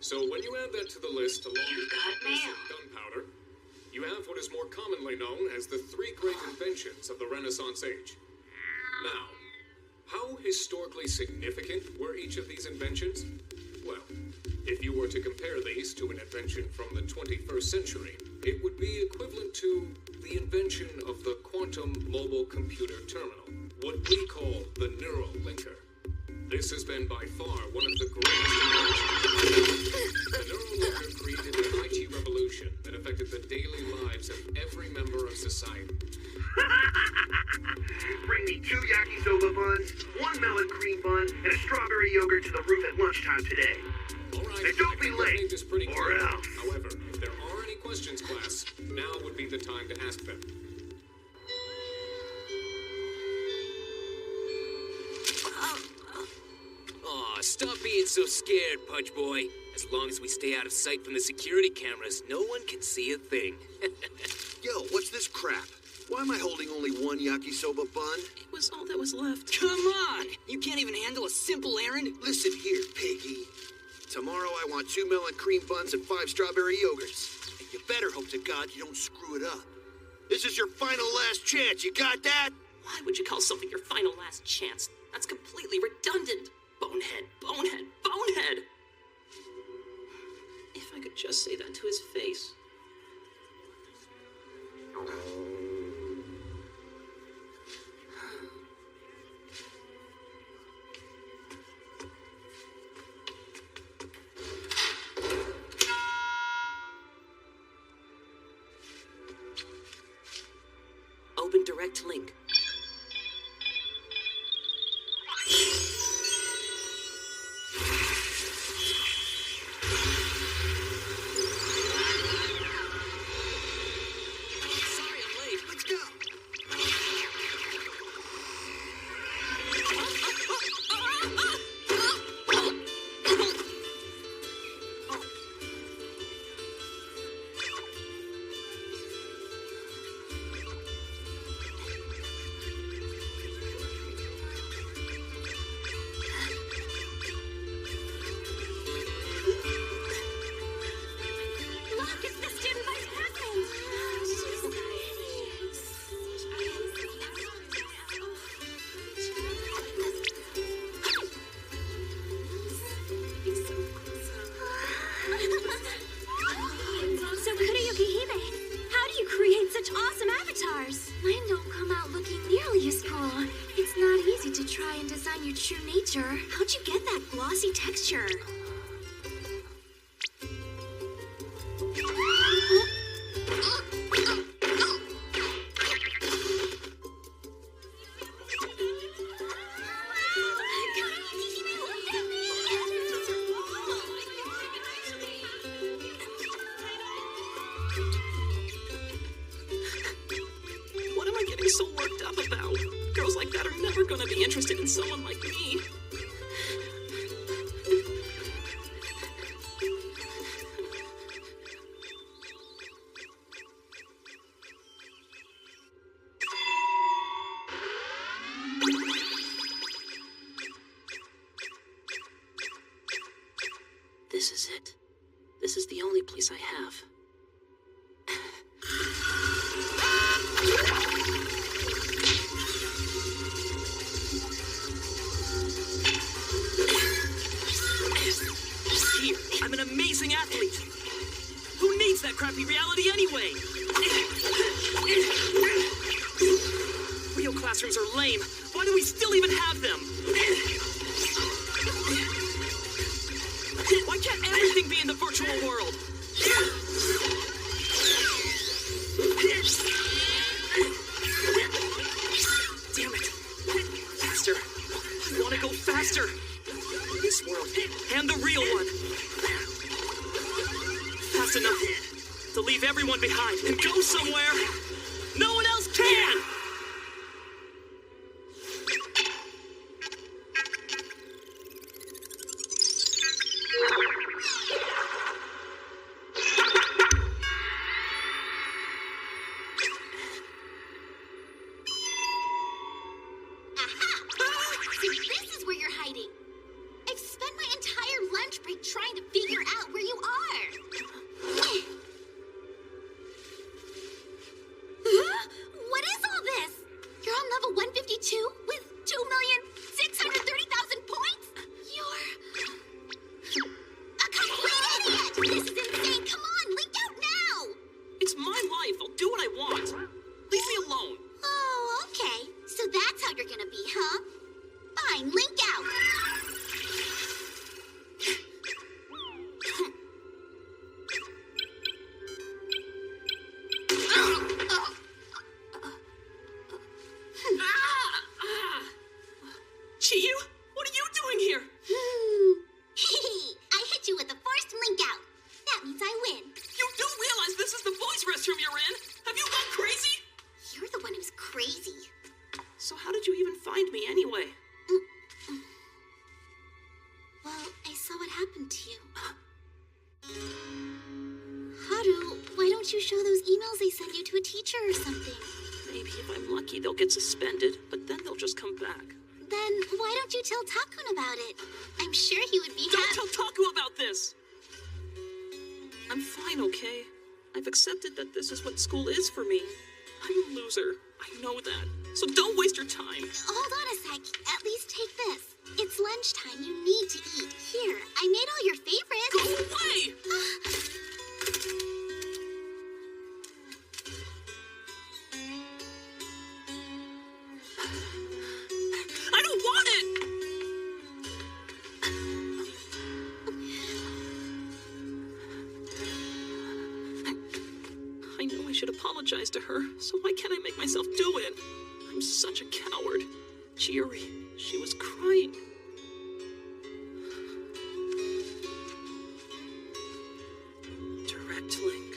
So when you add that to the list along You with got mail. gunpowder, you have what is more commonly known as the three great inventions of the Renaissance Age. Now, how historically significant were each of these inventions? Well, if you were to compare these to an invention from the 21st century, it would be equivalent to the invention of the quantum mobile computer terminal, what we call the neural linker. This has been by far one of the greatest inventions. The neural linker created an IT revolution that affected the daily lives of every member of society. Bring me 2 yakisoba buns, 1 melon cream bun, and a strawberry yogurt to the roof at lunchtime today. All right, And don't be late, made this pretty or clear. else. However, if there are any questions, class, now would be the time to ask them. Aw, stop being so scared, Pudge Boy. As long as we stay out of sight from the security cameras, no one can see a thing. Yo, what's this crap? Why am I holding only 1 yakisoba bun? It was all that was left. Come on! You can't even handle a simple errand? Listen here, Piggy. Tomorrow I want 2 melon cream buns and 5 strawberry yogurts. And you better hope to God you don't screw it up. This is your final last chance, you got that? Why would you call something your final last chance? That's completely redundant. Bonehead, bonehead, bonehead! If I could just say that to his face. Open direct link. Sorry I'm late. Let's go. Look, it's the student vice president. She's so So, Kurayuki Hime, how do you create such awesome avatars? Mine don't come out looking nearly as cool. It's not easy to try and design your true nature. How'd you get that glossy texture? What am I getting so worked up about? Girls like that are never gonna be interested in someone like me. This is it. This is the only place I have. Here, I'm an amazing athlete. Who needs that crappy reality anyway? Real classrooms are lame. Why do we still even have them? Why can't everything be in the virtual world? Damn it. Faster. I want to go faster. This world and the real one. Fast enough to leave everyone behind and go somewhere no one else can. Aha! See, this is where you're hiding. I've spent my entire lunch break trying to figure out where Haru, why don't you show those emails they sent you to a teacher or something? Maybe if I'm lucky, they'll get suspended, but then they'll just come back. Then why don't you tell Takun about it? I'm sure he would be Don't tell Taku about this! I'm fine, okay? I've accepted that this is what school is for me. I'm a loser. I know that. So don't waste your time. Hold on a sec. At least take this. It's lunchtime. You need to eat. Here, I made all your favorites. Go away! I don't want it! I know I should apologize to her, so why can't I make myself do it? I'm such a coward. Chiori, she was crying. Direct link.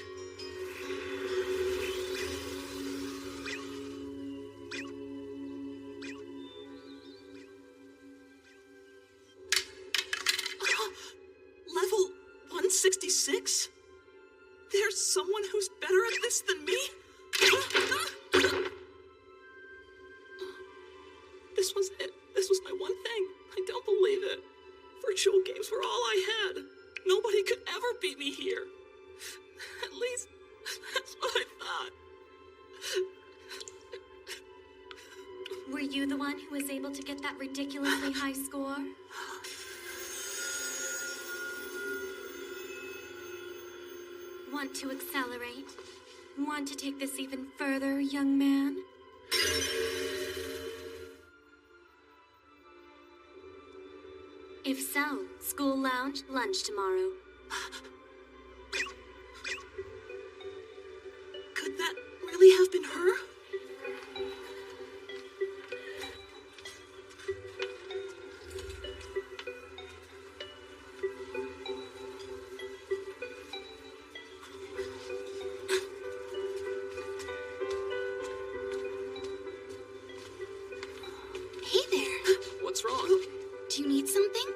Level 166? There's someone who's better at this than me? This was it. This was my one thing. I don't believe it. Virtual games were all I had. Nobody could ever beat me here. At least, that's what I thought. Were you the one who was able to get that ridiculously high score? Want to accelerate? Want to take this even further, young man? If so, school lounge, lunch tomorrow. Could that really have been her? Hey there. What's wrong? Do you need something?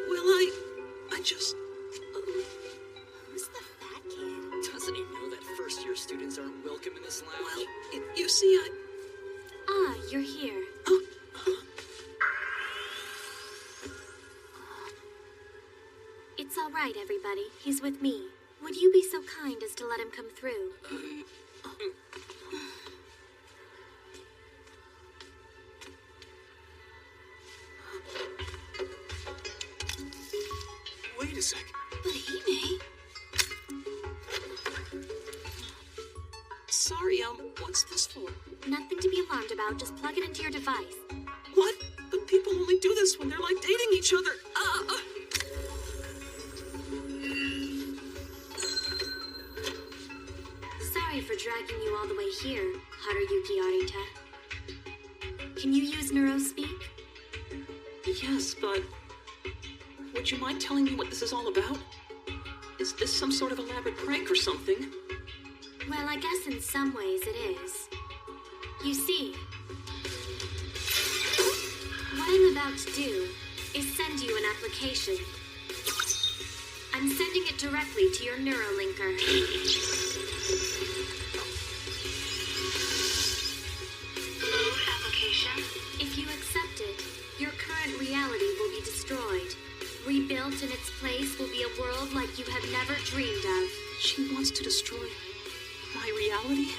Well, I just... Who's the fat kid? Doesn't he know that first-year students aren't welcome in this lounge? Well, you see, Ah, you're here. Oh, It's all right, everybody. He's with me. Would you be so kind as to let him come through? Wait a sec. But he may. sorry, what's this for? Nothing to be alarmed about. Just plug it into your device. What? But people only do this when they're like dating each other. Sorry for dragging you all the way here, Haruyuki Arita. Can you use NeuroSpeak? Yes, but would you mind telling me what this is all about? Is this some sort of elaborate prank or something? Well, I guess in some ways it is. You see, what I'm about to do is send you an application. I'm sending it directly to your NeuroLinker. Load application. If you accept it, your current reality will be destroyed. Rebuilt in its place will be a world like you have never dreamed of. She wants to destroy my reality?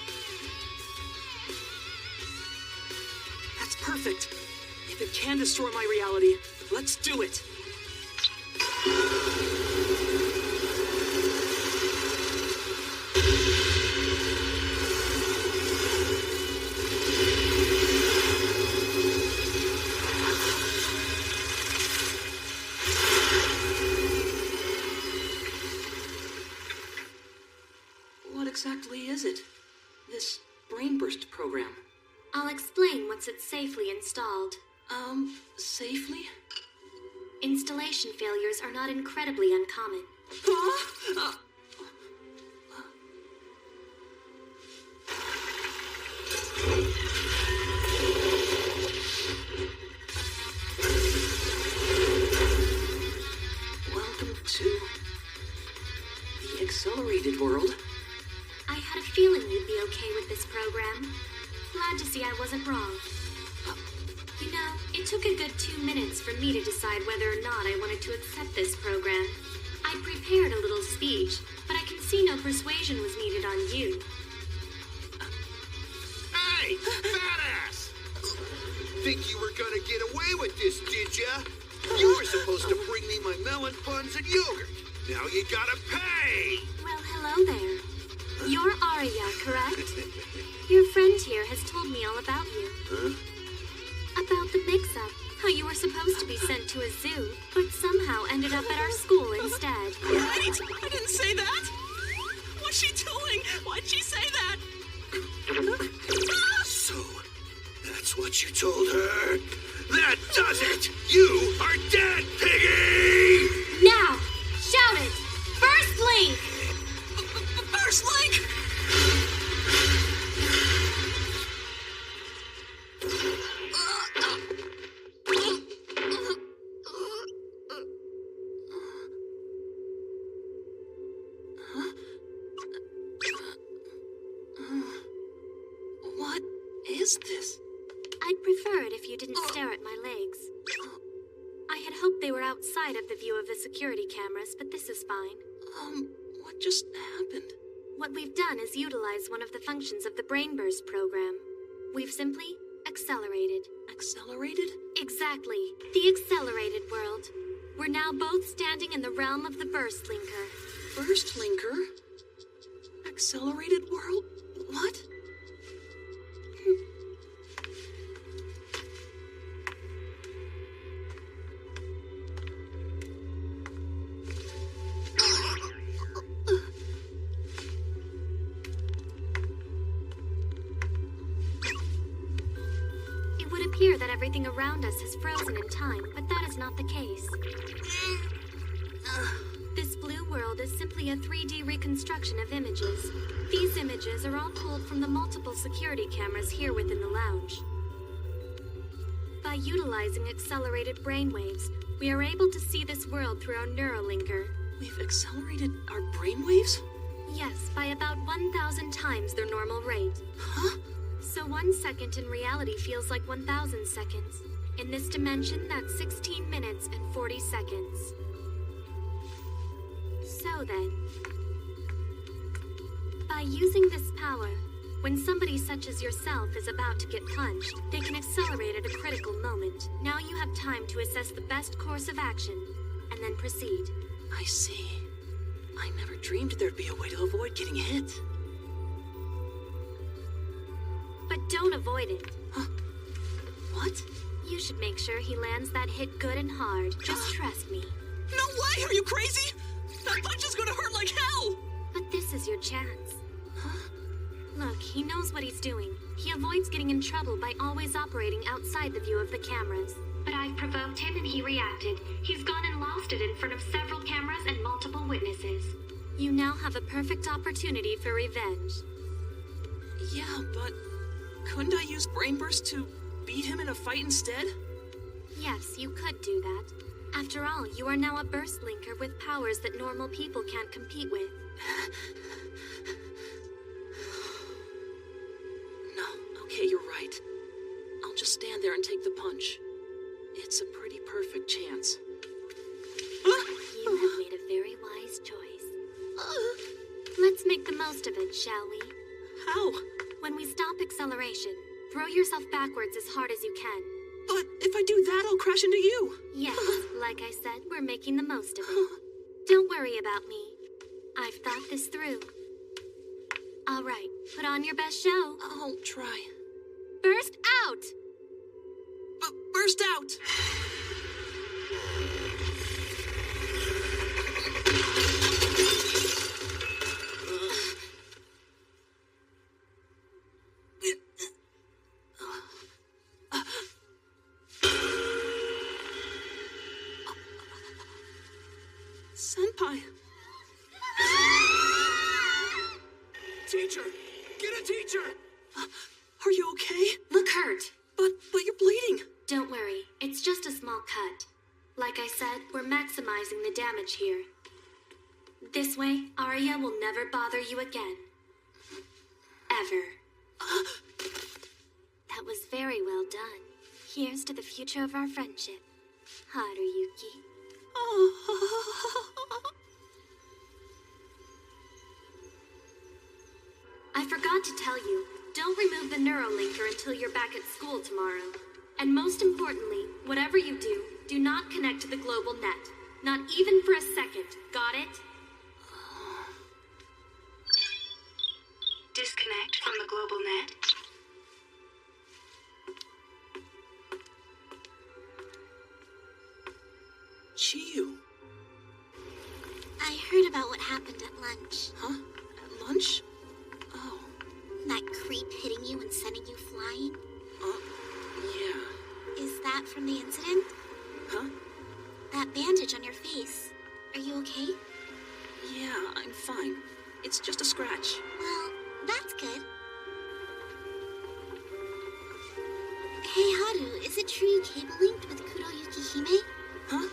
That's perfect. If it can destroy my reality, let's do it. What exactly is it? This Brainburst program? I'll explain once it's safely installed. Safely? Installation failures are not incredibly uncommon. Welcome to the accelerated world. I had a feeling you'd be okay with this program. Glad to see I wasn't wrong. You know, it took a good 2 minutes for me to decide whether or not I wanted to accept this program. I prepared a little speech, but I can see no persuasion was needed on you. Hey, badass! Think you were gonna get away with this, did ya? You were supposed to bring me my melon buns and yogurt. Now you gotta pay! Well, hello there. You're Arya, correct? Your friend here has told me all about you. Huh? About the mix-up. How you were supposed to be sent to a zoo, but somehow ended up at our school instead. Wait! I didn't say that! What's she doing? Why'd she say that? So, that's what you told her? That does it! You are dead, Piggy! Now! Shout it! First Link! First Link! What is this? I'd prefer it if you didn't stare at my legs. I had hoped they were outside of the view of the security cameras, but this is fine. What just happened? What we've done is utilize one of the functions of the Brainburst program. We've simply accelerated. Accelerated? Exactly. The accelerated world. We're now both standing in the realm of the Burst Linker. Burst Linker? Accelerated world? What? It would appear that everything around us has frozen in time, but that is not the case. This blue world is simply a 3D reconstruction of images. These images are all pulled from the multiple security cameras here within the lounge. By utilizing accelerated brainwaves, we are able to see this world through our Neurolinker. We've accelerated our brainwaves? Yes, by about 1,000 times their normal rate. Huh? So 1 second in reality feels like 1,000 seconds. In this dimension, that's 16 minutes and 40 seconds. So then, by using this power, when somebody such as yourself is about to get punched, they can accelerate at a critical moment. Now you have time to assess the best course of action, and then proceed. I see. I never dreamed there'd be a way to avoid getting hit. But don't avoid it. Huh? What? You should make sure he lands that hit good and hard. Just trust me. No way! Are you crazy? That punch is gonna hurt like hell! But this is your chance. Look, he knows what he's doing. He avoids getting in trouble by always operating outside the view of the cameras. But I've provoked him and he reacted. He's gone and lost it in front of several cameras and multiple witnesses. You now have a perfect opportunity for revenge. Yeah, but couldn't I use Brainburst to beat him in a fight instead? Yes, you could do that. After all, you are now a Burst Linker with powers that normal people can't compete with. No, okay, you're right. I'll just stand there and take the punch. It's a pretty perfect chance. You have made a very wise choice. Let's make the most of it, shall we? How? When we stop acceleration, throw yourself backwards as hard as you can. But if I do that, I'll crash into you. Yes, like I said, we're making the most of it. Don't worry about me. I've thought this through. All right, put on your best show. I'll try. Burst out! Burst out! Senpai. Teacher! Get a teacher! Are you okay? Look hurt. But you're bleeding. Don't worry, it's just a small cut. Like I said, we're maximizing the damage here. This way, Arya will never bother you again. Ever. That was very well done. Here's to the future of our friendship, Haruyuki. I forgot to tell you, don't remove the Neurolinker until you're back at school tomorrow. And most importantly, whatever you do, do not connect to the global net. Not even for a second. Got it? Disconnect from the global net. Chiyu. I heard about what happened at lunch. Huh? At lunch? Oh. That creep hitting you and sending you flying? Yeah. Is that from the incident? Huh? That bandage on your face. Are you okay? Yeah, I'm fine. It's just a scratch. Well, that's good. Hey, Haru, is it true you cable linked with Kuroyuki Hime? Huh?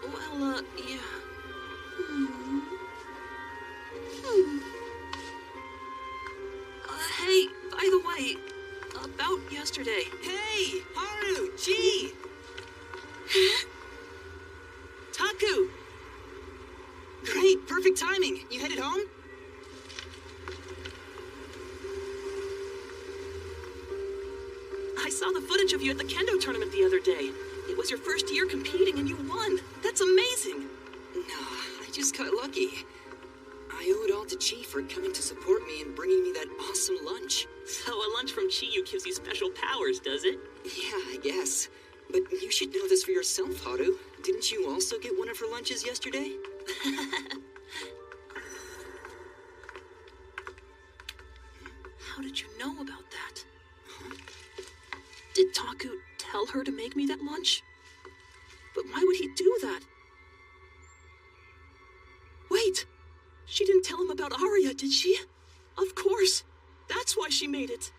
Well, yeah. Hey, by the way, about yesterday. Hey, Haru, Chi! Taku! Great, perfect timing. You headed home? I saw the footage of you at the kendo tournament the other day. It was your first year competing and you won. That's amazing. No, I just got lucky. I owe it all to Chi for coming to support me and bringing me that awesome lunch. So a lunch from Chiyu gives you special powers, does it? Yeah, I guess. But you should know this for yourself, Haru. Didn't you also get one of her lunches yesterday? How did you know about that? Huh? Did Taku tell her to make me that lunch? But why would he do that? Wait! She didn't tell him about Arya, did she? Of course. That's why she made it.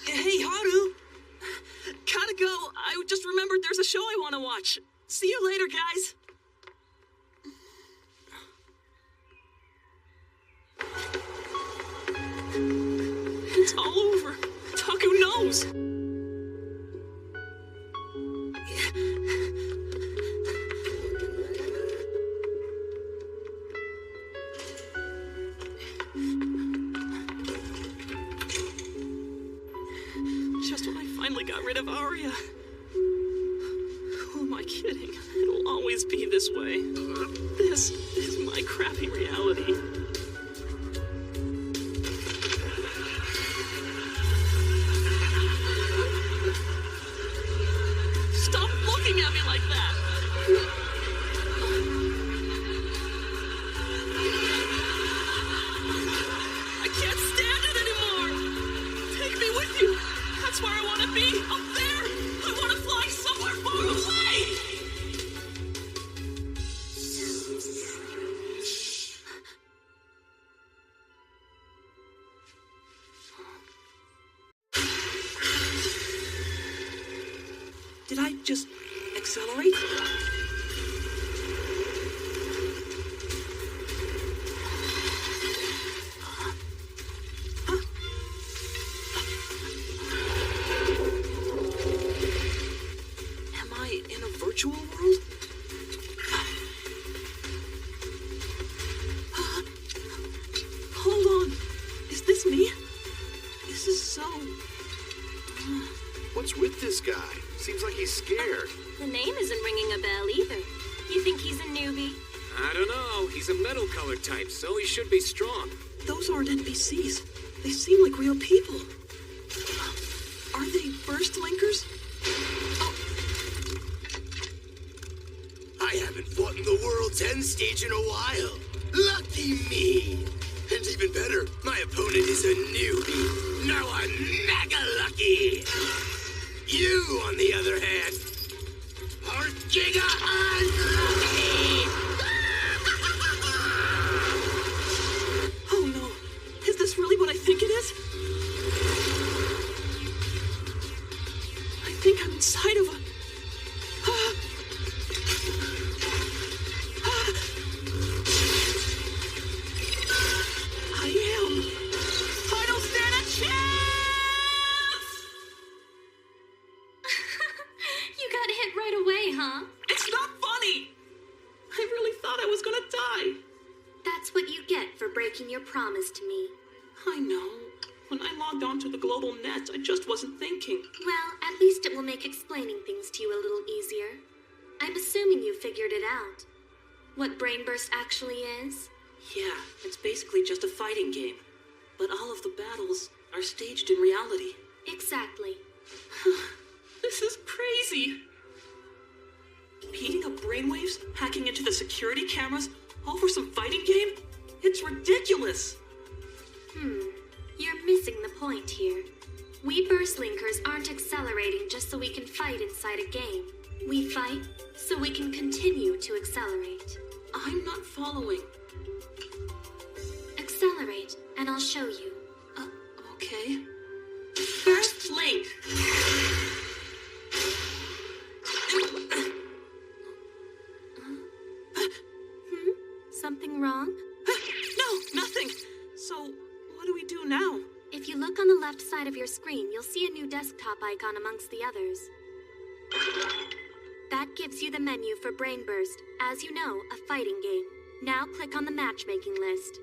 Hey, Haru! Gotta go. I just remembered there's a show I want to watch. See you later, guys. It's all over. Taku knows. Just when I finally got rid of Arya. Who am I kidding? It'll always be this way. This is my crappy reality. Stop looking at me like that! I can't stand it anymore! Take me with you! That's where I want to be! Up there! I want to fly somewhere far away! Did I just accelerate? Am I in a virtual world? Hold on. Is this me? This is so... What's with this guy? Seems like he's scared. The name isn't ringing a bell either. You think he's a newbie? I don't know. He's a metal colored type, so he should be strong. Those aren't NPCs. They seem like real people. Are they burst linkers? I haven't fought in the world's end stage in a while. Lucky me! And even better, my opponent is a newbie. Now I'm mega lucky! You, on the other hand, are giga unlucky! Oh no. Is this really what I think it is? I think I'm inside of a... I was gonna die. That's what you get for breaking your promise to me. I know. When I logged onto the global net, I just wasn't thinking. Well, at least it will make explaining things to you a little easier. I'm assuming you figured it out. What Brainburst actually is? Yeah, it's basically just a fighting game. But all of the battles are staged in reality. Exactly. This is crazy. Beating up brainwaves, hacking into the security cameras, all for some fighting game? It's ridiculous. You're missing the point here. We Burstlinkers aren't accelerating just so we can fight inside a game. We fight so we can continue to accelerate. I'm not following. Accelerate, and I'll show you. Okay. Burst Link! Something wrong? No, nothing. So, what do we do now? If you look on the left side of your screen, you'll see a new desktop icon amongst the others. That gives you the menu for Brainburst, as you know, a fighting game. Now click on the matchmaking list.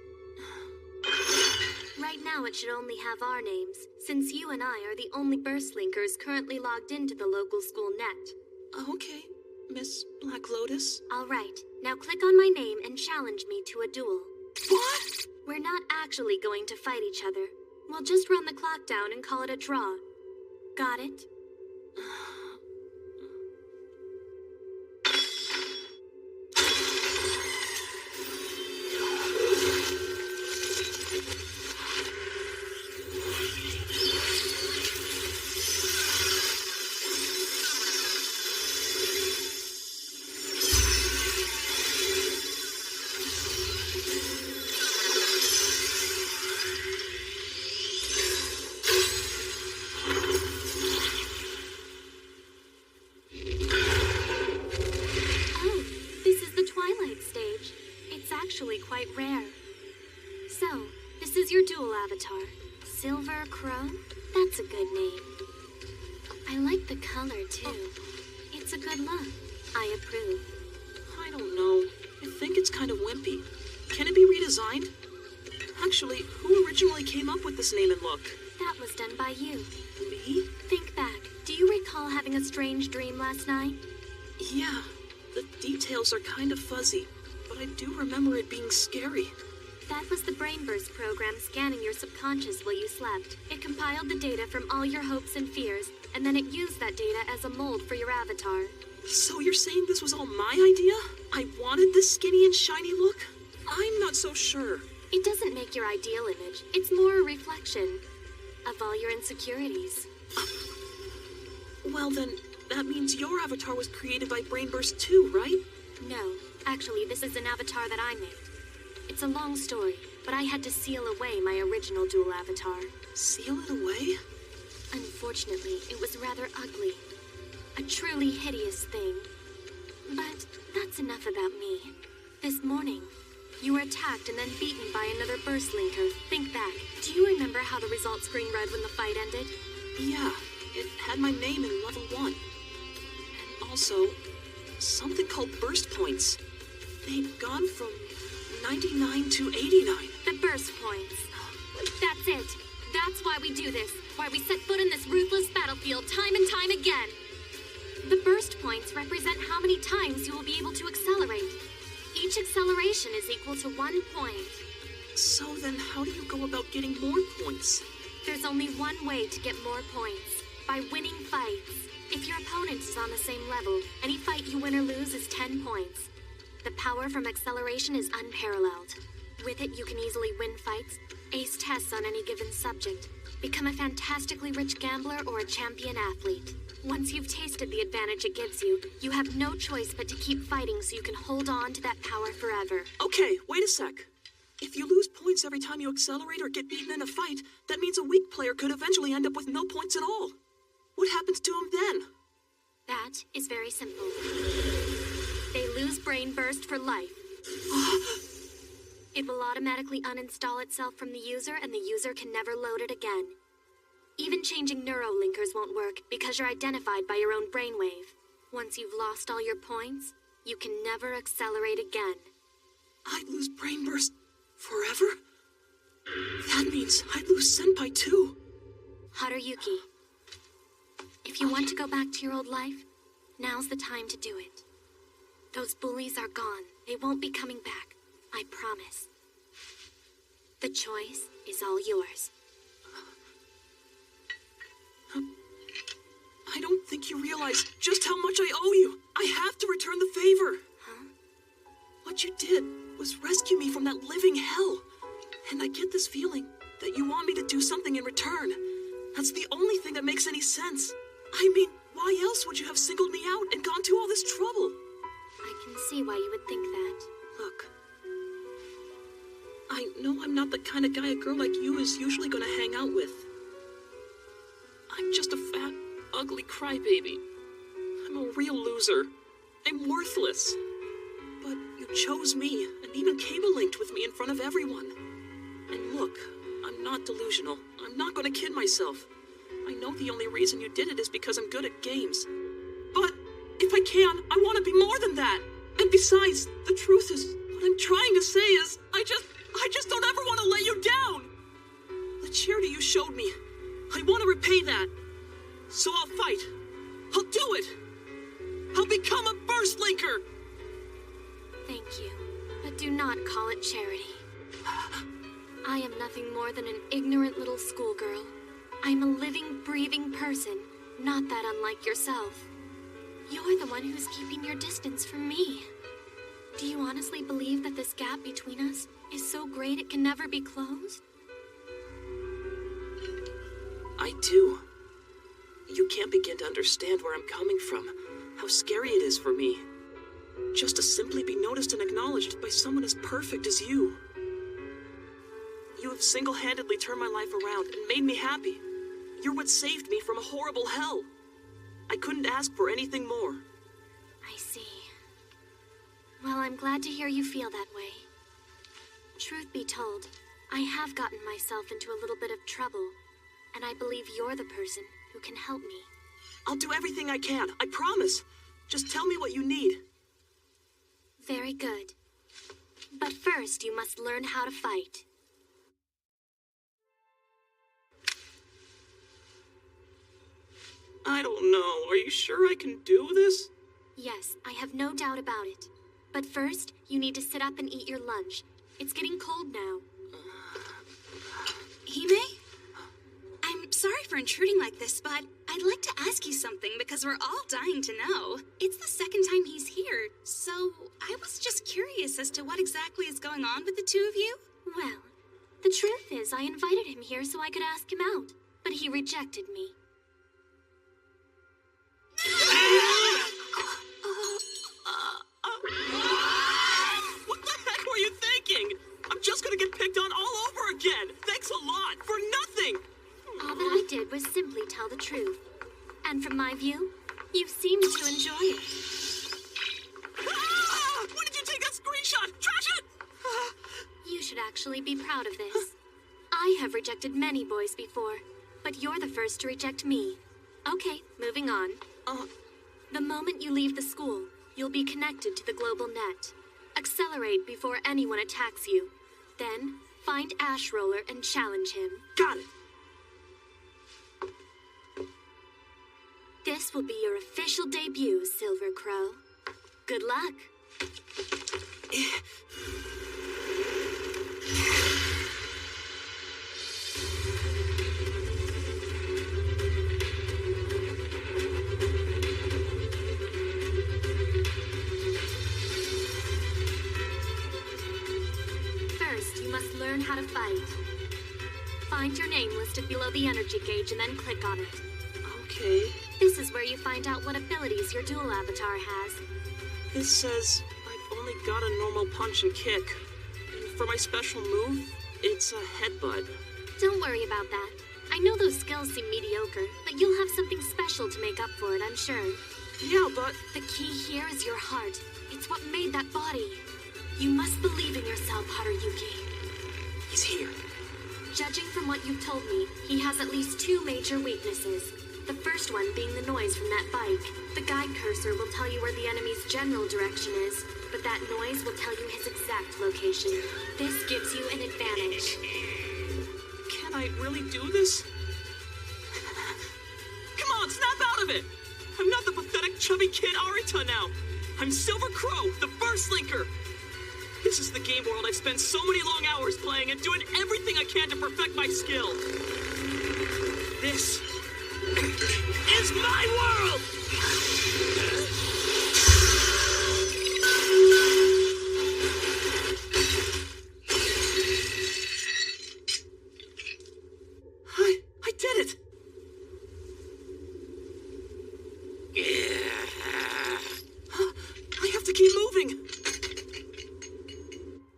Right now it should only have our names, since you and I are the only Burstlinkers currently logged into the local school net. Okay, Miss Black Lotus. All right, now click on my name and challenge me to a duel. What? We're not actually going to fight each other. We'll just run the clock down and call it a draw. Got it? Quite rare. So, this is your dual avatar. Silver Crow? That's a good name. I like the color, too. It's a good look. I approve. I don't know. I think it's kind of wimpy. Can it be redesigned? Actually, who originally came up with this name and look? That was done by you. Me? Think back. Do you recall having a strange dream last night? Yeah. The details are kind of fuzzy. But I do remember it being scary. That was the Brainburst program scanning your subconscious while you slept. It compiled the data from all your hopes and fears, and then it used that data as a mold for your avatar. So you're saying this was all my idea? I wanted this skinny and shiny look? I'm not so sure. It doesn't make your ideal image. It's more a reflection of all your insecurities. Well then, that means your avatar was created by Brainburst too, right? No. Actually, this is an avatar that I made. It's a long story, but I had to seal away my original dual avatar. Seal it away? Unfortunately, it was rather ugly. A truly hideous thing. But that's enough about me. This morning, you were attacked and then beaten by another Burstlinker. Think back. Do you remember how the results screen read when the fight ended? Yeah, it had my name in level 1. And also, something called burst points. They'd gone from 99 to 89. The burst points. That's it. That's why we do this. Why we set foot in this ruthless battlefield time and time again. The burst points represent how many times you will be able to accelerate. Each acceleration is equal to 1 point. So then how do you go about getting more points? There's only one way to get more points. By winning fights. If your opponent is on the same level, any fight you win or lose is 10 points. The power from acceleration is unparalleled. With it, you can easily win fights, ace tests on any given subject, become a fantastically rich gambler or a champion athlete. Once you've tasted the advantage it gives you, you have no choice but to keep fighting so you can hold on to that power forever. Okay, wait a sec. If you lose points every time you accelerate or get beaten in a fight, that means a weak player could eventually end up with no points at all. What happens to him then? That is very simple. They lose Brainburst for life. It will automatically uninstall itself from the user, and the user can never load it again. Even changing neurolinkers won't work because you're identified by your own brainwave. Once you've lost all your points, you can never accelerate again. I'd lose Brain Burst forever? That means I'd lose Senpai too. Haruyuki, if you want to go back to your old life, now's the time to do it. Those bullies are gone. They won't be coming back. I promise. The choice is all yours. I don't think you realize just how much I owe you. I have to return the favor. Huh? What you did was rescue me from that living hell. And I get this feeling that you want me to do something in return. That's the only thing that makes any sense. I mean, why else would you have singled me out and gone to all this trouble? I can see why you would think that. Look, I know I'm not the kind of guy a girl like you is usually going to hang out with. I'm just a fat, ugly crybaby. I'm a real loser. I'm worthless. But you chose me and even cable-linked with me in front of everyone. And look, I'm not delusional. I'm not going to kid myself. I know the only reason you did it is because I'm good at games. But if I can, I want to be more than that. And besides, the truth is, what I'm trying to say is, I just don't ever want to let you down. The charity you showed me, I want to repay that. So I'll fight. I'll do it. I'll become a Burst Linker. Thank you, but do not call it charity. I am nothing more than an ignorant little schoolgirl. I'm a living, breathing person, not that unlike yourself. You're the one who's keeping your distance from me. Do you honestly believe that this gap between us is so great it can never be closed? I do. You can't begin to understand where I'm coming from, how scary it is for me. Just to simply be noticed and acknowledged by someone as perfect as you. You have single-handedly turned my life around and made me happy. You're what saved me from a horrible hell. I couldn't ask for anything more. I see. Well, I'm glad to hear you feel that way. Truth be told, I have gotten myself into a little bit of trouble, and I believe you're the person who can help me. I'll do everything I can, I promise. Just tell me what you need. Very good. But first, you must learn how to fight. I don't know. Are you sure I can do this? Yes, I have no doubt about it. But first, you need to sit up and eat your lunch. It's getting cold now. Hime? I'm sorry for intruding like this, but I'd like to ask you something because we're all dying to know. It's the second time he's here, so I was just curious as to what exactly is going on with the two of you. Well, the truth is I invited him here so I could ask him out, but he rejected me. What the heck were you thinking? I'm just gonna get picked on all over again. Thanks a lot for nothing. All that I did was simply tell the truth. And from my view, you seemed to enjoy it. When did you take that screenshot? Trash it! You should actually be proud of this. I have rejected many boys before, but you're the first to reject me. Okay, moving on. The moment you leave the school, you'll be connected to the global net. Accelerate before anyone attacks you. Then, find Ash Roller and challenge him. Got it. This will be your official debut, Silver Crow. Good luck. First, you must learn how to fight. Find your name listed below the energy gauge and then click on it. Okay. This is where you find out what abilities your dual avatar has. This says I've only got a normal punch and kick. And for my special move, it's a headbutt. Don't worry about that. I know those skills seem mediocre, but you'll have something special to make up for it, I'm sure. Yeah, but... The key here is your heart. It's what made that body. You must believe in yourself, Haruyuki. He's here. Judging from what you've told me, he has at least two major weaknesses. The first one being the noise from that bike. The guide cursor will tell you where the enemy's general direction is, but that noise will tell you his exact location. This gives you an advantage. Can I really do this? Come on, snap out of it! I'm not the pathetic chubby kid Arita now. I'm Silver Crow, the Burst Linker. This is the game world I've spent so many long hours playing and doing everything I can to perfect my skill. This is my world! I did it! I have to keep moving.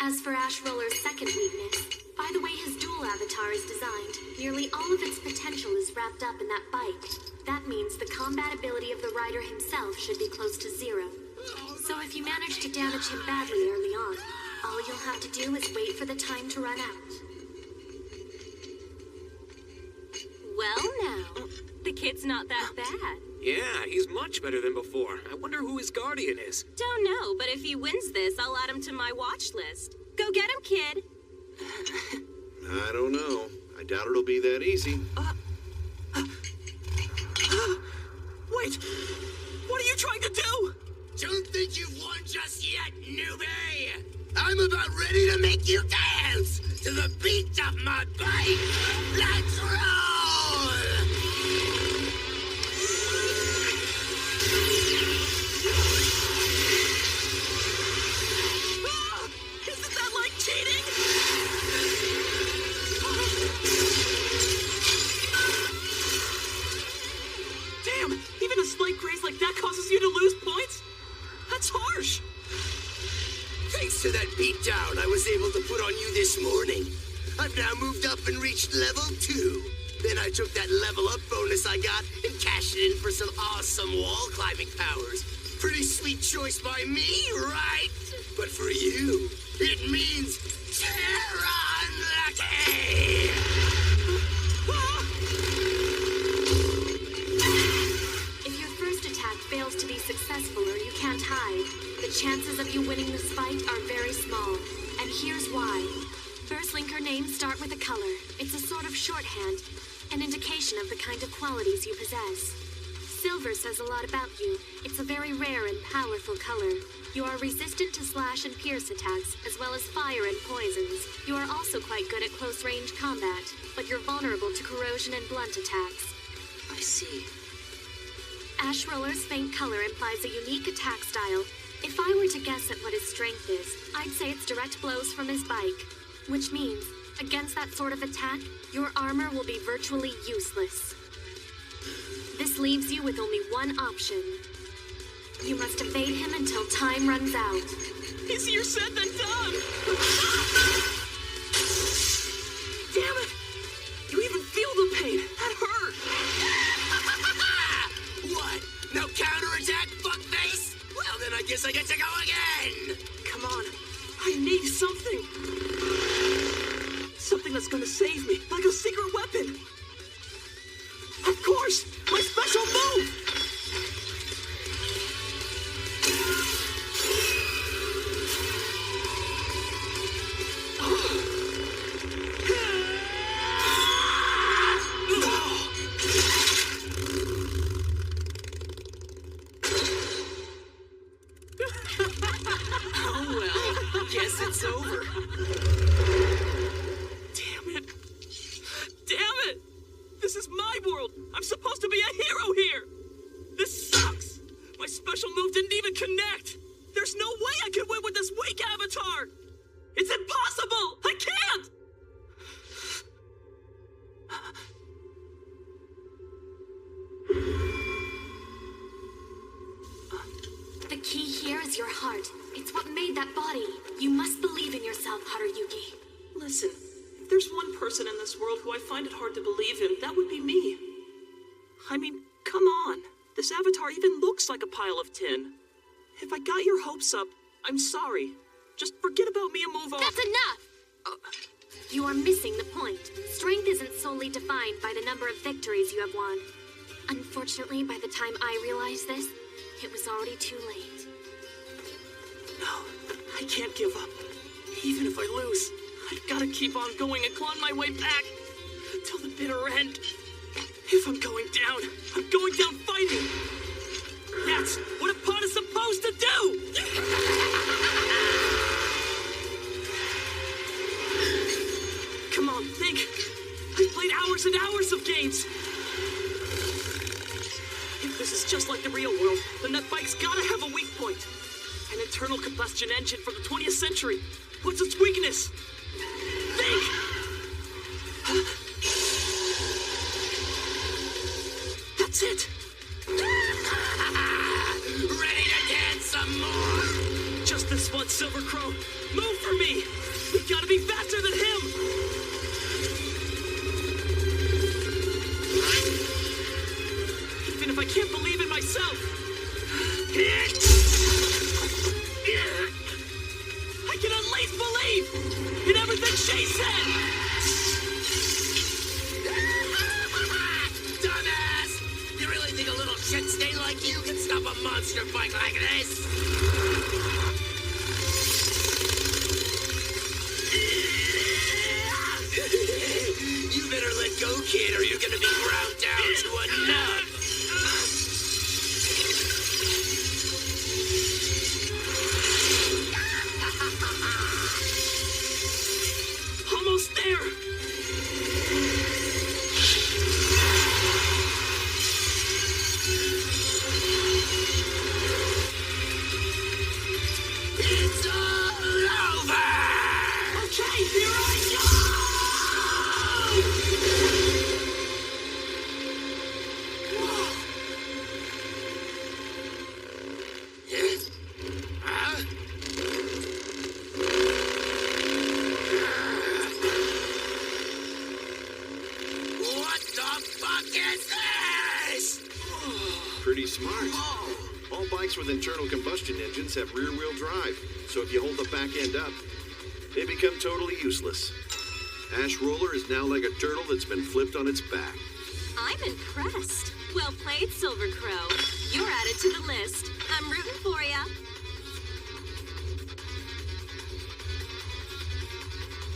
As for Ash Roller's second weakness, by the way his dual avatar is designed, nearly all of its potential is wrapped up in that bike. That means the combat ability of the rider himself should be close to zero. So if you manage to damage him badly early on, all you'll have to do is wait for the time to run out. Well now, the kid's not that bad. Yeah, he's much better than before. I wonder who his guardian is. Don't know, but if he wins this, I'll add him to my watch list. Go get him, kid. I don't know. I doubt it'll be that easy. Wait! What are you trying to do? Don't think you've won just yet, newbie! I'm about ready to make you dance to the beat of my bike! Let's roll! Isn't that like cheating? Damn! Even a slight graze like that causes you to lose points? That's harsh! Thanks to that beatdown I was able to put on you this morning, I've now moved up and reached level 2. Then I took that level up bonus I got and cashed it in for some awesome wall climbing powers. Pretty sweet choice by me, right? But for you, it means Terra Unlucky! If your first attack fails to be successful or you can't hide, the chances of you winning this fight are very small. And here's why. Burst Linker names start with a color. It's a sort of shorthand, an indication of the kind of qualities you possess. Silver says a lot about you. It's a very rare and powerful color. You are resistant to slash and pierce attacks, as well as fire and poisons. You are also quite good at close-range combat, but you're vulnerable to corrosion and blunt attacks. I see. Ash Roller's faint color implies a unique attack style. If I were to guess at what his strength is, I'd say it's direct blows from his bike. Which means, against that sort of attack, your armor will be virtually useless. This leaves you with only one option. You must evade him until time runs out. Easier said than done! Damn it! You even feel the pain! That hurt! What? No counterattack, fuckface? Well, then I guess I get to go again! Come on. I need something. Something that's gonna save me, like a secret weapon. Of course! My special move! Oh well, guess it's over. Damn it! Damn it! This is my world! I'm supposed to be a hero here! This sucks! My special move didn't even connect! There's no way I can win with this weak avatar! It's impossible! I can't! The key here is your heart. It's what made that body. You must believe in yourself, Haruyuki. Listen, if there's one person in this world who I find it hard to believe in, that would be me. I mean, come on. This avatar even looks like a pile of tin. If I got your hopes up, I'm sorry. Just forget about me and move on. That's enough! You are missing the point. Strength isn't solely defined by the number of victories you have won. Unfortunately, by the time I realized this, it was already too late. No. I can't give up. Even if I lose, I've got to keep on going and clawing my way back till the bitter end. If I'm going down, I'm going down fighting. That's what a pawn is supposed to do! Come on, think. I've played hours and hours of games. If this is just like the real world, then that bike's gotta have a weak point. An internal combustion engine from the 20th century. What's its weakness? Think! That's it! Ready to dance some more? Just this one, Silver Crow. Move for me! We've gotta be faster than him! Even if I can't believe in myself. I can at least believe in everything she said! Dumbass! You really think a little shit stain like you can stop a monster bike like this? You better let go, kid, or you're gonna be ground down to a nub. Almost there! It's all over! Okay, here I go! Huh? What the fuck is this? Pretty smart. All bikes with internal combustion engines have rear-wheel drive, so if you hold the back end up, they become totally useless. Ash Roller is now like a turtle that's been flipped on its back. I'm impressed. Well played, Silver Crow. You're added to the list. I'm rooting for ya.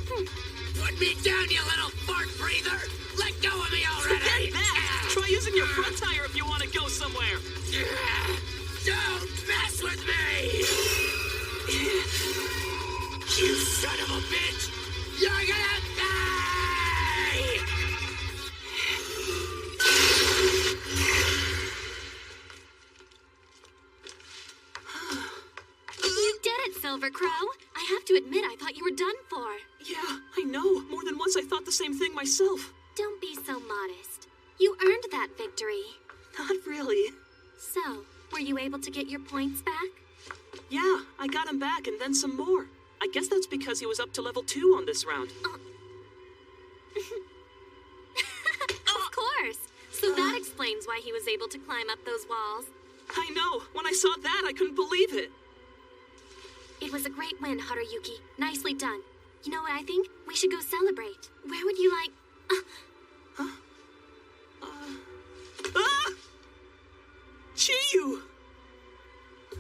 Put me down, you little fart breather! Let go of me already! Forget that! Try using your front tire if you want to go somewhere! Don't mess with me! You son of a bitch! You're gonna die! You did it, Silver Crow. I have to admit, I thought you were done for. Yeah, I know. More than once I thought the same thing myself. Don't be so modest. You earned that victory. Not really. So, were you able to get your points back? Yeah, I got him back and then some more. I guess that's because he was up to level 2 on this round. Of course. So that explains why he was able to climb up those walls. I know. When I saw that, I couldn't believe it. It was a great win, Haruyuki. Nicely done. You know what I think? We should go celebrate. Where would you like... Ah! Chiyu!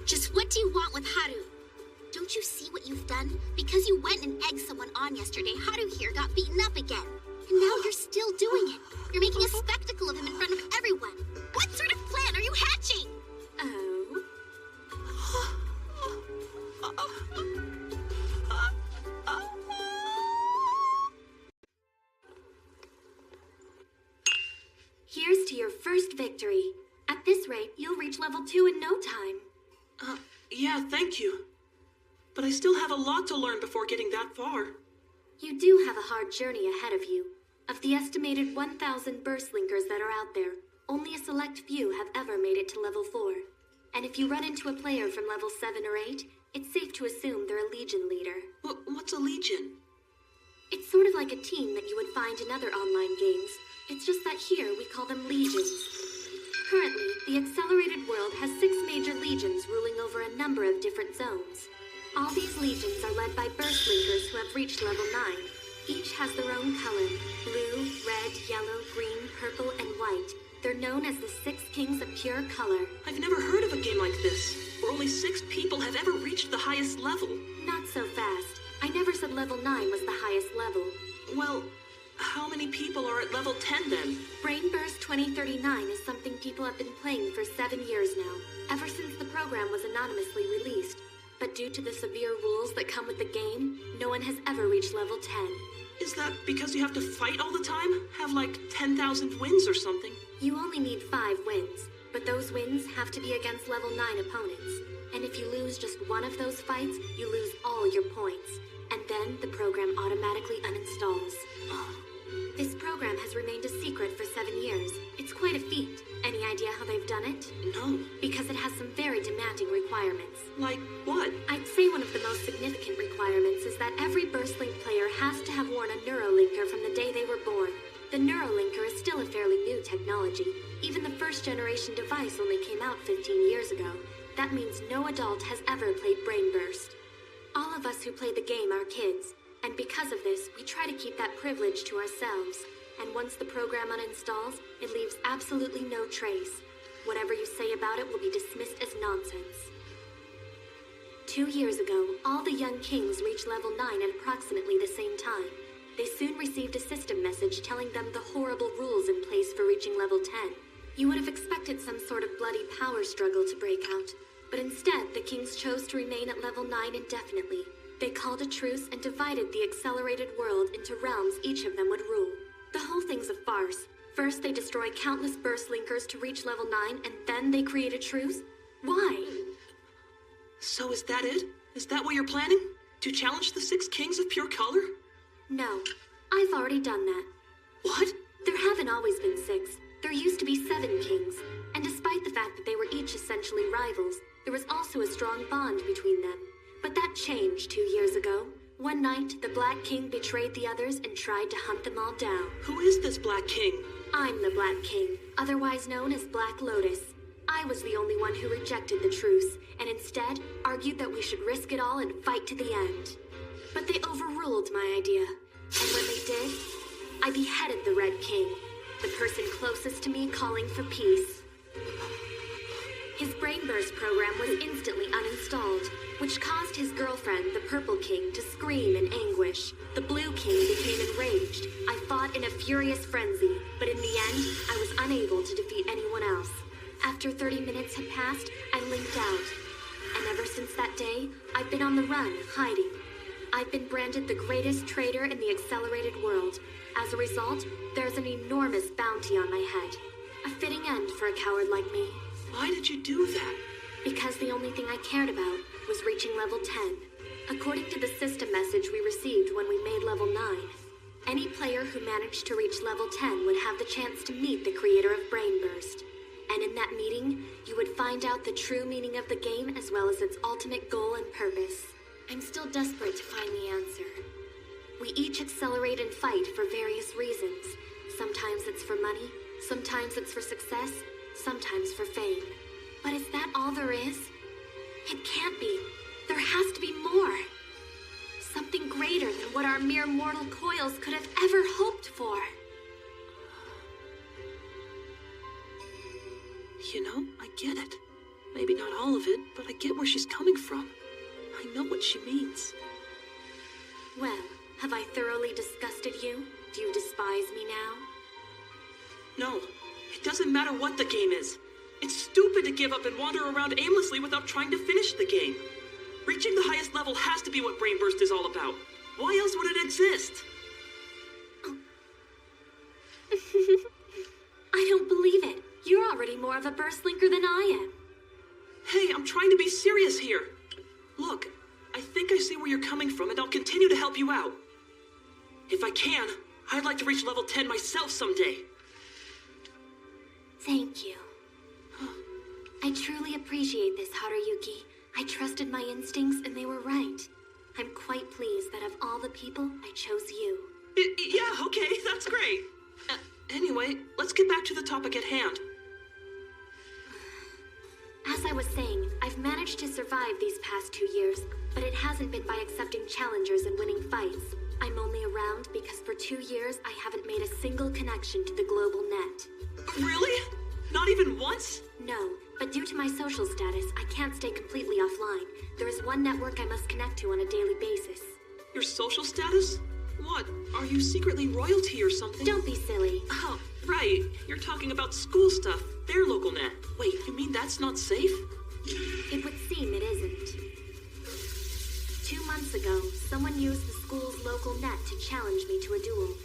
Just what do you want with Haru? Don't you see what you've done? Because you went and egged someone on yesterday, Haru here got beaten up again. And now you're still doing it. You're making a spectacle of him in front of everyone. What sort of plan are you hatching? Oh? Here's to your first victory. At this rate, you'll reach level 2 in no time. Yeah, thank you. But I still have a lot to learn before getting that far. You do have a hard journey ahead of you. Of the estimated 1,000 Burstlinkers that are out there, only a select few have ever made it to level 4. And if you run into a player from level 7 or 8, it's safe to assume they're a Legion leader. What's a Legion? It's sort of like a team that you would find in other online games. It's just that here we call them Legions. Currently, the Accelerated World has 6 major legions ruling over a number of different zones. All these legions are led by Burstlinkers who have reached level 9. Each has their own color: blue, red, yellow, green, purple, and white. They're known as the Six Kings of Pure Color. I've never heard of a game like this, where only 6 people have ever reached the highest level. Not so fast. I never said level 9 was the highest level. Well, how many people are at level 10 then? Brainburst 2039 is something people have been playing for 7 years now, ever since the program was anonymously released. But due to the severe rules that come with the game, no one has ever reached level 10. Is that because you have to fight all the time? Have like 10,000 wins or something? You only need 5 wins, but those wins have to be against level 9 opponents. And if you lose just one of those fights, you lose all your points. And then the program automatically uninstalls. This program has remained a secret for 7 years. It's quite a feat. Any idea how they've done it? No. Because it has some very demanding requirements. Like what? I'd say one of the most significant requirements is that every Burstlink player has to have worn a Neurolinker from the day they were born. The Neurolinker is still a fairly new technology. Even the first generation device only came out 15 years ago. That means no adult has ever played Brainburst. All of us who play the game are kids, and because of this, we try to keep that privilege to ourselves. And once the program uninstalls, it leaves absolutely no trace. Whatever you say about it will be dismissed as nonsense. 2 years ago, all the young kings reached level 9 at approximately the same time. They soon received a system message telling them the horrible rules in place for reaching level 10. You would have expected some sort of bloody power struggle to break out, but instead, the kings chose to remain at level 9 indefinitely. They called a truce and divided the accelerated world into realms each of them would rule. The whole thing's a farce. First, they destroy countless Burstlinkers to reach level 9, and then they create a truce? Why? So is that it? Is that what you're planning? To challenge the 6 kings of pure color? No. I've already done that. What? There haven't always been 6. There used to be 7 kings. And despite the fact that they were each essentially rivals, there was also a strong bond between them. But that changed 2 years ago. One night, the Black King betrayed the others and tried to hunt them all down. Who is this Black King? I'm the Black King, otherwise known as Black Lotus. I was the only one who rejected the truce, and instead argued that we should risk it all and fight to the end. But they overruled my idea, and when they did, I beheaded the Red King, the person closest to me calling for peace. His Brainburst program was instantly uninstalled, which caused his girlfriend, the Purple King, to scream in anguish. The Blue King became enraged. I fought in a furious frenzy, but in the end, I was unable to defeat anyone else. After 30 minutes had passed, I linked out. And ever since that day, I've been on the run, hiding. I've been branded the greatest traitor in the accelerated world. As a result, there's an enormous bounty on my head. A fitting end for a coward like me. Why did you do that? Because the only thing I cared about was reaching level 10. According to the system message we received when we made level 9, any player who managed to reach level 10 would have the chance to meet the creator of Brainburst. And in that meeting, you would find out the true meaning of the game as well as its ultimate goal and purpose. I'm still desperate to find the answer. We each accelerate and fight for various reasons. Sometimes it's for money, sometimes it's for success, sometimes for fame. But is that all there is? It can't be. There has to be more. Something greater than what our mere mortal coils could have ever hoped for. You know, I get it. Maybe not all of it, but I get where she's coming from. I know what she means. Well, have I thoroughly disgusted you? Do you despise me now? No, it doesn't matter what the game is. It's stupid to give up and wander around aimlessly without trying to finish the game. Reaching the highest level has to be what Brainburst is all about. Why else would it exist? I don't believe it. You're already more of a Burstlinker than I am. Hey, I'm trying to be serious here. Look, I think I see where you're coming from, and I'll continue to help you out. If I can, I'd like to reach level 10 myself someday. Thank you. I truly appreciate this, Haruyuki. I trusted my instincts, and they were right. I'm quite pleased that of all the people, I chose you. Yeah, okay, that's great. Anyway, let's get back to the topic at hand. As I was saying, I've managed to survive these past 2 years, but it hasn't been by accepting challengers and winning fights. I'm only around because for 2 years I haven't made a single connection to the global net. Really? Not even once? No, but due to my social status, I can't stay completely offline. There is one network I must connect to on a daily basis. Your social status? What? Are you secretly royalty or something? Don't be silly. Oh, right. You're talking about school stuff. Their local net. Wait, you mean that's not safe? It would seem it isn't. 2 months ago, someone used the school's local net to challenge me to a duel.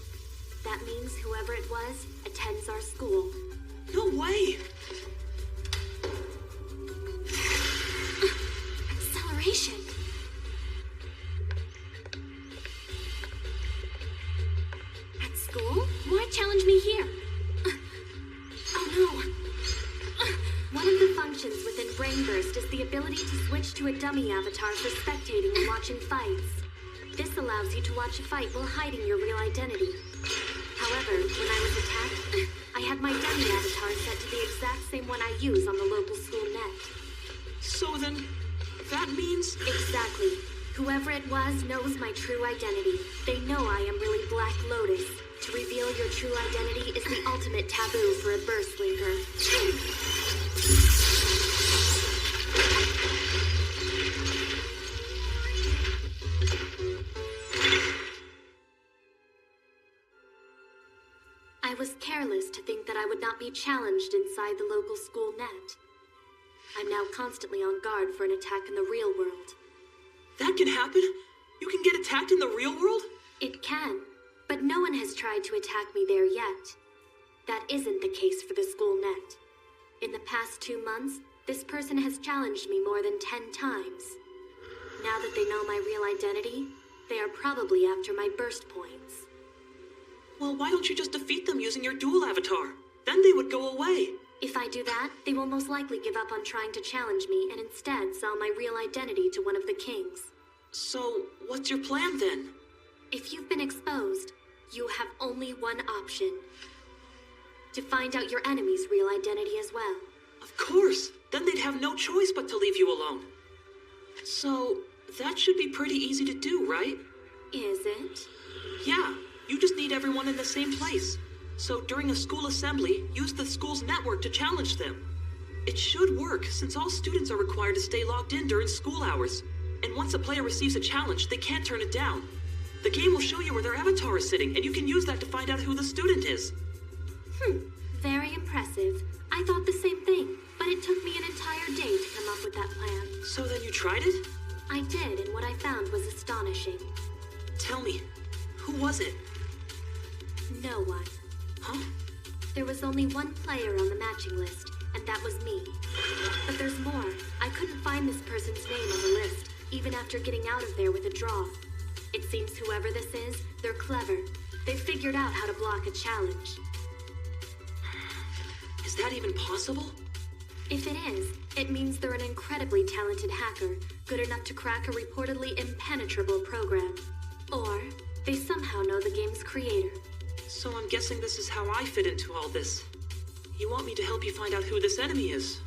That means whoever it was attends our school. No way! Acceleration! At school? Why challenge me here? Oh no! One of the functions within Brainburst is the ability to switch to a dummy avatar for spectating and watching fights. This allows you to watch a fight while hiding your real identity. However, when I was attacked, I had my dummy avatar set to the exact same one I use on the local school net. So then, that means... Exactly. Whoever it was knows my true identity. They know I am really Black Lotus. To reveal your true identity is the ultimate taboo for a Burstlinker. I was careless to think that I would not be challenged inside the local school net. I'm now constantly on guard for an attack in the real world. That can happen? You can get attacked in the real world? It can, but no one has tried to attack me there yet. That isn't the case for the school net. In the past 2 months, this person has challenged me more than 10 times. Now that they know my real identity, they are probably after my burst points. Well, why don't you just defeat them using your dual avatar? Then they would go away. If I do that, they will most likely give up on trying to challenge me and instead sell my real identity to one of the kings. So, what's your plan then? If you've been exposed, you have only one option. To find out your enemy's real identity as well. Of course! Then they'd have no choice but to leave you alone. So, that should be pretty easy to do, right? Is it? Yeah, you just need everyone in the same place. So during a school assembly, use the school's network to challenge them. It should work, since all students are required to stay logged in during school hours. And once a player receives a challenge, they can't turn it down. The game will show you where their avatar is sitting, and you can use that to find out who the student is. Very impressive. I thought the same thing, but it took me an entire day to come up with that plan. So then you tried it? I did, and what I found was astonishing. Tell me, who was it? No one. Huh? There was only one player on the matching list, and that was me. But there's more. I couldn't find this person's name on the list, even after getting out of there with a draw. It seems whoever this is, they're clever. They figured out how to block a challenge. Is that even possible? If it is, it means they're an incredibly talented hacker, good enough to crack a reportedly impenetrable program. Or they somehow know the game's creator. So I'm guessing this is how I fit into all this. You want me to help you find out who this enemy is,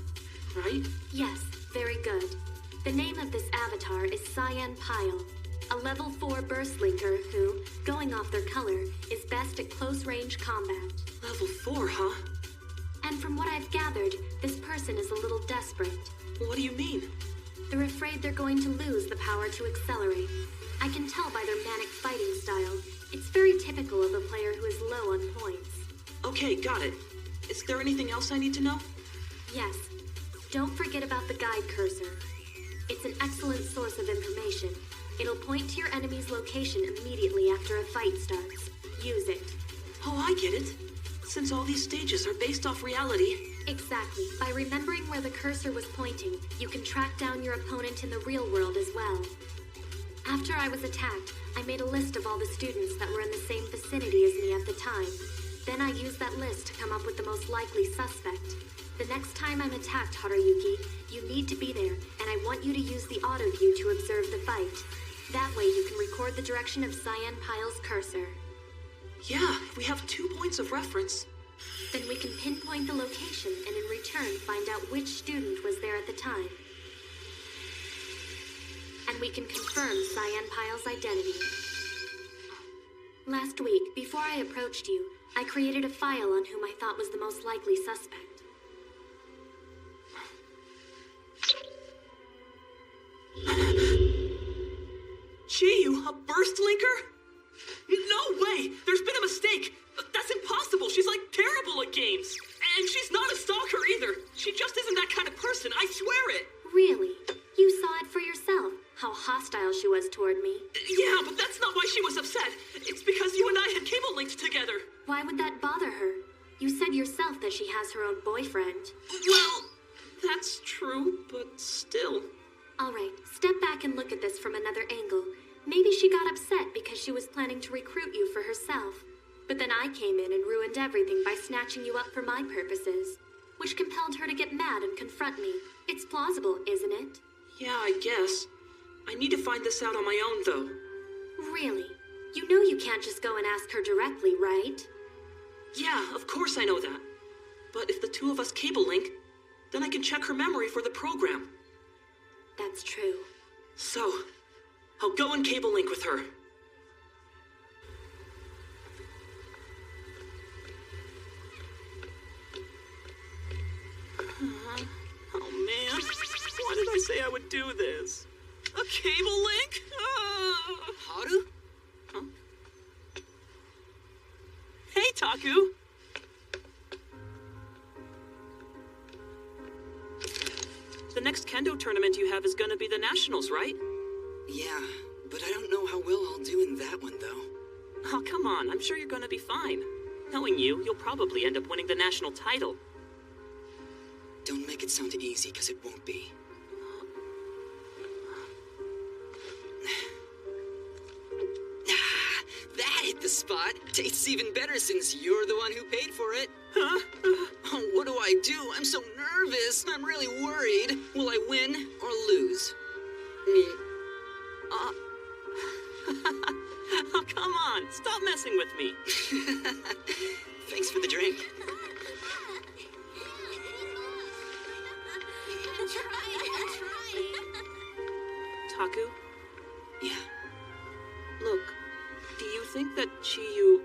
right? Yes, very good. The name of this avatar is Cyan Pyle, a level 4 Burstlinker who, going off their color, is best at close-range combat. Level 4, huh? And from what I've gathered, this person is a little desperate. What do you mean? They're afraid they're going to lose the power to accelerate. I can tell by their manic fighting style. It's very typical of a player who is low on points. Okay, got it. Is there anything else I need to know? Yes. Don't forget about the guide cursor. It's an excellent source of information. It'll point to your enemy's location immediately after a fight starts. Use it. Oh, I get it. Since all these stages are based off reality. Exactly. By remembering where the cursor was pointing, you can track down your opponent in the real world as well. After I was attacked, I made a list of all the students that were in the same vicinity as me at the time. Then I used that list to come up with the most likely suspect. The next time I'm attacked, Haruyuki, you need to be there, and I want you to use the auto view to observe the fight. That way you can record the direction of Cyan Pyle's cursor. Yeah, we have 2 points of reference. Then we can pinpoint the location and in return find out which student was there at the time. And we can confirm Cyan Pyle's identity. Last Last week, before I approached you, I created a file on whom I thought was the most likely suspect. Chiyu, a burst linker? No way! There's been a mistake! That's impossible! She's like terrible at games! And she's not a stalker either! She just isn't that kind of person, I swear it! Really? You saw it for yourself, how hostile she was toward me. Yeah, but that's not why she was upset. It's because you and I had cable linked together. Why would that bother her? You said yourself that she has her own boyfriend. Well, that's true, but still. All right, step back and look at this from another angle. Maybe she got upset because she was planning to recruit you for herself. But then I came in and ruined everything by snatching you up for my purposes, which compelled her to get mad and confront me. It's plausible, isn't it? Yeah, I guess. I need to find this out on my own, though. Really? You know you can't just go and ask her directly, right? Yeah, of course I know that. But if the two of us cable link, then I can check her memory for the program. That's true. So, I'll go and cable link with her. Oh man, why did I say I would do this? A cable link? Haru? Huh? Hey, Taku! The next kendo tournament you have is gonna be the Nationals, right? Yeah, but I don't know how well I'll do in that one, though. Oh, come on, I'm sure you're gonna be fine. Knowing you, you'll probably end up winning the national title. Don't make it sound easy, because it won't be. That hit the spot. Tastes even better since you're the one who paid for it. Huh? Oh, what do I do? I'm so nervous. I'm really worried. Will I win or lose? Oh, come on. Stop messing with me. Thanks for the drink. Taku? Yeah. Look, do you think that Chiyu...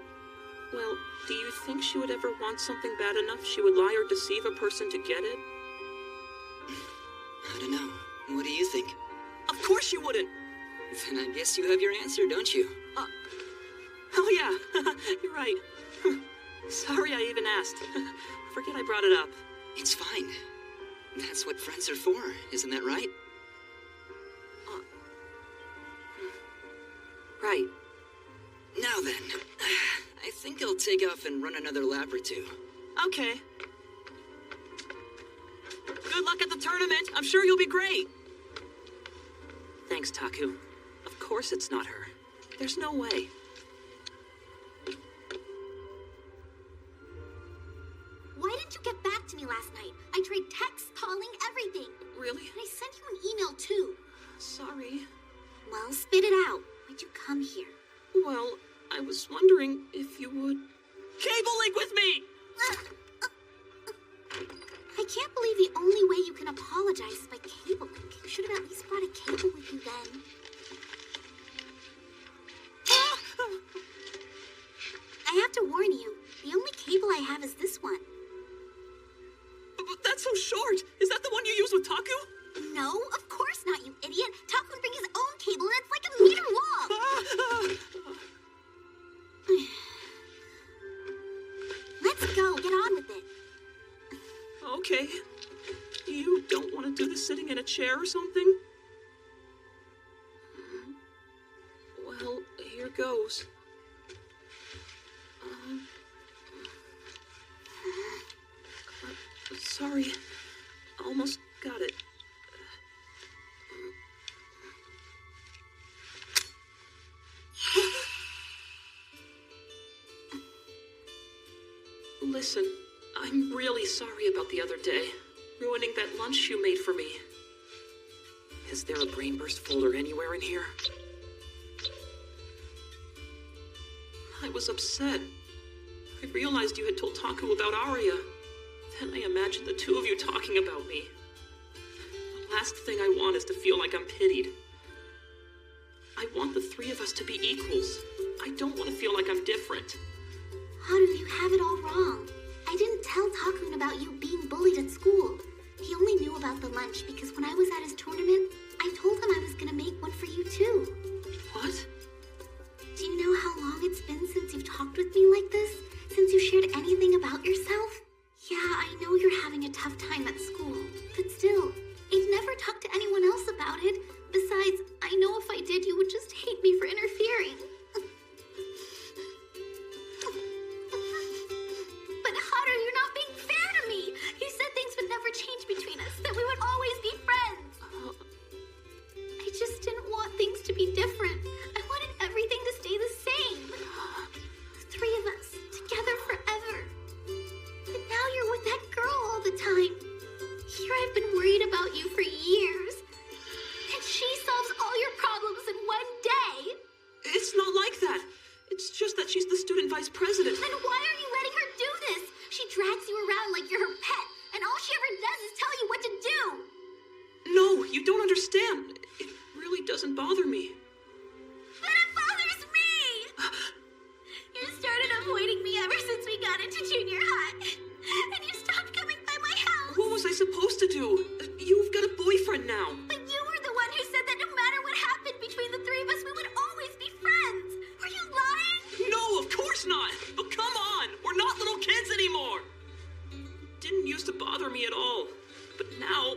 Well, do you think she would ever want something bad enough she would lie or deceive a person to get it? I don't know. What do you think? Of course you wouldn't! Then I guess you have your answer, don't you? Oh yeah, you're right. Sorry I even asked. Forget I brought it up. It's fine. That's what friends are for, isn't that right? Right. Now then, I think I'll take off and run another lap or two. Okay. Good luck at the tournament. I'm sure you'll be great. Thanks, Taku. Of course it's not her. There's no way. Why didn't you get back to me last night? I tried texts, calling, everything. Really? And I sent you an email, too. Sorry. Well, spit it out. Why'd you come here? Well, I was wondering if you would... Cable link with me! I can't believe the only way you can apologize is by cable link. You should have at least brought a cable with you then. I have to warn you, the only cable I have is this one. But that's so short! Is that the one you use with Taku? No, of course not, you idiot! Taku would bring his own cable and it's like a meter long! Let's go, get on with it. Okay. You don't want to do this sitting in a chair or something? Well, here goes. Sorry. Almost got it. Listen, I'm really sorry about the other day, ruining that lunch you made for me. Is there a Brainburst folder anywhere in here? I was upset. I realized you had told Taku about Aria. Then I imagined the two of you talking about me. The last thing I want is to feel like I'm pitied. I want the three of us to be equals. I don't want to feel like I'm different. Haru, you have it all wrong. I didn't tell Takun about you being bullied at school. He only knew about the lunch because when I was at his tournament, I told him I was gonna make one for you too. What? Do you know how long it's been since you've talked with me like this? Since you shared anything about yourself? Yeah, I know you're having a tough time at school, but still, I'd never talked to anyone else about it. Besides, I know if I did, you would just hate me for interfering. But Haru, you're not being fair to me. You said things would never change between us, that we would always be friends. I just didn't want things to be different. I wanted everything to stay the same. The three of us, together forever. But now you're with that girl all the time. Here I've been worried about you for years. And she solves all your problems in one day. It's not like that. It's just that she's the student vice president. Then why are you letting her do this? She drags you around like you're her pet, and all she ever does is tell you what to do. No, you don't understand. It really doesn't bother me. But it bothers me! You started avoiding me ever since we got into junior high. And you stopped coming by my house. What was I supposed to do? You've got a boyfriend now. But you were the one who said that no matter what happened between the three of us, we would always be friends. Were you lying? No, of course not. But come on, we're not little kids anymore. Didn't used to bother me at all. But now,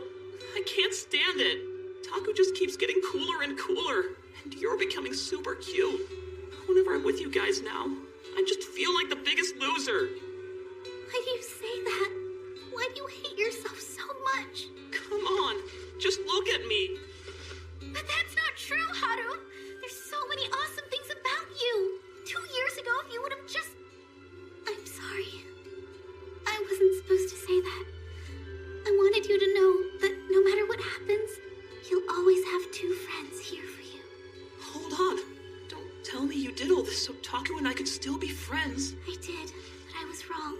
I can't stand it. Taku just keeps getting cooler and cooler. And you're becoming super cute. Whenever I'm with you guys now, I just feel like the biggest loser. Why do you say that? Why do you hate yourself so much? Come on, just look at me. But that's not true, Haru. There's so many awesome things about you. 2 years ago, if you would have just... I'm sorry. I wasn't supposed to say that. I wanted you to know that no matter what happens, you'll always have two friends here for you. Hold on. Don't tell me you did all this so Taku and I could still be friends. I did, but I was wrong.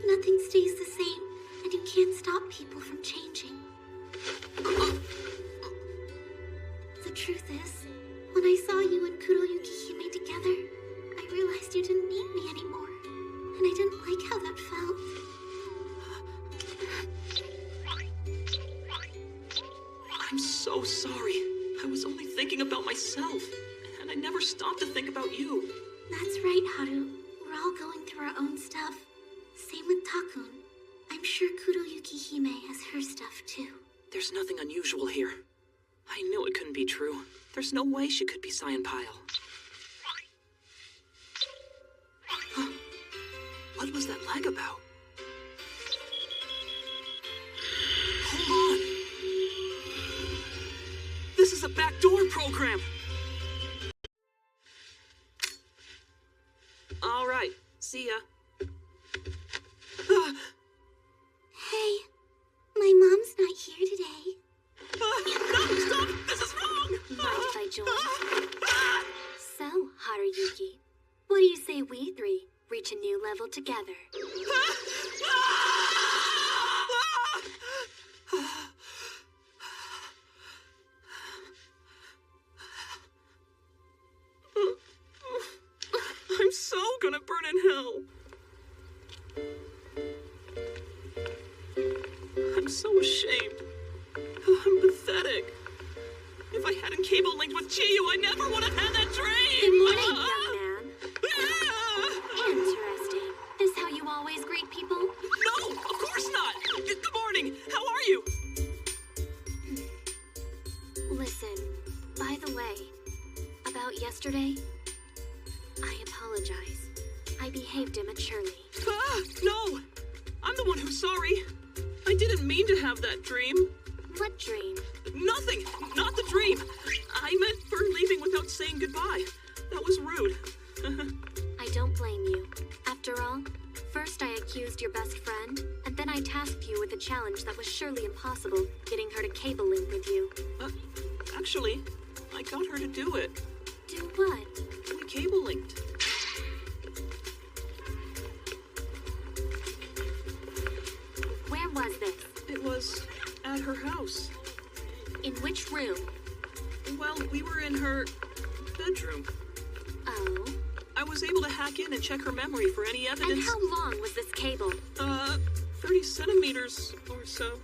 Nothing stays the same, and you can't stop people from changing. The truth is, when I saw you and Kuroyuki Hime together, I realized you didn't need me anymore, and I didn't like how that felt. I'm so sorry. I was only thinking about myself, and I never stopped to think about you. That's right, Haru. We're all going through our own stuff. Same with Takun. I'm sure Kuroyuki Hime has her stuff too. There's nothing unusual here. I knew it couldn't be true. There's no way she could be Saiyan-Pyle. Huh? What was that lag about? Hold on! This is a backdoor program! All right, see ya. Hey, my mom's not here today. No, stop! This is wrong! Mind if I join? So, Haruyuki, what do you say we three reach a new level together? I'm so gonna burn in hell. I'm so ashamed. I'm pathetic. If I hadn't cable linked with Chiyu, I never would have had that dream! Good morning, young man. Interesting. This how you always greet people? No, of course not! Good morning, how are you? Listen, by the way, about yesterday, I apologize. I behaved immaturely. No! I'm the one who's sorry. I didn't mean to have that dream. What dream? Nothing! Not the dream! I meant for leaving without saying goodbye. That was rude. I don't blame you. After all, first I accused your best friend, and then I tasked you with a challenge that was surely impossible, getting her to cable link with you. Actually, I got her to do it. Do what? We cable linked. Where was this? It was at her house. In which room? Well, we were in her bedroom. Oh, was able to hack in and check her memory for any evidence. And how long was this cable? 30 centimeters or so.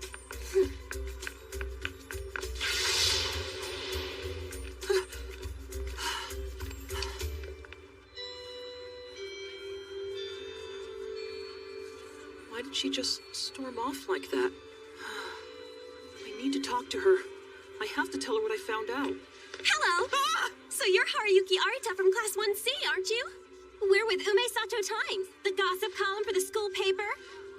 Why did she just storm off like that? I need to talk to her. I have to tell her what I found out. Hello! So you're Haruyuki Arita from Class 1C, aren't you? We're with Ume Sato Times, the gossip column for the school paper.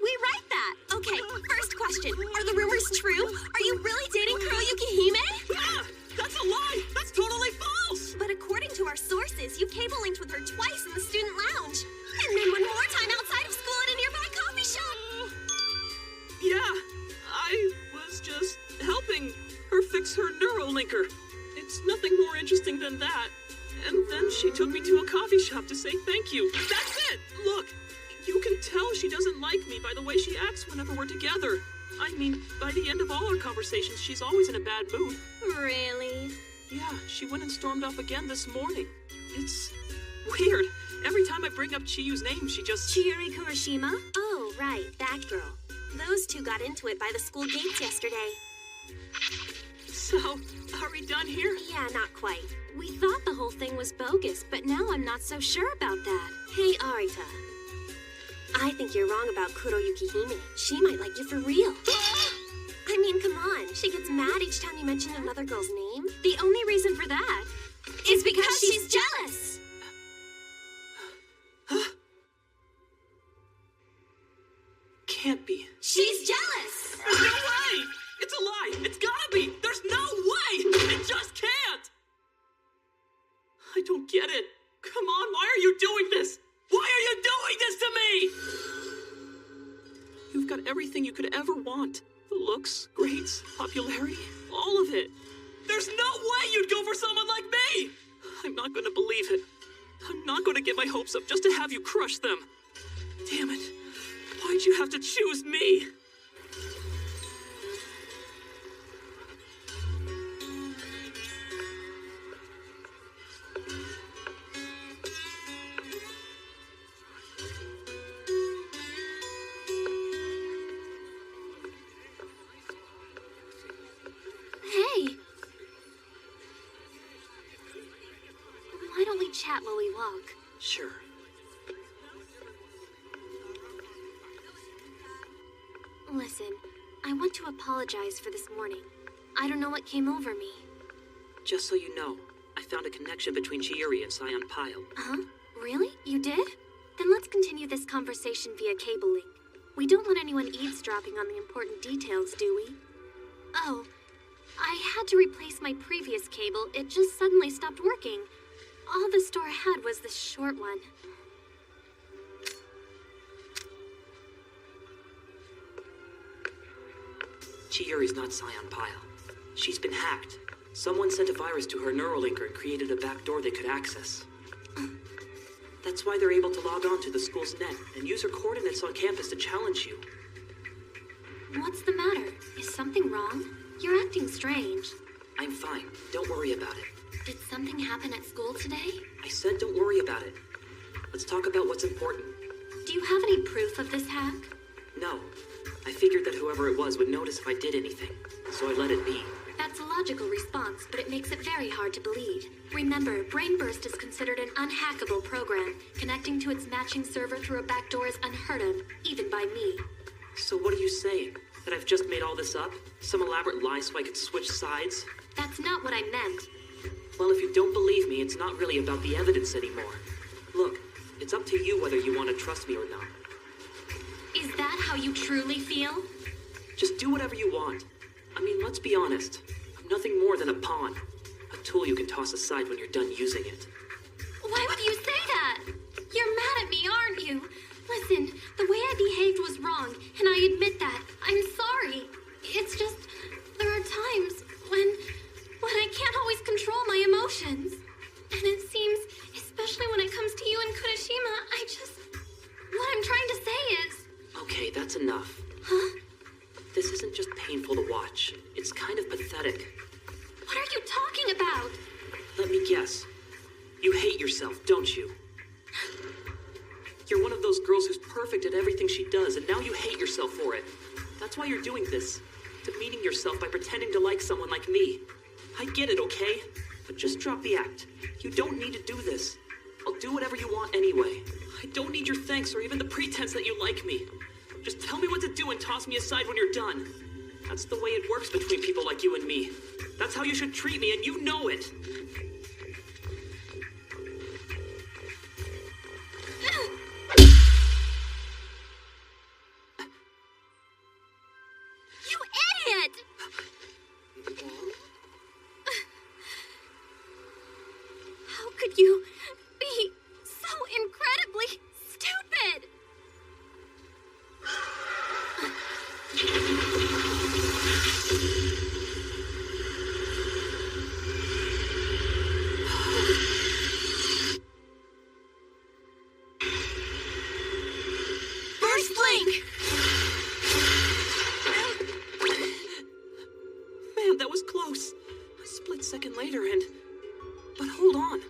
We write that. Okay, first question. Are the rumors true? Are you really dating Kuroyuki Hime? Ah, that's a lie! That's totally false! But according to our sources, you cable linked with her twice in the student lounge. And then one more time outside of school at a nearby coffee shop. Yeah, I was just helping her fix her neurolinker. It's nothing more interesting than that. And then she took me to a coffee shop to say thank you. That's it! Look, you can tell she doesn't like me by the way she acts whenever we're together. I mean, by the end of all our conversations, she's always in a bad mood. Really? Yeah, she went and stormed off again this morning. It's weird. Every time I bring up Chiyu's name, she just... Chiyuri Kurashima? Oh, right, that girl. Those two got into it by the school gates yesterday. So, are we done here? Yeah, not quite. We thought the whole thing was bogus, but now I'm not so sure about that. Hey, Arita. I think you're wrong about Kuroyuki Hime. She might like you for real. I mean, come on. She gets mad each time you mention another girl's name. The only reason for that is because she's jealous. Can't be. She's jealous! No way! It's a lie! It's gotta be! There's no way! It just can't! I don't get it. Come on, why are you doing this? Why are you doing this to me? You've got everything you could ever want. The looks, grades, popularity, all of it. There's no way you'd go for someone like me! I'm not gonna believe it. I'm not gonna get my hopes up just to have you crush them. Damn it. Why'd you have to choose me? Hey! Why don't we chat while we walk? Sure. Listen, I want to apologize for this morning. I don't know what came over me. Just so you know, I found a connection between Chiyuri and Scion Pile. Huh? Really? You did? Then let's continue this conversation via cable link. We don't want anyone eavesdropping on the important details, do we? Oh, I had to replace my previous cable. It just suddenly stopped working. All the store had was this short one. Chiyuri's not Scion Pile. She's been hacked. Someone sent a virus to her neurolinker and created a backdoor they could access. That's why they're able to log on to the school's net and use her coordinates on campus to challenge you. What's the matter? Is something wrong? You're acting strange. I'm fine. Don't worry about it. Did something happen at school today? I said don't worry about it. Let's talk about what's important. Do you have any proof of this hack? No. I figured that whoever it was would notice if I did anything, so I let it be. That's a logical response, but it makes it very hard to believe. Remember, Brainburst is considered an unhackable program. Connecting to its matching server through a backdoor is unheard of, even by me. So what are you saying? That I've just made all this up? Some elaborate lie so I could switch sides? That's not what I meant. Well, if you don't believe me, it's not really about the evidence anymore. Look, it's up to you whether you want to trust me or not. Is that how you truly feel? Just do whatever you want. I mean, let's be honest. I'm nothing more than a pawn. A tool you can toss aside when you're done using it. Why would you say that? You're mad at me, aren't you? Listen, the way I behaved was wrong, and I admit that. I'm sorry. It's just, there are times when I can't always control my emotions. And it seems, especially when it comes to you and Kurashima, what I'm trying to say is... Okay, that's enough. Huh? This isn't just painful to watch. It's kind of pathetic. What are you talking about? Let me guess. You hate yourself, don't you? of those girls who's perfect at everything she does, and now you hate yourself for it. That's why you're doing this. Demeaning yourself by pretending to like someone like me. I get it, okay? But just drop the act. You don't need to do this. I'll do whatever you want anyway. I don't need your thanks or even the pretense that you like me. Just tell me what to do and toss me aside when you're done. That's the way it works between people like you and me. That's how you should treat me, and you know it. You idiot! How could you be so incredibly stupid? Burst Link! Man, that was close. A split second later and... But hold on.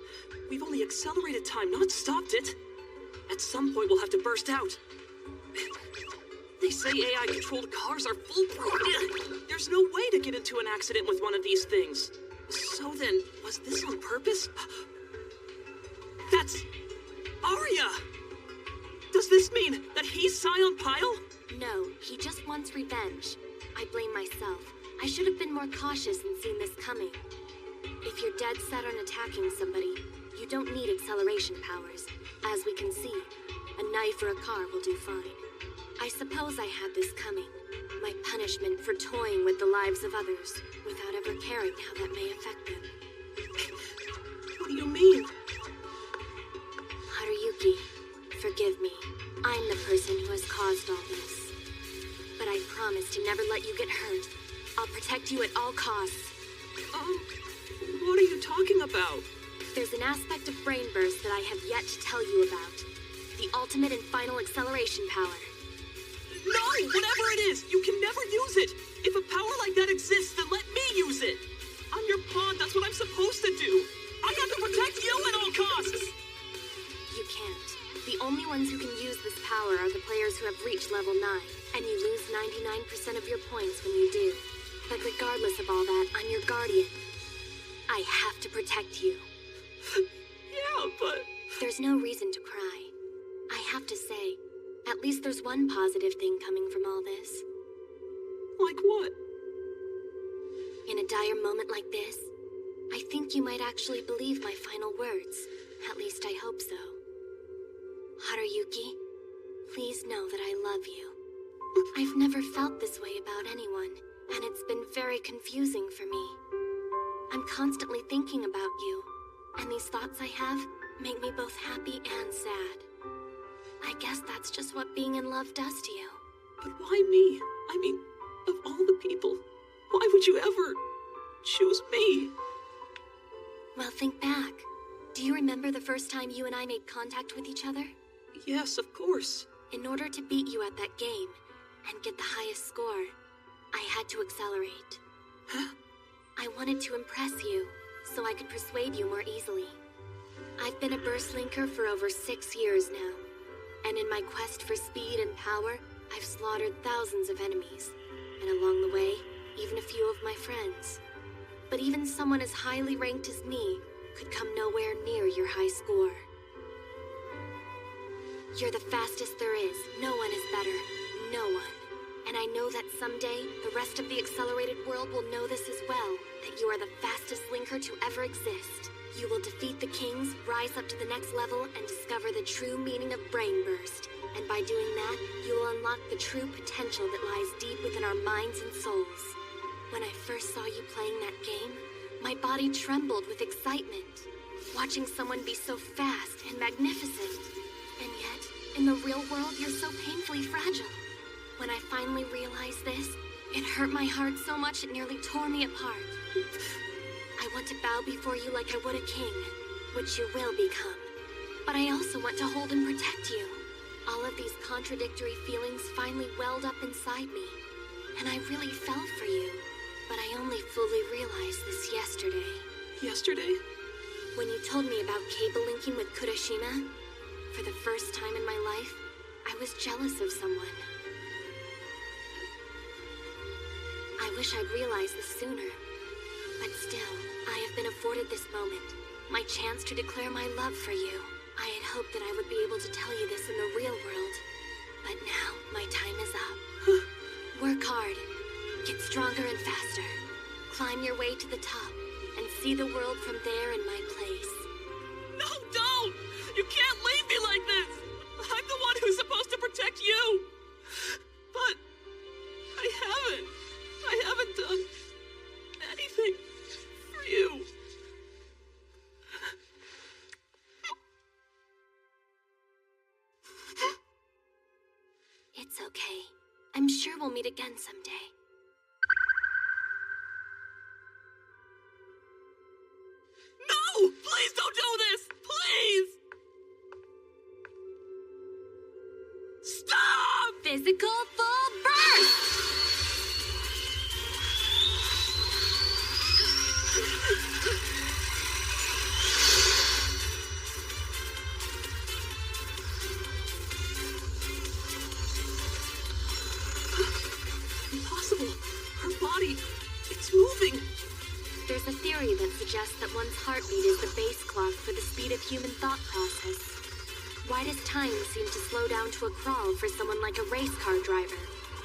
We've only accelerated time, not stopped it. At some point, we'll have to burst out. They say AI-controlled cars are foolproof. There's no way to get into an accident with one of these things. So then, was this on purpose? That's... Arya! Does this mean that he's Scion Pyle? No, he just wants revenge. I blame myself. I should have been more cautious and seen this coming. If you're dead set on attacking somebody, you don't need acceleration powers. As we can see, a knife or a car will do fine. I suppose I had this coming. My punishment for toying with the lives of others without ever caring how that may affect them. What do you mean? Haruyuki, forgive me. I'm the person who has caused all this. But I promise to never let you get hurt. I'll protect you at all costs. What are you talking about? There's an aspect of Brain Burst that I have yet to tell you about. The ultimate and final acceleration power. No! Whatever it is, you can never use it! If a power like that exists, then let me use it! I'm your pawn, that's what I'm supposed to do! I have to protect you at all costs! You can't. The only ones who can use this power are the players who have reached level 9, and you lose 99% of your points when you do. But regardless of all that, I'm your guardian. I have to protect you. Yeah, but... There's no reason to cry. I have to say, at least there's one positive thing coming from all this. Like what? In a dire moment like this, I think you might actually believe my final words. At least I hope so. Haruyuki, please know that I love you. I've never felt this way about anyone, and it's been very confusing for me. I'm constantly thinking about you, and these thoughts I have make me both happy and sad. I guess that's just what being in love does to you. But why me? I mean, of all the people, why would you ever choose me? Well, think back. Do you remember the first time you and I made contact with each other? Yes, of course. In order to beat you at that game and get the highest score, I had to accelerate. Huh? I wanted to impress you, so I could persuade you more easily. I've been a Burst Linker for over 6 years now, and in my quest for speed and power, I've slaughtered thousands of enemies, and along the way, even a few of my friends. But even someone as highly ranked as me could come nowhere near your high score. You're the fastest there is. No one is better. No one. And I know that someday, the rest of the accelerated world will know this as well, that you are the fastest Linker to ever exist. You will defeat the kings, rise up to the next level, and discover the true meaning of Brain Burst. And by doing that, you will unlock the true potential that lies deep within our minds and souls. When I first saw you playing that game, my body trembled with excitement. Watching someone be so fast and magnificent. And yet, in the real world, you're so painfully fragile. When I finally realized this, it hurt my heart so much it nearly tore me apart. I want to bow before you like I would a king, which you will become. But I also want to hold and protect you. All of these contradictory feelings finally welled up inside me, and I really fell for you. But I only fully realized this yesterday. Yesterday? When you told me about cable linking with Kurashima, For the first time in my life, I was jealous of someone. I wish I'd realized this sooner. But still, I have been afforded this moment, my chance to declare my love for you. I had hoped that I would be able to tell you this in the real world. But now, my time is up. Work hard. Get stronger and faster. Climb your way to the top, and see the world from there in my place. No, don't! You can't leave me like this! I'm the one who's supposed to protect you! But I haven't done anything for you. It's okay. I'm sure we'll meet again someday. No! Please don't do this! Please! Stop! Physical full burst! Impossible. Her body, it's moving. There's a theory that suggests that one's heartbeat is the base clock for the speed of human thought process. Why does time seem to slow down to a crawl for someone like a race car driver?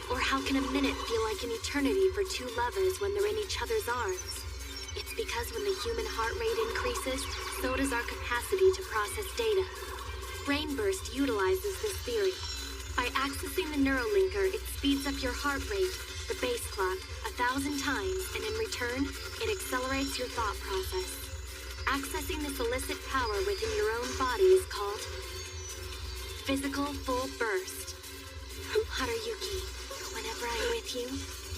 Or how can a minute feel like an eternity for two lovers when they're in each other's arms? It's because when the human heart rate increases, so does our capacity to process data. Brainburst utilizes this theory. By accessing the neurolinker, it speeds up your heart rate, the base clock, 1,000 times, and in return, it accelerates your thought process. Accessing this illicit power within your own body is called physical full burst. Haruyuki, whenever I'm with you,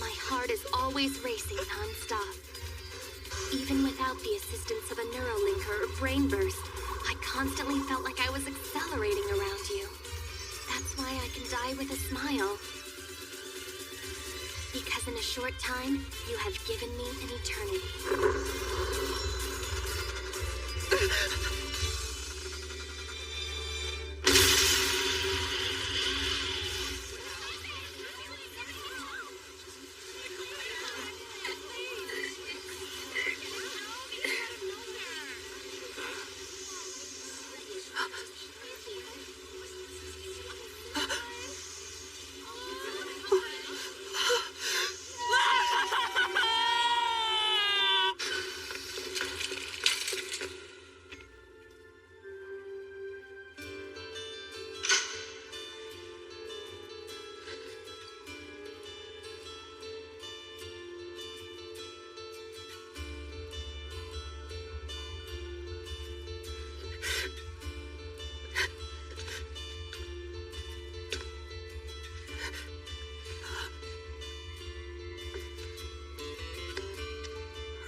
my heart is always racing non-stop. Even without the assistance of a neurolinker or brain burst, I constantly felt like I was accelerating around you. That's why I can die with a smile. Because in a short time, you have given me an eternity.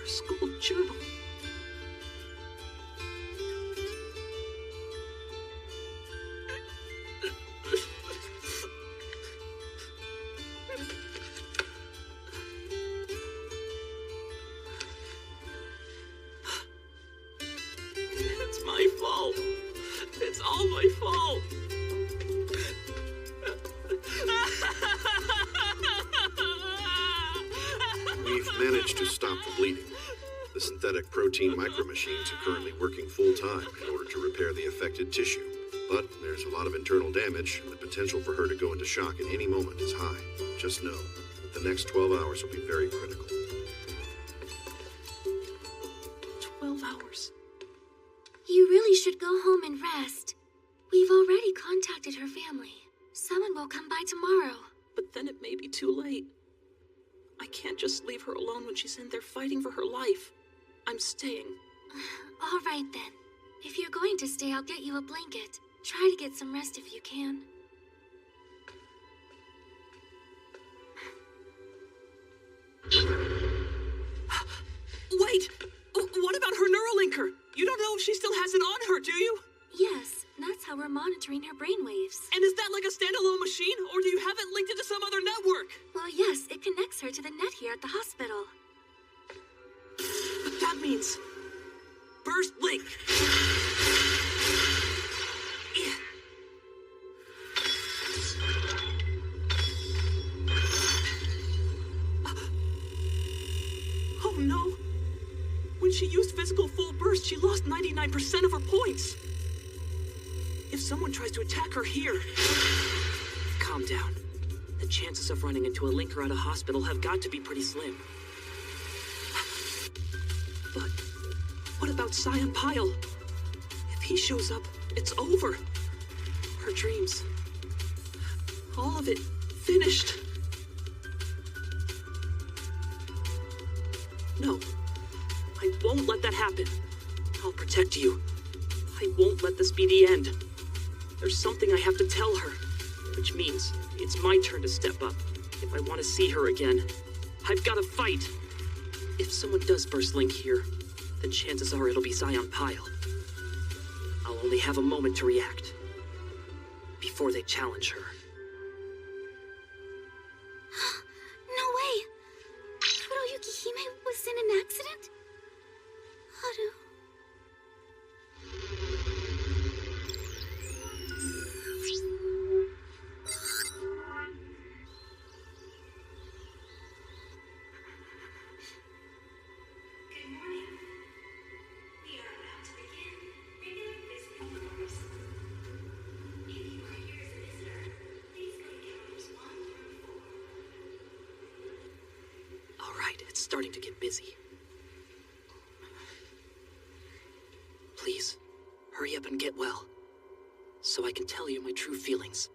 School journal. It's my fault. It's all my fault. We've managed to stop the bleeding. The synthetic protein micromachines are currently working full-time in order to repair the affected tissue. But there's a lot of internal damage, and the potential for her to go into shock at any moment is high. Just know, the next 12 hours will be very critical. 12 hours. You really should go home and rest. We've already contacted her family. Someone will come by tomorrow. But then it may be too late. I can't just leave her alone when she's in there fighting for her life. I'm staying. All right then. If you're going to stay, I'll get you a blanket. Try to get some rest if you can. Wait! What about her neurolinker? You don't know if she still has it on her, do you? Yes, that's how we're monitoring her brainwaves. And is that like a standalone machine, or do you have it linked into some other network? Well, yes, it connects her to the net here at the hospital. But that means... Burst link! she used physical full burst, she lost 99% of her points. If someone tries to attack her here... Calm down. The chances of running into a linker at a hospital have got to be pretty slim. But what about Scion Pyle? If he shows up, it's over. Her dreams. All of it finished. No. I won't let that happen. I'll protect you. I won't let this be the end. There's something I have to tell her, which means it's my turn to step up if I want to see her again. I've got to fight. If someone does burst Link here, then chances are it'll be Scion Pyle. I'll only have a moment to react before they challenge her. No way! Kuroyuki Hime was in an accident? Haru... Starting to get busy. Please, hurry up and get well, so I can tell you my true feelings.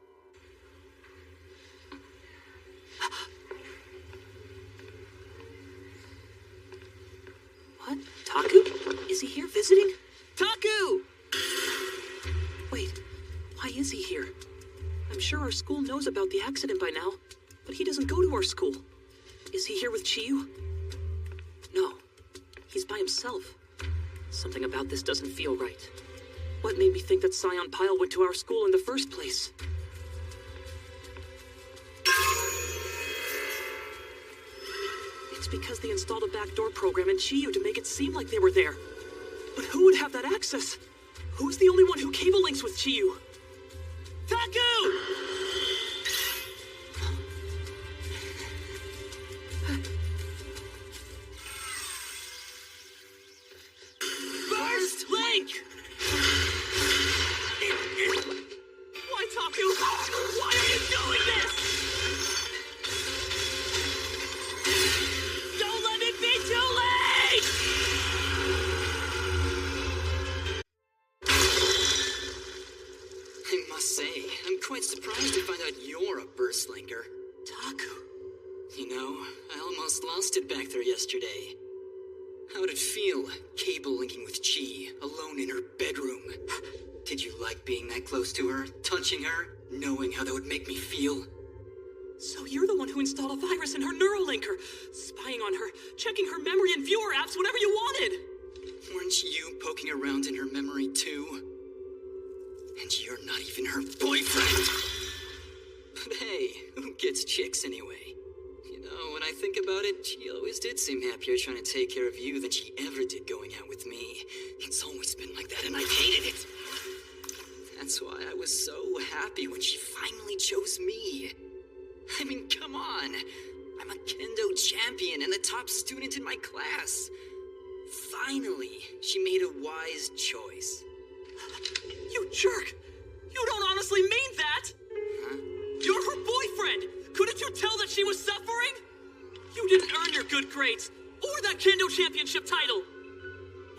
What? Taku? Is he here visiting? Taku! Wait, why is he here? I'm sure our school knows about the accident by now, but he doesn't go to our school. Is he here with Chiyu? No, he's by himself. Something about this doesn't feel right. What made me think that Scion Pyle went to our school in the first place? It's because they installed a backdoor program in Chiyu to make it seem like they were there. But who would have that access? Who's the only one who cable links with Chiyu? Taku! To her, touching her, knowing how that would make me feel. So you're the one who installed a virus in her Neurolinker, spying on her, checking her memory and viewer apps whenever you wanted. Weren't you poking around in her memory too? And you're not even her boyfriend. But hey, who gets chicks anyway? You know, when I think about it, she always did seem happier trying to take care of you than she ever did going out with me. It's always been like that and I hated it. That's why I was so happy when she finally chose me. I mean, come on. I'm a kendo champion and the top student in my class. Finally, she made a wise choice. You jerk! You don't honestly mean that! Huh? You're her boyfriend! Couldn't you tell that she was suffering? You didn't earn your good grades, or that kendo championship title!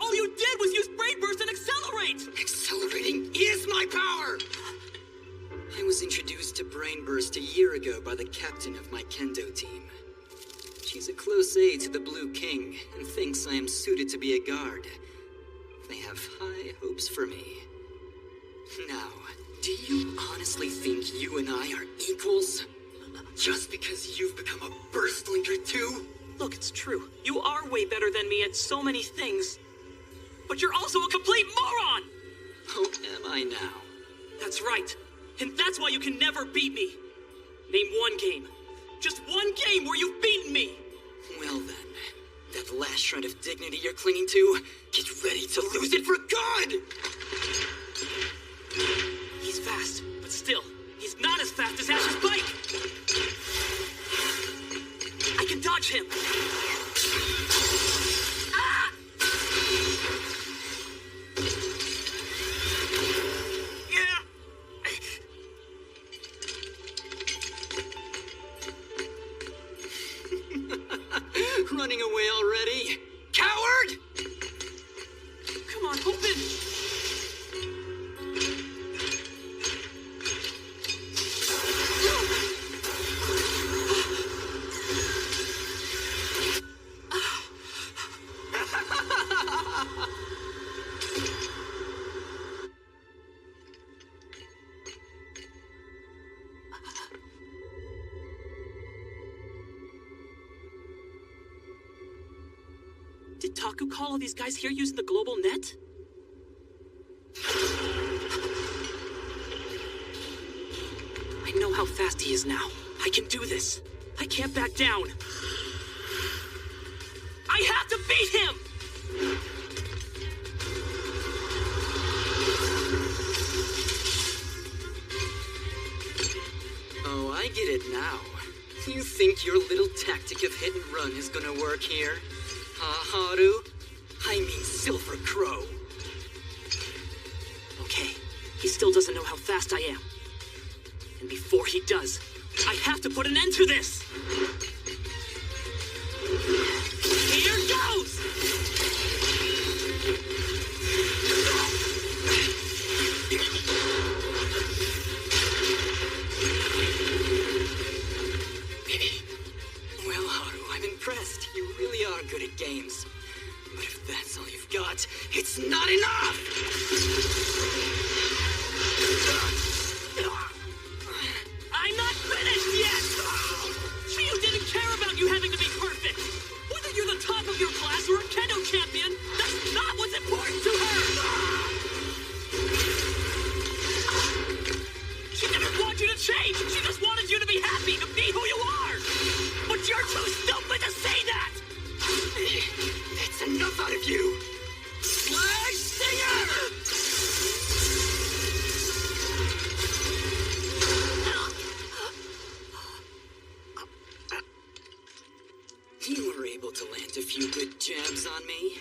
All you did was use Brain Burst and Accelerate! Accelerating is my power! I was introduced to Brain Burst a year ago by the captain of my kendo team. She's a close aide to the Blue King and thinks I am suited to be a guard. They have high hopes for me. Now, do you honestly think you and I are equals? Just because you've become a Burst Linker too? Look, it's true. You are way better than me at so many things. But you're also a complete moron! Oh, am I now? That's right. And that's why you can never beat me. Name one game. Just one game where you've beaten me! Well then, that last shred of dignity you're clinging to, get ready to lose it for good! He's fast, but still, he's not as fast as Ash's bike! I can dodge him! Ah! Taku call all these guys here using the global net? I know how fast he is now. I can do this. I can't back down. I have to beat him! Oh, I get it now. You think your little tactic of hit and run is gonna work here? Huh, Haru? I mean Silver Crow. Okay, he still doesn't know how fast I am. And before he does, I have to put an end to this! Here goes! Well, Haru, I'm impressed. You really are good at games. But if that's all you've got, it's not enough! I'm not finished yet! Chiyu didn't care about you having to be perfect! Whether you're the top of your class or a kendo champion, that's not what's important to her! She didn't want you to change! She just wanted you to be happy, to be who you are! But you're too stupid to say that! That's enough out of you! Flag Stinger! You were able to land a few good jabs on me.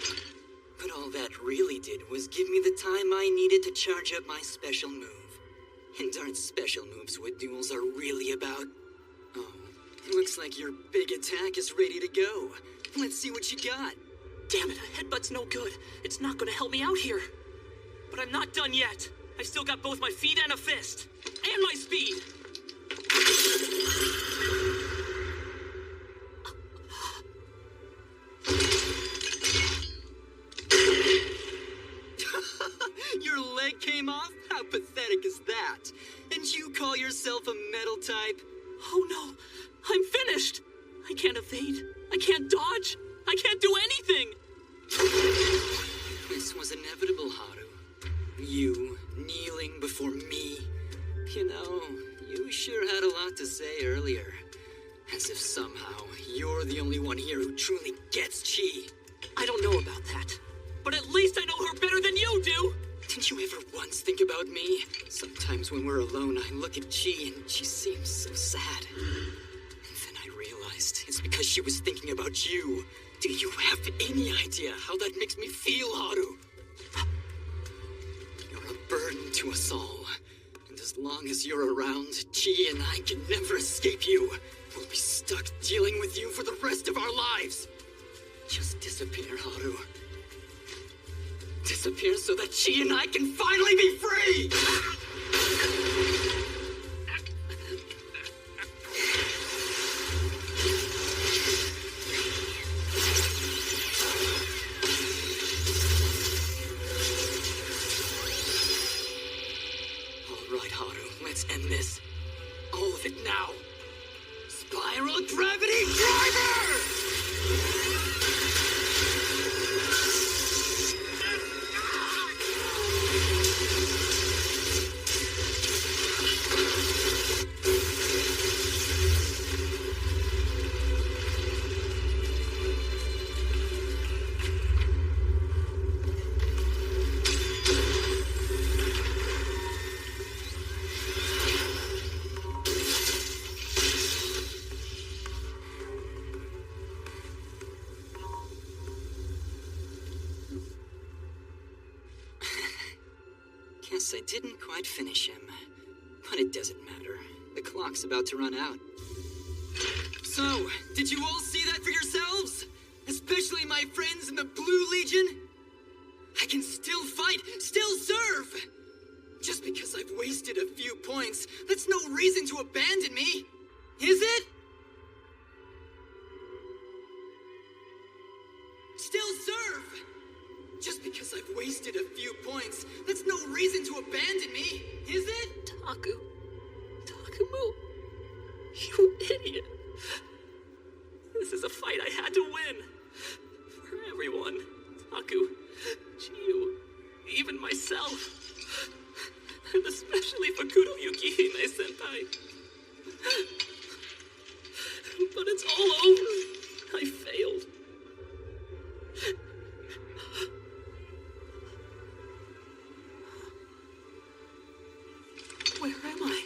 But all that really did was give me the time I needed to charge up my special move. And aren't special moves what duels are really about? Oh, looks like your big attack is ready to go. Let's see what you got. Damn it, a headbutt's no good. It's not gonna help me out here. But I'm not done yet. I still got both my feet and a fist. And my speed. Your leg came off? How pathetic is that? And you call yourself a metal type? Oh no, I'm finished. I can't evade. I can't dodge. I can't do anything. This was inevitable, Haru. You kneeling before me. You know, you sure had a lot to say earlier. As if somehow you're the only one here who truly gets Chi. I don't know about that. But at least I know her better than you do. Didn't you ever once think about me? Sometimes when we're alone, I look at Chi and she seems so sad. And then I realized it's because she was thinking about you. Do you have any idea how that makes me feel, Haru? You're a burden to us all. And as long as you're around, Chi and I can never escape you. We'll be stuck dealing with you for the rest of our lives. Just disappear, Haru. Disappear so that Chi and I can finally be free! All right, Haru, let's end this. All of it now. Spiral Gravity Driver! Guess I didn't quite finish him. But it doesn't matter. The clock's about to run out. So, did you all see that for yourselves? Especially my friends in the Blue Legion? I can still fight, still serve! Just because I've wasted a few points, that's no reason to abandon me! Is it? Still serve! Just because I've wasted a few points, that's no reason to abandon me, is it? Takumu, you idiot. This is a fight I had to win. For everyone. myself. And especially for Kudo Yukihime-senpai. But it's all over. I failed. Where am I?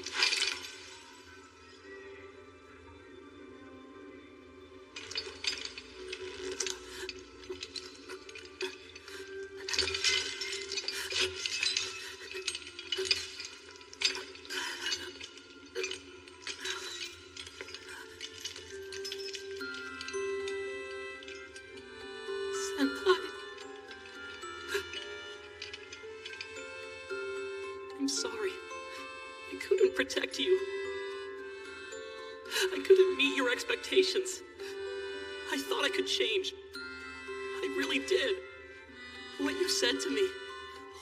Senpai. I'm sorry. I couldn't protect you. I couldn't meet your expectations. I thought I could change. I really did. What you said to me,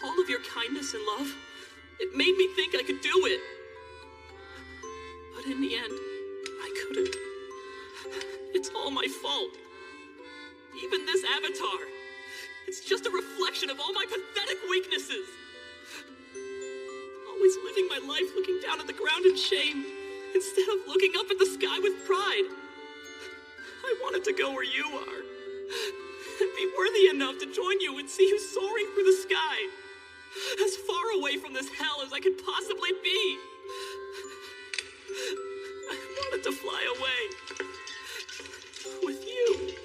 all of your kindness and love, it made me think I could do it. But in the end, I couldn't. It's all my fault. Even this avatar, it's just a reflection of all my pathetic weaknesses. Always living my life looking down at the ground in shame, instead of looking up at the sky with pride. I wanted to go where you are, and be worthy enough to join you and see you soaring through the sky, as far away from this hell as I could possibly be. I wanted to fly away with you.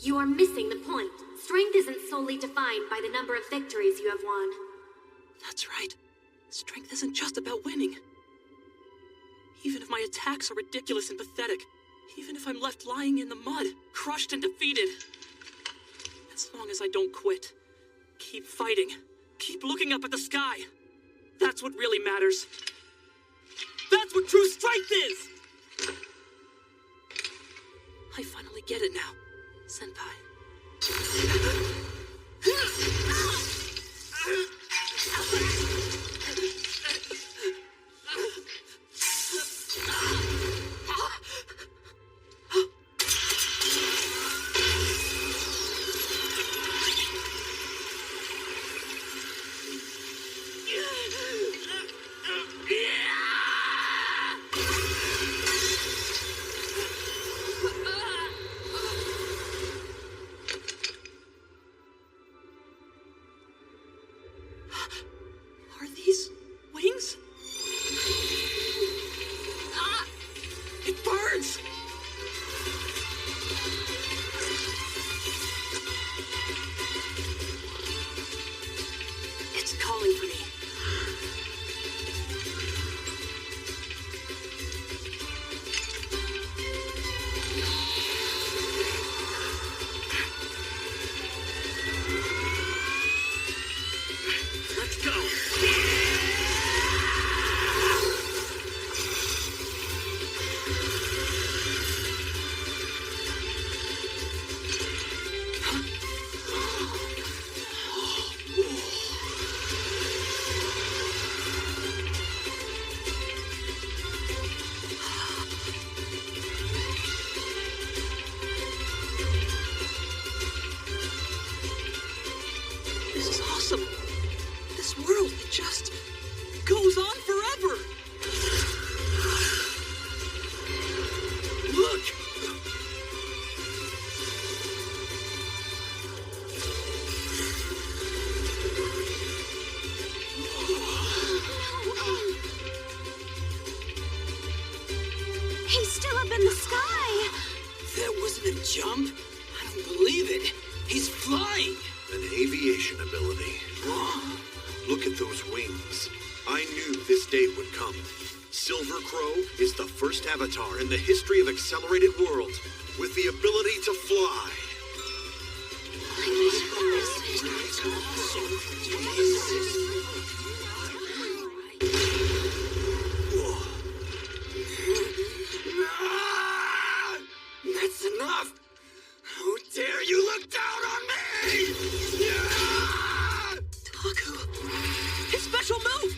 You are missing the point. Strength isn't solely defined by the number of victories you have won. That's right. Strength isn't just about winning. Even if my attacks are ridiculous and pathetic, even if I'm left lying in the mud, crushed and defeated, as long as I don't quit, keep fighting, keep looking up at the sky, that's what really matters. That's what true strength is! I finally get it now, Senpai. Are these wings? Ah! It burns! It's calling for me. Let's go! This is awesome. This world, it just goes on forever. Look! He's still up in the sky! That wasn't a jump? I don't believe it. He's flying. An aviation ability. Look at those wings. I knew this day would come. Silver Crow is the first avatar in the history of Accelerated World with the ability to fly. That's enough! How dare you look down on me! Taku! His special move!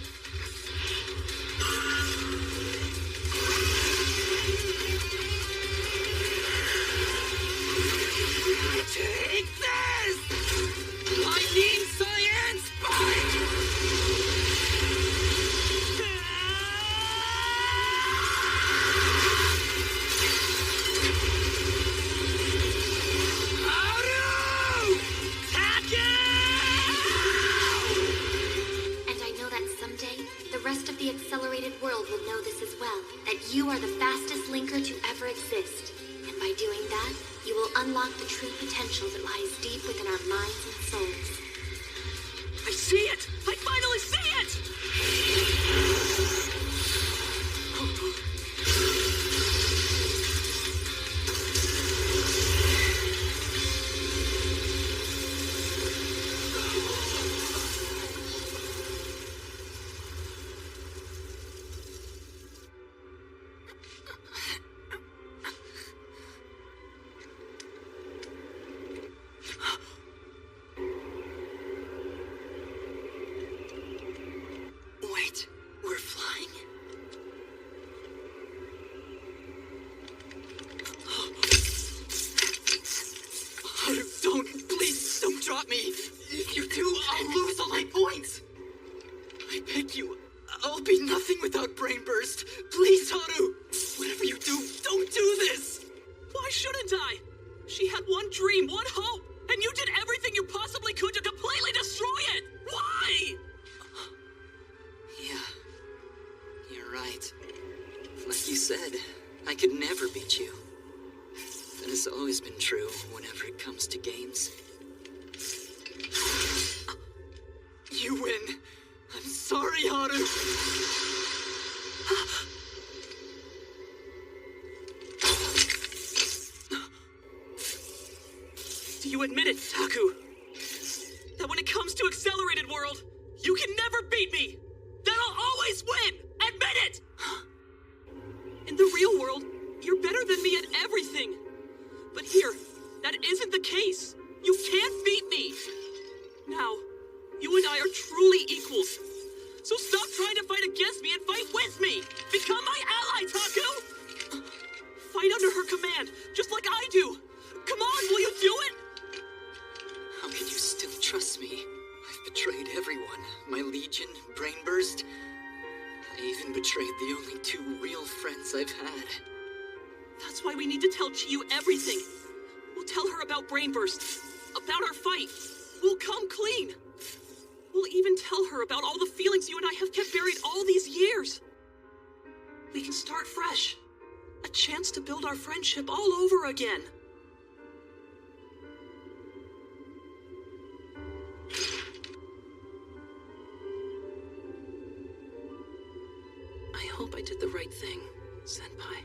Take this! Lightning Science Spike! And I know that someday, the rest of the accelerated world will know this as well. That you are the fastest linker to ever exist. And by doing that, you will unlock the true potential that lies deep within our minds and souls. I see it! I finally see it! Wait, we're flying? Haru, please don't drop me. If you do, I'll lose all my points. I beg you, I'll be nothing without Brain Burst. Please, Haru, whatever you do, don't do this. Why shouldn't I? She had one dream, one hope, and you did everything you possibly could to completely destroy it! Why? Yeah, you're right. Like you said, I could never beat you. That has always been true whenever it comes to games. You win. I'm sorry, Haru. Do you admit it, Taku? That when it comes to Accelerated World, you can never beat me! That I'll always win! Admit it! In the real world, you're better than me at everything. But here, that isn't the case. You can't beat me. Now, you and I are truly equals. So stop trying to fight against me and fight with me! Become my ally, Taku! Fight under her command, just like I do! Come on, will you do it? How can you still trust me? I've betrayed everyone. My Legion, Brain Burst. I even betrayed the only two real friends I've had. That's why we need to tell Chiyu everything. We'll tell her about Brain Burst, about our fight. We'll come clean. We'll even tell her about all the feelings you and I have kept buried all these years. We can start fresh. A chance to build our friendship all over again. I hope I did the right thing, Senpai.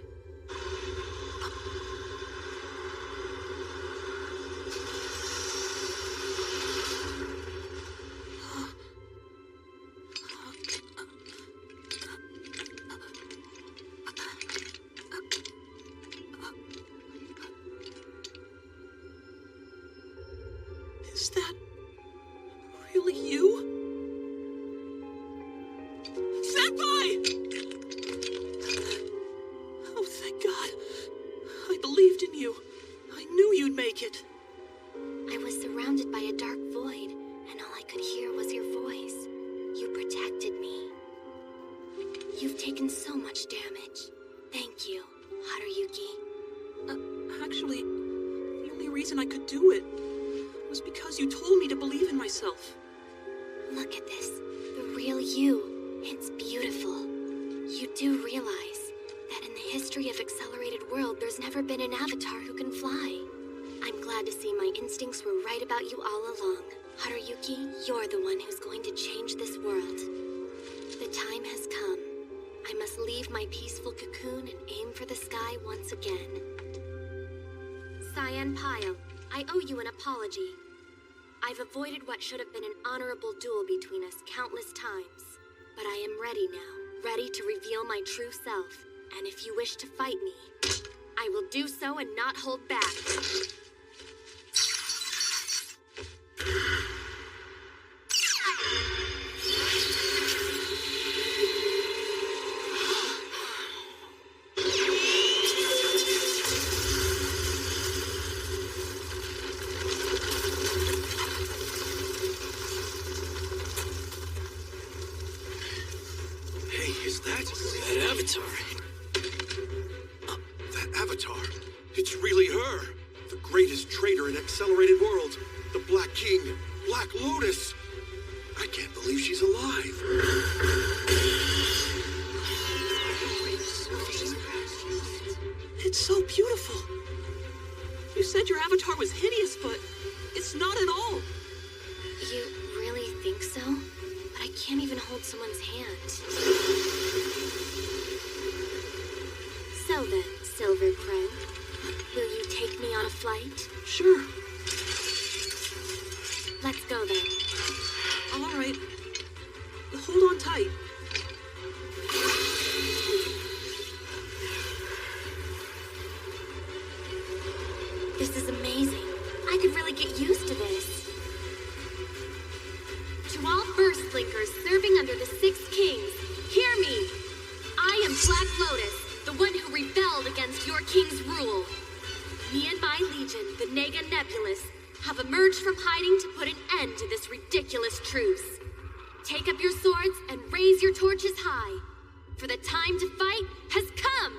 Is that really you? Senpai! Oh, thank God. I believed in you. I knew you'd make it. I was surrounded by a dark void, and all I could hear was your voice. You protected me. You've taken so much damage. Thank you, Haruyuki. Actually, the only reason I could do it was because you told me to believe in myself. Look at this. The real you. It's beautiful. You do realize that in the history of Accelerated World, there's never been an avatar who can fly. I'm glad to see my instincts were right about you all along. Haruyuki, you're the one who's going to change this world. The time has come. I must leave my peaceful cocoon and aim for the sky once again. Cyan Pyle, I owe you an apology. I've avoided what should have been an honorable duel between us countless times. But I am ready now, ready to reveal my true self. And if you wish to fight me, I will do so and not hold back. is that? That avatar. That avatar. It's really her. The greatest traitor in Accelerated Worlds. The Black King. Black Lotus. I can't believe she's alive. It's so beautiful. You said your avatar was hideous, but it's not at all. You really think so? But I can't even hold someone's hand. So then, Silver Crow, will you take me on a flight? Sure. Let's go then. All right. Hold on tight. This is amazing. I could really get used to this. To all Burst Blinkers serving under the Six Kings, hear me. I am Black Lotus, the one who rebelled against your king's rule. Me and my legion, the Nega Nebulous, have emerged from hiding to put an end to this ridiculous truce. Take up your swords and raise your torches high, for the time to fight has come!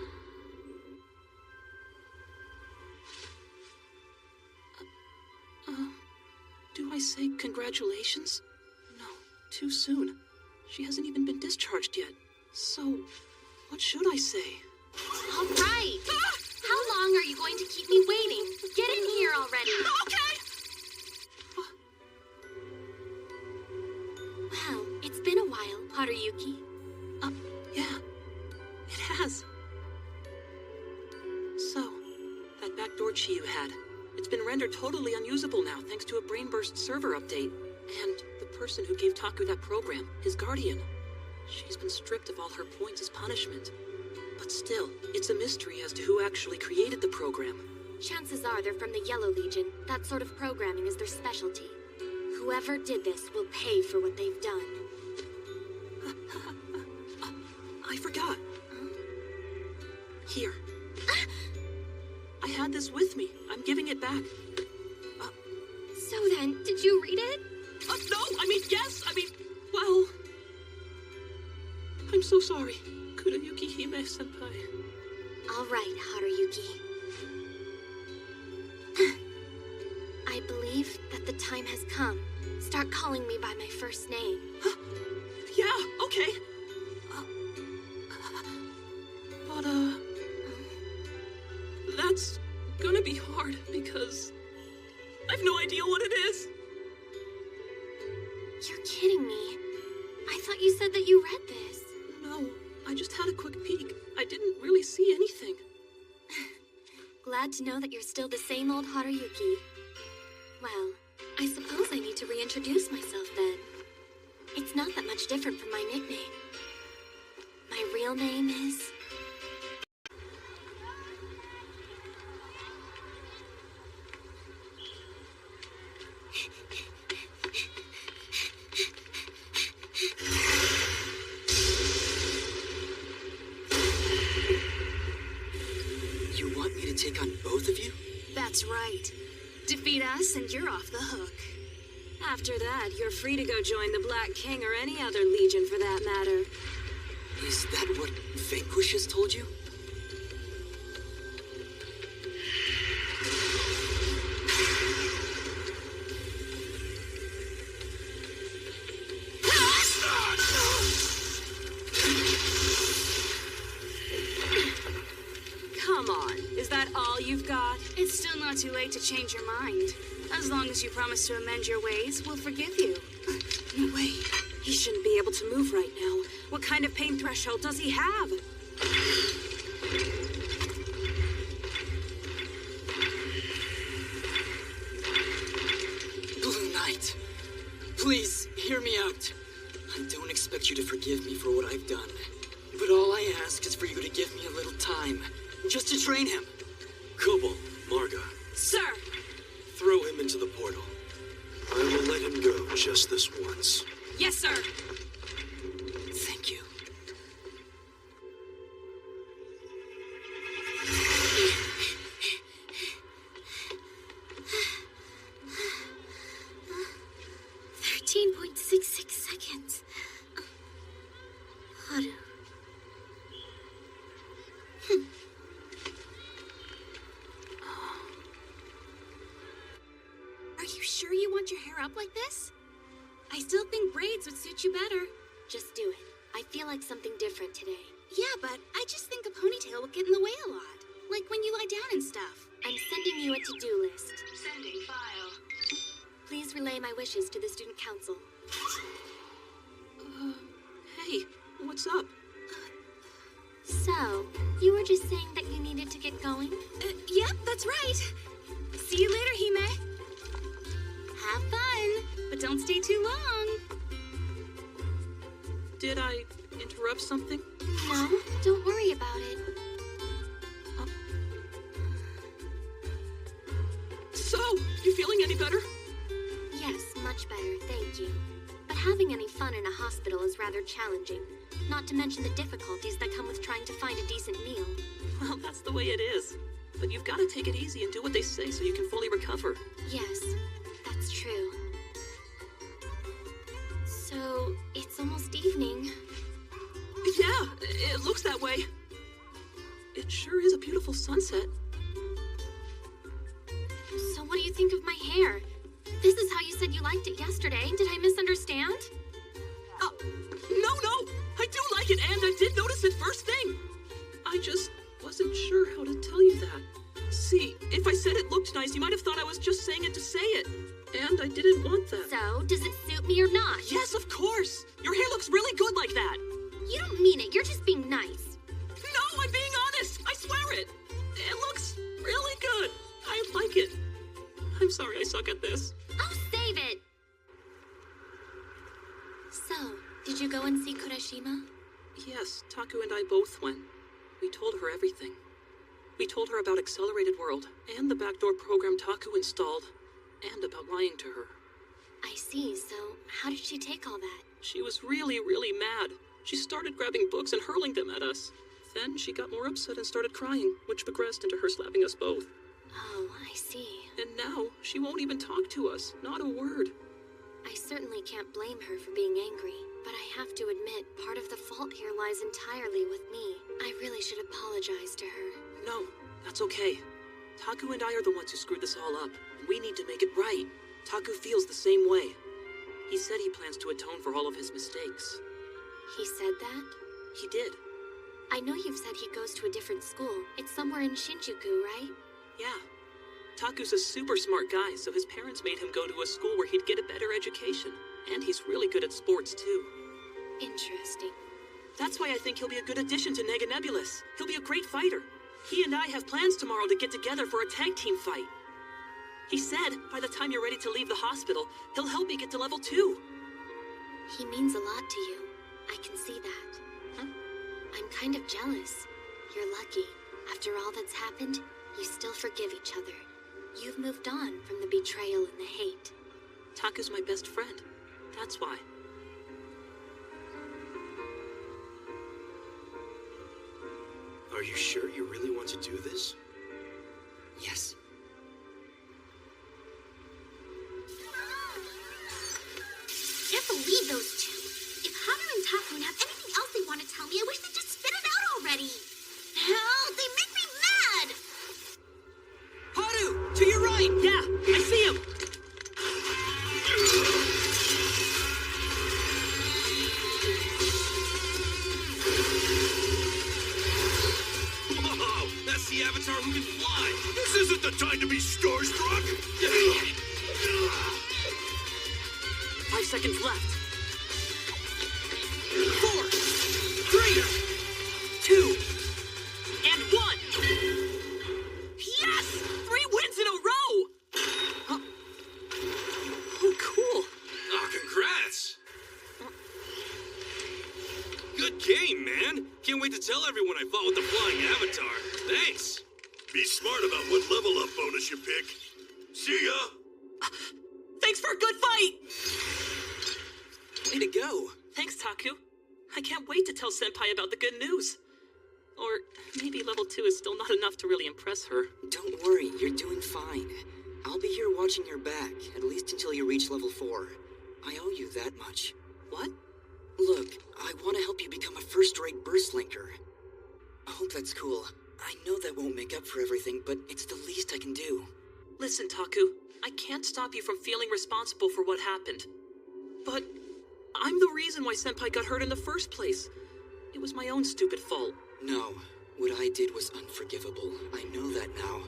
Do I say congratulations? No, too soon. She hasn't even been discharged yet. So, what should I say? All right! How long are you going to keep me waiting? Get in here already! Okay! Well, it's been a while, Haruyuki. Yeah. It has. So, that backdoor chi you had, it's been rendered totally unusable now thanks to a Brainburst server update. And the person who gave Taku that program, his guardian, she's been stripped of all her points as punishment. But still, it's a mystery as to who actually created the program. Chances are they're from the Yellow Legion. That sort of programming is their specialty. Whoever did this will pay for what they've done. I forgot. Here. I had this with me. I'm giving it back. So then, did you read it? No, yes. Well... I'm so sorry. Kurayuki Hime-senpai. All right, Haruyuki. I believe that the time has come. Start calling me by my first name. Yeah, okay. But, that's gonna be hard because I've no idea what it is. You're kidding me. I thought you said that you read this. No, I just had a quick peek. I didn't really see anything. Glad to know that you're still the same old Haruyuki. Well, I suppose I need to reintroduce myself then. It's not that much different from my nickname. My real name is... You want me to take on both of you? That's right. Defeat us and you're off the hook. After that, you're free to go join the Black King or any other legion for that matter. Is that what Vanquish has told you? Come on, is that all you've got? It's still not too late to change your mind. As long as you promise to amend your ways, we'll forgive you. No way. He shouldn't be able to move right now. What kind of pain threshold does he have? Blue Knight, please hear me out. I don't expect you to forgive me for what I've done. But all I ask is for you to give me a little time, just to train him. Kobo, Marga, Sir! throw him into the portal. I will let him go just this once. Yes, sir! Thank you. .66 seconds. Haru. braids would suit you better. Just do it. I feel like something different today. Yeah, but I just think a ponytail would get in the way a lot. Like when you lie down and stuff. I'm sending you a to-do list. Sending file. Please relay my wishes to the student council. Hey, what's up? So, you were just saying that you needed to get going? Yep, that's right. See you later, Hime. Have fun, but don't stay too long. Did I interrupt something? No, don't worry about it. So, you feeling any better? Yes, much better, thank you. But having any fun in a hospital is rather challenging. Not to mention the difficulties that come with trying to find a decent meal. Well, that's the way it is. But you've got to take it easy and do what they say so you can fully recover. Yes, that's true. So, it's almost evening. Yeah, it looks that way. It sure is a beautiful sunset. So what do you think of my hair? This is how you said you liked it yesterday. Did I misunderstand? No, I do like it, and I did notice it first thing. I just wasn't sure how to tell you that. See, if I said it looked nice, you might have thought I was just saying it to say it. And I didn't want that. So, does it suit me or not? Yes, of course. Your hair looks really good like that. You don't mean it. You're just being nice. No, I'm being honest. I swear it. It looks really good. I like it. I'm sorry I suck at this. Oh, save it! So, did you go and see Kurashima? Yes, Taku and I both went. We told her everything. We told her about Accelerated World, and the backdoor program Taku installed, and about lying to her. I see, so how did she take all that? She was really, really mad. She started grabbing books and hurling them at us. Then she got more upset and started crying, which progressed into her slapping us both. Oh, I see. And now, she won't even talk to us, not a word. I certainly can't blame her for being angry, but I have to admit, part of the fault here lies entirely with me. I really should apologize to her. No, that's okay. Taku and I are the ones who screwed this all up, and we need to make it right. Taku feels the same way. He said he plans to atone for all of his mistakes. He said that? He did. I know you've said he goes to a different school. It's somewhere in Shinjuku, right? Yeah. Taku's a super smart guy, so his parents made him go to a school where he'd get a better education. And he's really good at sports, too. Interesting. That's why I think he'll be a good addition to Nega Nebulous. He'll be a great fighter. He and I have plans tomorrow to get together for a tag team fight. He said, by the time you're ready to leave the hospital, he'll help me get to level 2. He means a lot to you. I can see that. Huh? I'm kind of jealous. You're lucky. After all that's happened, you still forgive each other. You've moved on from the betrayal and the hate. Taku's my best friend. That's why. Are you sure you really want to do this? Yes. Can't believe those two. If Haru and Taku have anything else they want to tell me, I wish they'd just spit it out already. Hell, they make me mad! Haru! To your right! Yeah, I see him! Whoa! That's the Avatar who can fly! This isn't the time to be starstruck! 5 seconds left. 4, 3, 2, and 1. Yes! 3 wins in a row! Huh? Oh, cool. Oh, congrats! Good game, man. Can't wait to tell everyone I fought with the flying Avatar. Thanks. Be smart about what level up bonus you pick. See ya! Thanks for a good fight! Way to go. Thanks, Taku. I can't wait to tell Senpai about the good news. Or maybe level 2 is still not enough to really impress her. Don't worry, you're doing fine. I'll be here watching your back, at least until you reach level 4. I owe you that much. What? Look, I want to help you become a first-rate burst linker. I hope that's cool. I know that won't make up for everything, but it's the least I can do. Listen, Taku, I can't stop you from feeling responsible for what happened. But I'm the reason why Senpai got hurt in the first place. It was my own stupid fault. No, what I did was unforgivable. I know that now.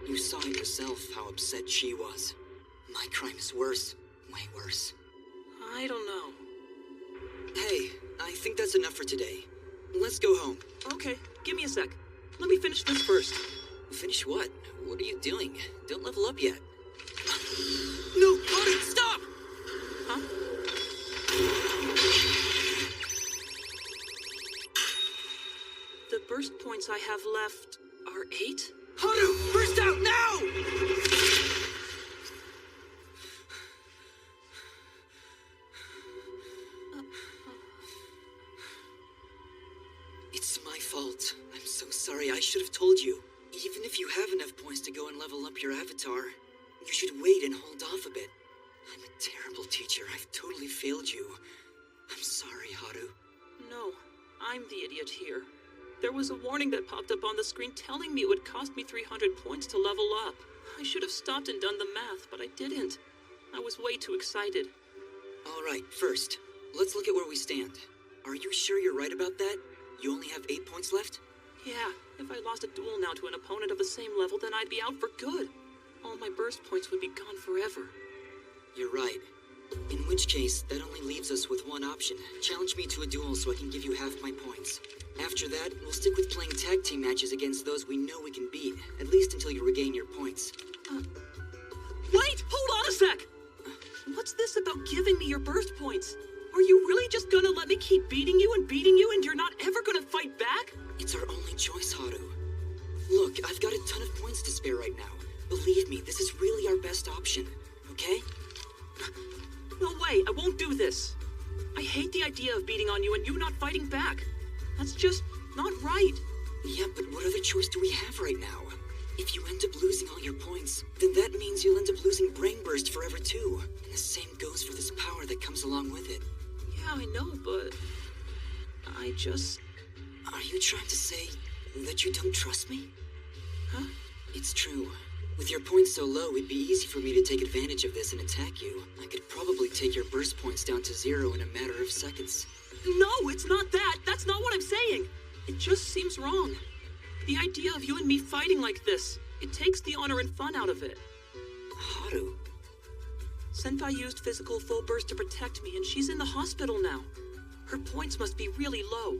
You saw it yourself how upset she was. My crime is worse. Way worse. I don't know. Hey, I think that's enough for today. Let's go home. Okay, give me a sec. Let me finish this first. Finish what? What are you doing? Don't level up yet. No, Haru, stop! Huh? The burst points I have left are 8? Haru, burst out now! It's my fault. I'm so sorry. I should have told you. Even if you have enough points to go and level up your avatar, you should wait and hold off a bit. I'm a terrible teacher. I've totally failed you. I'm sorry, Haru. No, I'm the idiot here. There was a warning that popped up on the screen telling me it would cost me 300 points to level up. I should have stopped and done the math, but I didn't. I was way too excited. All right, first, let's look at where we stand. Are you sure you're right about that? You only have 8 points left? Yeah, if I lost a duel now to an opponent of the same level, then I'd be out for good. All my burst points would be gone forever. You're right. In which case, that only leaves us with one option. Challenge me to a duel so I can give you half my points. After that, we'll stick with playing tag team matches against those we know we can beat, at least until you regain your points. Wait! Hold on a sec! What's this about giving me your burst points? Are you really just gonna let me keep beating you and you're not ever gonna fight back? It's our only choice, Haru. Look, I've got a ton of points to spare right now. Believe me, this is really our best option, okay? No way, I won't do this. I hate the idea of beating on you and you not fighting back. That's just not right. Yeah, but what other choice do we have right now? If you end up losing all your points, then that means you'll end up losing Brain Burst forever too. And the same goes for this power that comes along with it. Yeah, I know, but I just... Are you trying to say that you don't trust me? Huh? It's true. With your points so low, it'd be easy for me to take advantage of this and attack you. I could probably take your burst points down to 0 in a matter of seconds. No, it's not that. That's not what I'm saying. It just seems wrong. The idea of you and me fighting like this, it takes the honor and fun out of it. Haru? Senpai used physical full burst to protect me, and she's in the hospital now. Her points must be really low.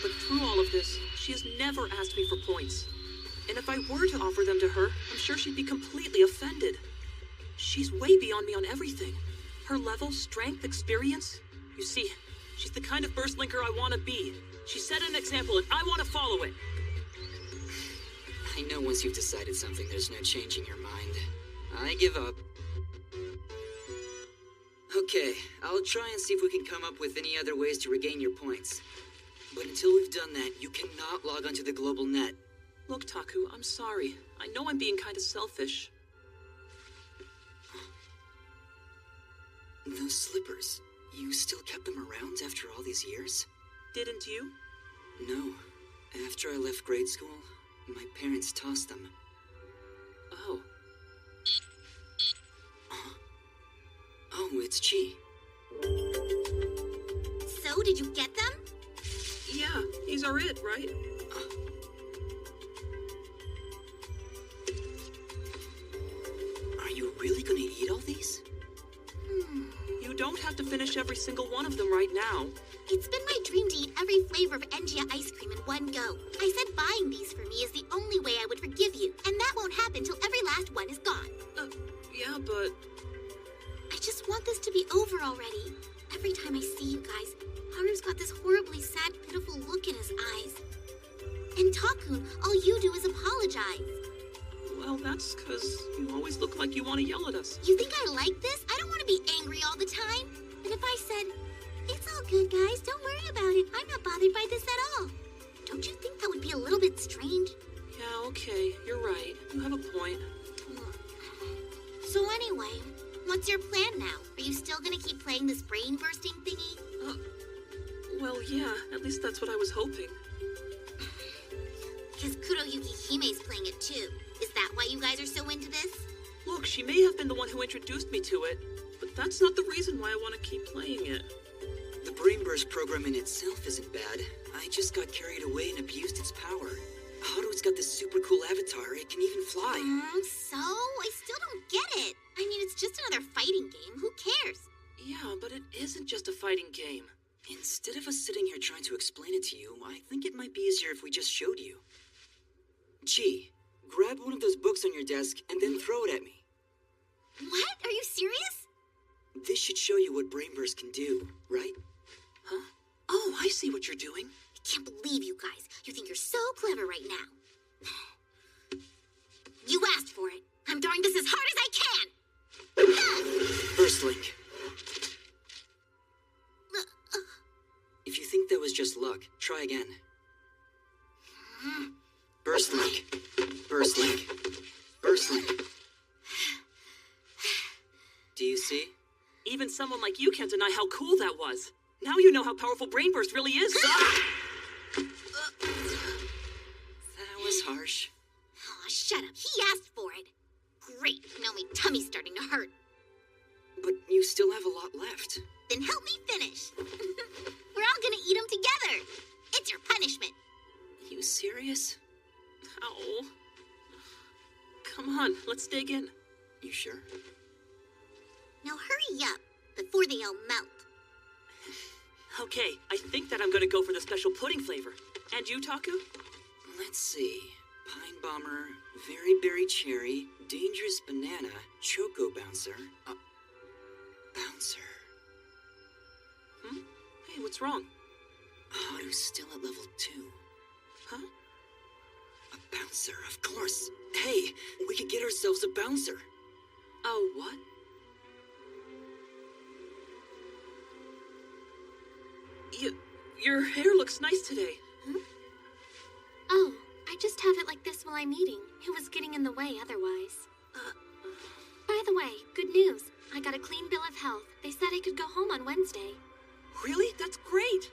But through all of this, she has never asked me for points. And if I were to offer them to her, I'm sure she'd be completely offended. She's way beyond me on everything. Her level, strength, experience. You see, she's the kind of burst linker I want to be. She set an example, and I want to follow it. I know once you've decided something, there's no changing your mind. I give up. Okay, I'll try and see if we can come up with any other ways to regain your points. But until we've done that, you cannot log onto the global net. Look, Taku, I'm sorry. I know I'm being kind of selfish. Those slippers, you still kept them around after all these years? Didn't you? No. After I left grade school, my parents tossed them. Oh. Oh, it's Chi. So, did you get them? Yeah, these are it, right? Are you really gonna eat all these? You don't have to finish every single one of them right now. It's been my dream to eat every flavor of Engia ice cream in one go. I said buying these for me is the only way I would forgive you, and that won't happen till every last one is gone. Yeah, but... I just want this to be over already. Every time I see you guys, Haru's got this horribly sad, pitiful look in his eyes. And Takun, all you do is apologize. Well, that's because you always look like you want to yell at us. You think I like this? I don't want to be angry all the time. And if I said, it's all good, guys, don't worry about it. I'm not bothered by this at all. Don't you think that would be a little bit strange? Yeah, okay, you're right. You have a point. So anyway, what's your plan now? Are you still gonna keep playing this brain-bursting thingy? Well, yeah, at least that's what I was hoping. Because Kuroyuki Hime's playing it too. Is that why you guys are so into this? Look, she may have been the one who introduced me to it, but that's not the reason why I want to keep playing it. Brainburst program in itself isn't bad. I just got carried away and abused its power. Haru's got this super cool avatar. It can even fly. So? I still don't get it. I mean, it's just another fighting game. Who cares? Yeah, but it isn't just a fighting game. Instead of us sitting here trying to explain it to you, I think it might be easier if we just showed you. Gee, grab one of those books on your desk and then throw it at me. What? Are you serious? This should show you what Brainburst can do, right? Huh? Oh, I see what you're doing. I can't believe you guys. You think you're so clever right now. You asked for it. I'm throwing this as hard as I can. Burst Link. If you think that was just luck, try again. Burst Link. Burst Link. Burst Link. Do you see? Even someone like you can't deny how cool that was. Now you know how powerful Brainburst really is. That was harsh. Aw, shut up. He asked for it. Great. Now my tummy's starting to hurt. But you still have a lot left. Then help me finish. We're all gonna eat them together. It's your punishment. You serious? Ow. Come on, let's dig in. You sure? Now hurry up, before they all melt. Okay, I think that I'm gonna go for the special pudding flavor. And you, Taku? Let's see. Pine Bomber, Very Berry Cherry, Dangerous Banana, Choco Bouncer. Bouncer. Hey, what's wrong? Haru's still at level 2. Huh? A bouncer, of course. Hey, we could get ourselves a bouncer. Oh, what? Your hair looks nice today. Oh, I just have it like this while I'm eating. It was getting in the way otherwise. By the way, good news. I got a clean bill of health. They said I could go home on Wednesday. Really? That's great.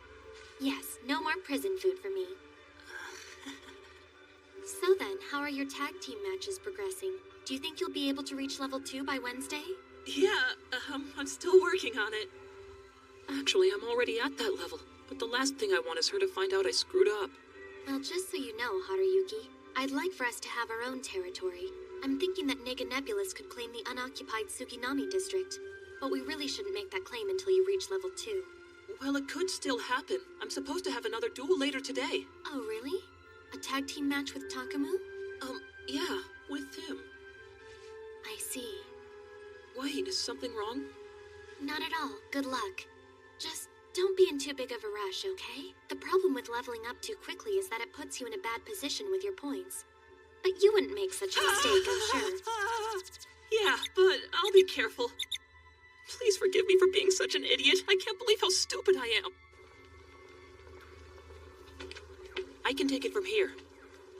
Yes, no more prison food for me. So then, how are your tag team matches progressing? Do you think you'll be able to reach level 2 by Wednesday? Yeah, I'm still working on it. Actually, I'm already at that level, but the last thing I want is her to find out I screwed up. Well, just so you know, Haruyuki, I'd like for us to have our own territory. I'm thinking that Nega Nebulous could claim the unoccupied Tsukinami district, but we really shouldn't make that claim until you reach level 2. Well, it could still happen. I'm supposed to have another duel later today. Oh, really? A tag team match with Takamu? Yeah, with him. I see. Wait, is something wrong? Not at all. Good luck. Just don't be in too big of a rush, okay? The problem with leveling up too quickly is that it puts you in a bad position with your points. But you wouldn't make such a mistake, I'm sure. Yeah, but I'll be careful. Please forgive me for being such an idiot. I can't believe how stupid I am. I can take it from here.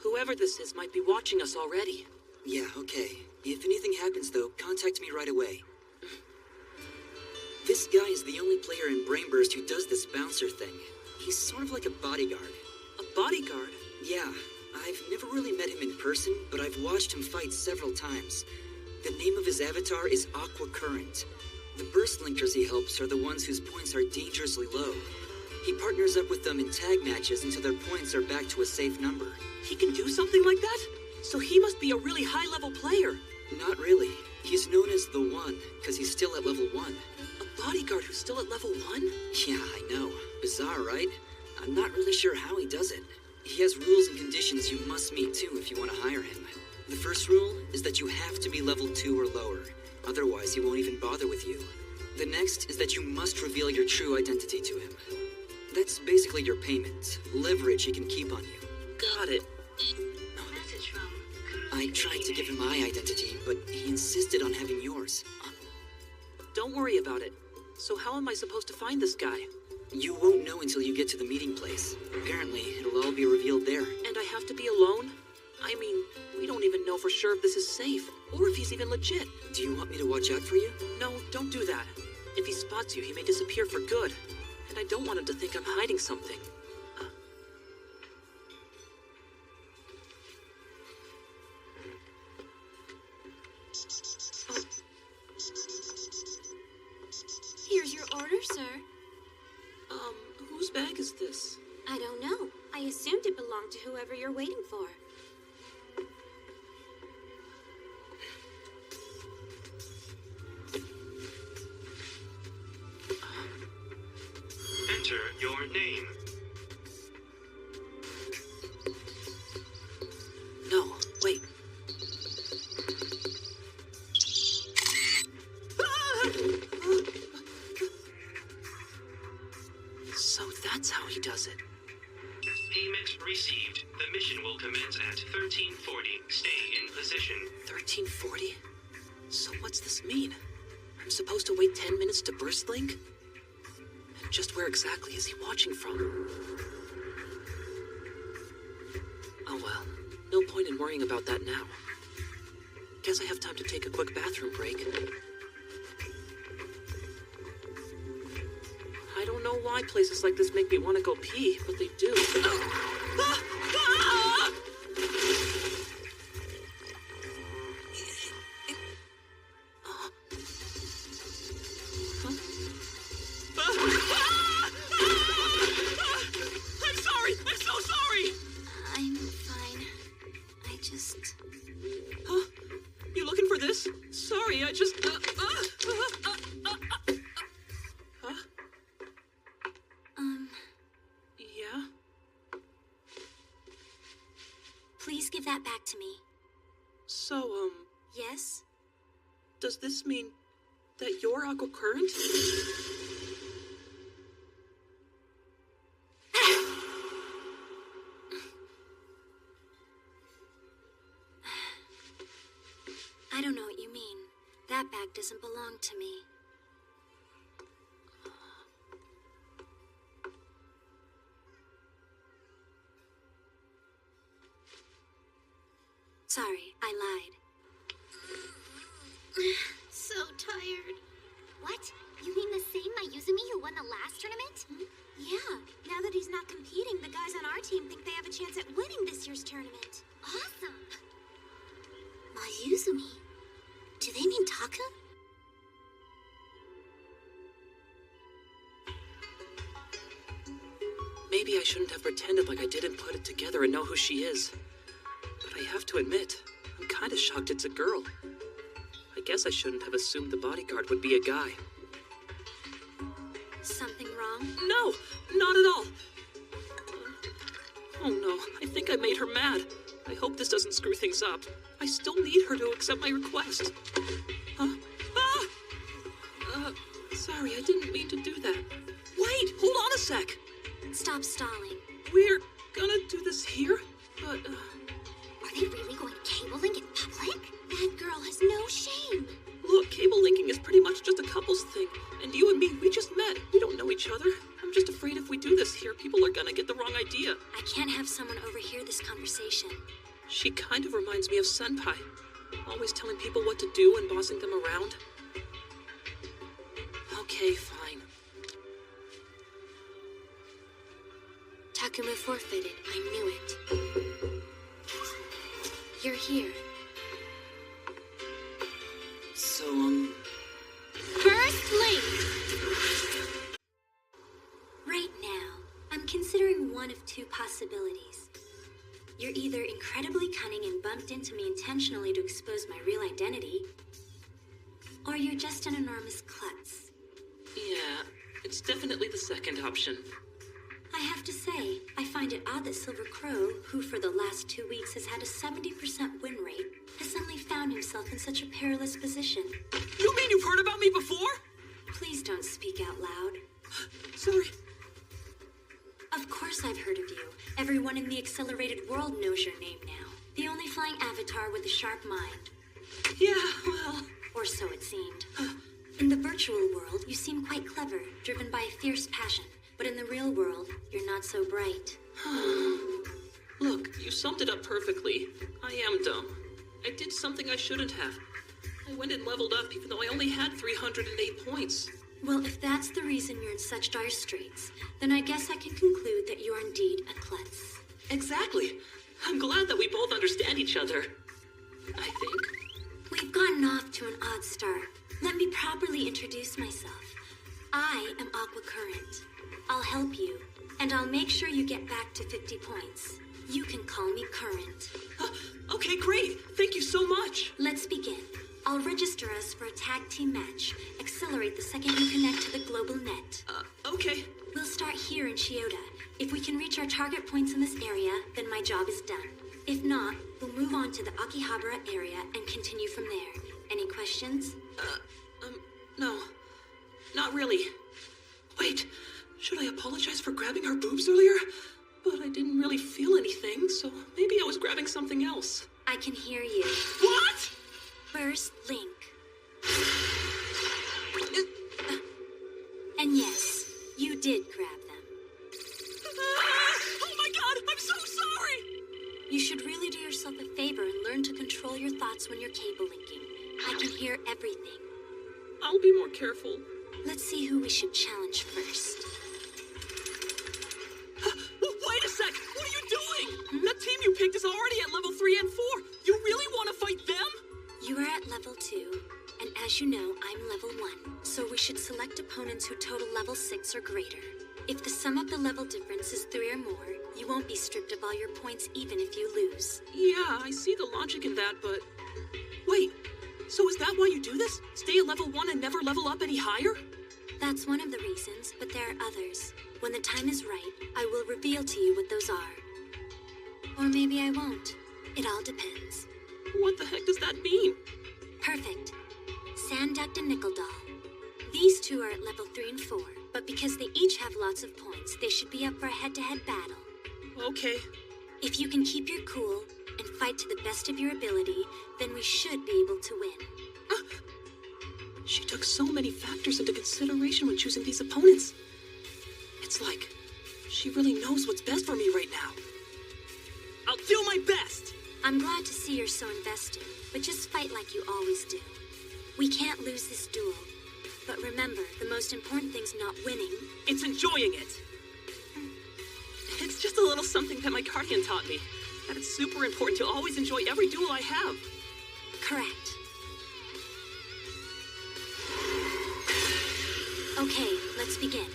Whoever this is might be watching us already. Yeah, okay. If anything happens, though, contact me right away. This guy is the only player in Brainburst who does this bouncer thing. He's sort of like a bodyguard. A bodyguard? Yeah. I've never really met him in person, but I've watched him fight several times. The name of his avatar is Aqua Current. The burst linkers he helps are the ones whose points are dangerously low. He partners up with them in tag matches until their points are back to a safe number. He can do something like that? So he must be a really high-level player. Not really. He's known as the One, because he's still at level 1. A bodyguard who's still at level 1? Yeah, I know. Bizarre, right? I'm not really sure how he does it. He has rules and conditions you must meet too if you want to hire him. The first rule is that you have to be level 2 or lower. Otherwise, he won't even bother with you. The next is that you must reveal your true identity to him. That's basically your payment, leverage he can keep on you. Got it. I tried to give him my identity, but he insisted on having yours. Don't worry about it. So how am I supposed to find this guy? You won't know until you get to the meeting place. Apparently, it'll all be revealed there. And I have to be alone? I mean, we don't even know for sure if this is safe, or if he's even legit. Do you want me to watch out for you? No, don't do that. If he spots you, he may disappear for good. And I don't want him to think I'm hiding something. Here's your order, sir. Whose bag is this? I don't know. I assumed it belonged to whoever you're waiting for. Enter your name. No, wait. So that's how he does it. Payment received. The mission will commence at 1340. Stay in position. 1340? So what's this mean? I'm supposed to wait 10 minutes to burst link? And just where exactly is he watching from? Oh well, no point in worrying about that now. Guess I have time to take a quick bathroom break. I don't know why places like this make me want to go pee, but they do. I'm sorry! I'm so sorry! I'm fine. I just... Huh? You looking for this? Sorry, I just... Huh? Yeah? Please give that back to me. So, Yes? does this mean that you're Aqua Current? I don't know what you mean. That bag doesn't belong to me. Sorry, I lied. So tired. What? You mean the same Mayuzumi who won the last tournament? Yeah, now that he's not competing, the guys on our team think they have a chance at winning this year's tournament. Awesome. Mayuzumi. Do they mean Taku? Maybe I shouldn't have pretended like I didn't put it together and know who she is. But I have to admit, I'm kind of shocked it's a girl. I guess I shouldn't have assumed the bodyguard would be a guy. Something wrong? No, not at all. Oh no, I think I made her mad. I hope this doesn't screw things up. I still need her to accept my request. Huh? Ah! Sorry, I didn't mean to do that. Wait, hold on a sec. Stop stalling. We're gonna do this here, but, Are they really going cable link in public? That girl has no shame. Look, cable linking is pretty much just a couples thing. And you and me, we just met. We don't know each other. I'm just afraid if we do this here, people are gonna get the wrong idea. I can't have someone overhear this conversation. She kind of reminds me of Senpai. Always telling people what to do and bossing them around. Okay, fine. Takuma forfeited. I knew it. You're here. So, First link! Right now, I'm considering one of two possibilities. You're either incredibly cunning and bumped into me intentionally to expose my real identity, or you're just an enormous klutz. Yeah, it's definitely the second option. I have to say, I find it odd that Silver Crow, who for the last 2 weeks has had a 70% win rate, has suddenly found himself in such a perilous position. You mean you've heard about me before? Please don't speak out loud. Sorry. Of course I've heard of you. Everyone in the accelerated world knows your name now. The only flying avatar with a sharp mind. Yeah, well... Or so it seemed. In the virtual world, you seem quite clever, driven by a fierce passion. But in the real world, you're not so bright. Look, you summed it up perfectly. I am dumb. I did something I shouldn't have. I went and leveled up even though I only had 308 points. Well, if that's the reason you're in such dire straits, then I guess I can conclude that you are indeed a klutz. Exactly. I'm glad that we both understand each other. I think. We've gotten off to an odd start. Let me properly introduce myself. I am Aqua Current. I'll help you, and I'll make sure you get back to 50 points. You can call me Current. Okay, great. Thank you so much. Let's begin. I'll register us for a tag team match. Accelerate the second you connect to the global net. Okay. We'll start here in Chiyoda. If we can reach our target points in this area, then my job is done. If not, we'll move on to the Akihabara area and continue from there. Any questions? No. Not really. Wait, should I apologize for grabbing her boobs earlier? But I didn't really feel anything, so maybe I was grabbing something else. I can hear you. What? First, Link. And yes, you did grab them. Oh my god, I'm so sorry! You should really do yourself a favor and learn to control your thoughts when you're cable linking. I can hear everything. I'll be more careful. Let's see who we should challenge first. Wait a sec! What are you doing? That team you picked is already at level 3 and 4. You really want to fight them? You are at level 2, and as you know, I'm level 1, so we should select opponents who total level 6 or greater. If the sum of the level difference is 3 or more, you won't be stripped of all your points even if you lose. Yeah, I see the logic in that, but... Wait, so is that why you do this? Stay at level 1 and never level up any higher? That's one of the reasons, but there are others. When the time is right, I will reveal to you what those are. Or maybe I won't. It all depends. What the heck does that mean? Perfect. Sandduct and Nickel Doll. These two are at level 3 and 4, but because they each have lots of points, they should be up for a head-to-head battle. Okay. If you can keep your cool and fight to the best of your ability, then we should be able to win. She took so many factors into consideration when choosing these opponents. It's like she really knows what's best for me right now. I'll do my best! I'm glad to see you're so invested, but just fight like you always do. We can't lose this duel. But remember, the most important thing's not winning. It's enjoying it. It's just a little something that my guardian taught me. That it's super important to always enjoy every duel I have. Correct. Okay, let's begin.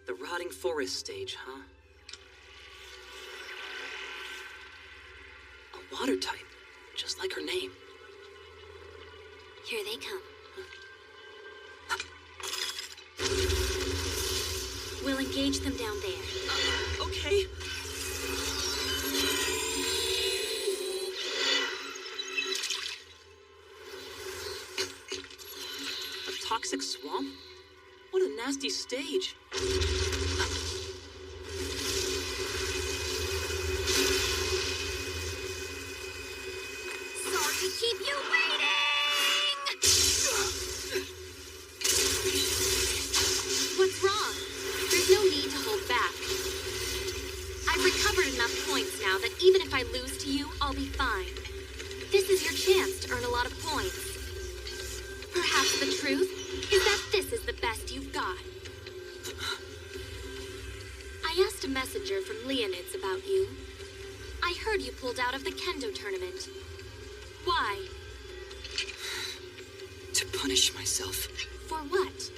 The Rotting Forest stage, huh? A water type, just like her name. Here they come. We'll engage them down there. Okay. A toxic swamp? What a nasty stage. Sorry to keep you waiting! What's wrong? There's no need to hold back. I've recovered enough points now that even if I lose to you, I'll be fine. This is your chance to earn a lot of points. Perhaps the truth is that this is the best you've got. I asked a messenger from Leonids about you. I heard you pulled out of the Kendo tournament. Why? To punish myself. For what?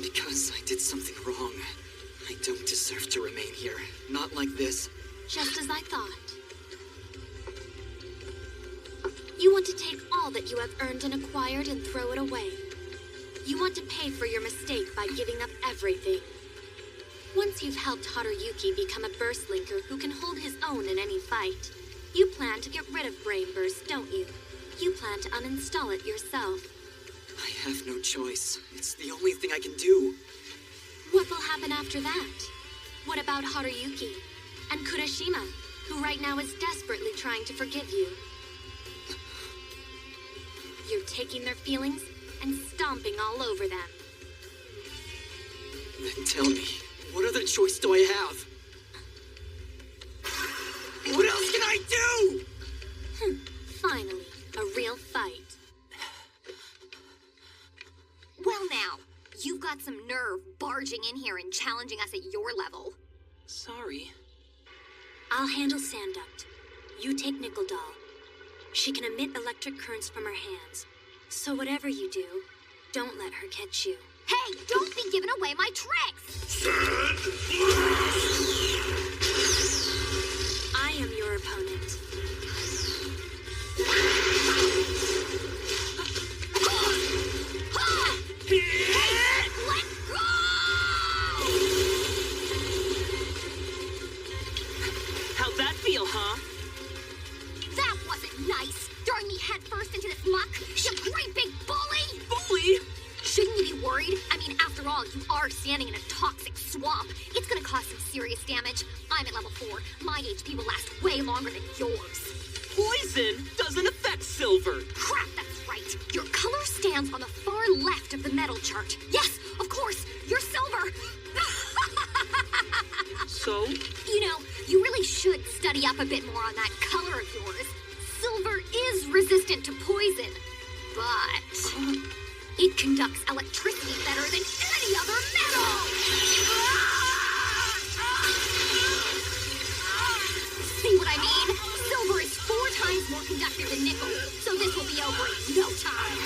Because I did something wrong. I don't deserve to remain here. Not like this. Just as I thought. You want to take all that you have earned and acquired and throw it away. You want to pay for your mistake by giving up everything. Once you've helped Haruyuki become a burst linker who can hold his own in any fight, you plan to get rid of Brain Burst, don't you? You plan to uninstall it yourself. I have no choice. It's the only thing I can do. What will happen after that? What about Haruyuki? And Kurashima, who right now is desperately trying to forgive you? You're taking their feelings and stomping all over them. Then tell me, what other choice do I have? What else can I do? Finally, a real got some nerve barging in here and challenging us at your level. Sorry. I'll handle Sanduct. You take Nickel Doll. She can emit electric currents from her hands. So whatever you do, don't let her catch you. Hey, don't be giving away my tricks! I am your opponent. Let go! How'd that feel, huh? That wasn't nice. Throwing me headfirst into this muck. You great big bully! Bully? Shouldn't you be worried? I mean, after all, you are standing in a toxic swamp. It's gonna cause some serious damage. I'm at level 4. My HP will last way longer than yours. Poison doesn't affect Silver. Crap, that's right. Your color stands on the far left of the metal chart. Yes, of course, you're Silver. So? You know, you really should study up a bit more on that color of yours. Silver is resistant to poison, but it conducts electricity better than any other metal! See what I mean? Silver is 4 times more conductive than nickel, so this will be over in no time.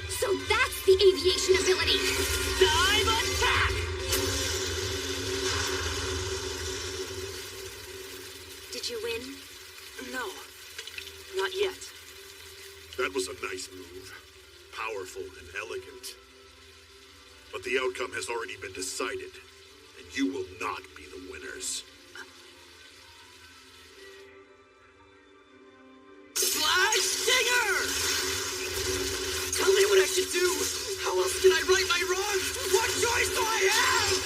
So that's the aviation ability. Dive attack! Did you win? No, not yet. That was a nice move. Powerful and elegant. But the outcome has already been decided, and you will not be the winners. Flash Stinger! Tell me what I should do! How else can I right my wrongs? What choice do I have?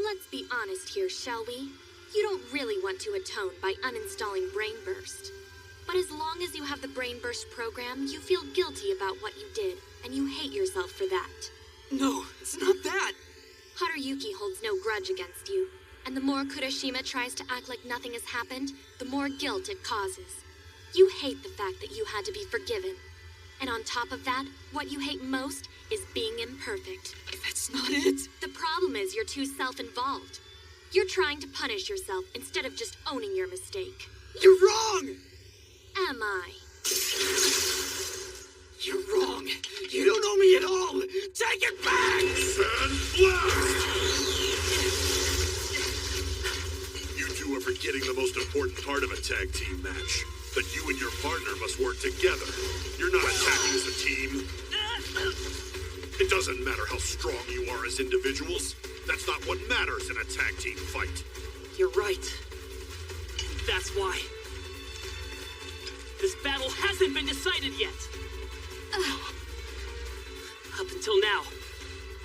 Let's be honest here, shall we? You don't really want to atone by uninstalling Brainburst. But as long as you have the Brainburst program, you feel guilty about what you did, and you hate yourself for that. No, it's not that. Haruyuki holds no grudge against you, and the more Kurashima tries to act like nothing has happened, the more guilt it causes. You hate the fact that you had to be forgiven. And on top of that, what you hate most is being imperfect. That's not it. The problem is you're too self-involved. You're trying to punish yourself instead of just owning your mistake. You're wrong! Am I? You're wrong. You don't know me at all. Take it back! You two are forgetting the most important part of a tag team match. That you and your partner must work together. You're not attacking as a team. It doesn't matter how strong you are as individuals. That's not what matters in a tag team fight. You're right. That's why. This battle hasn't been decided yet. Up until now,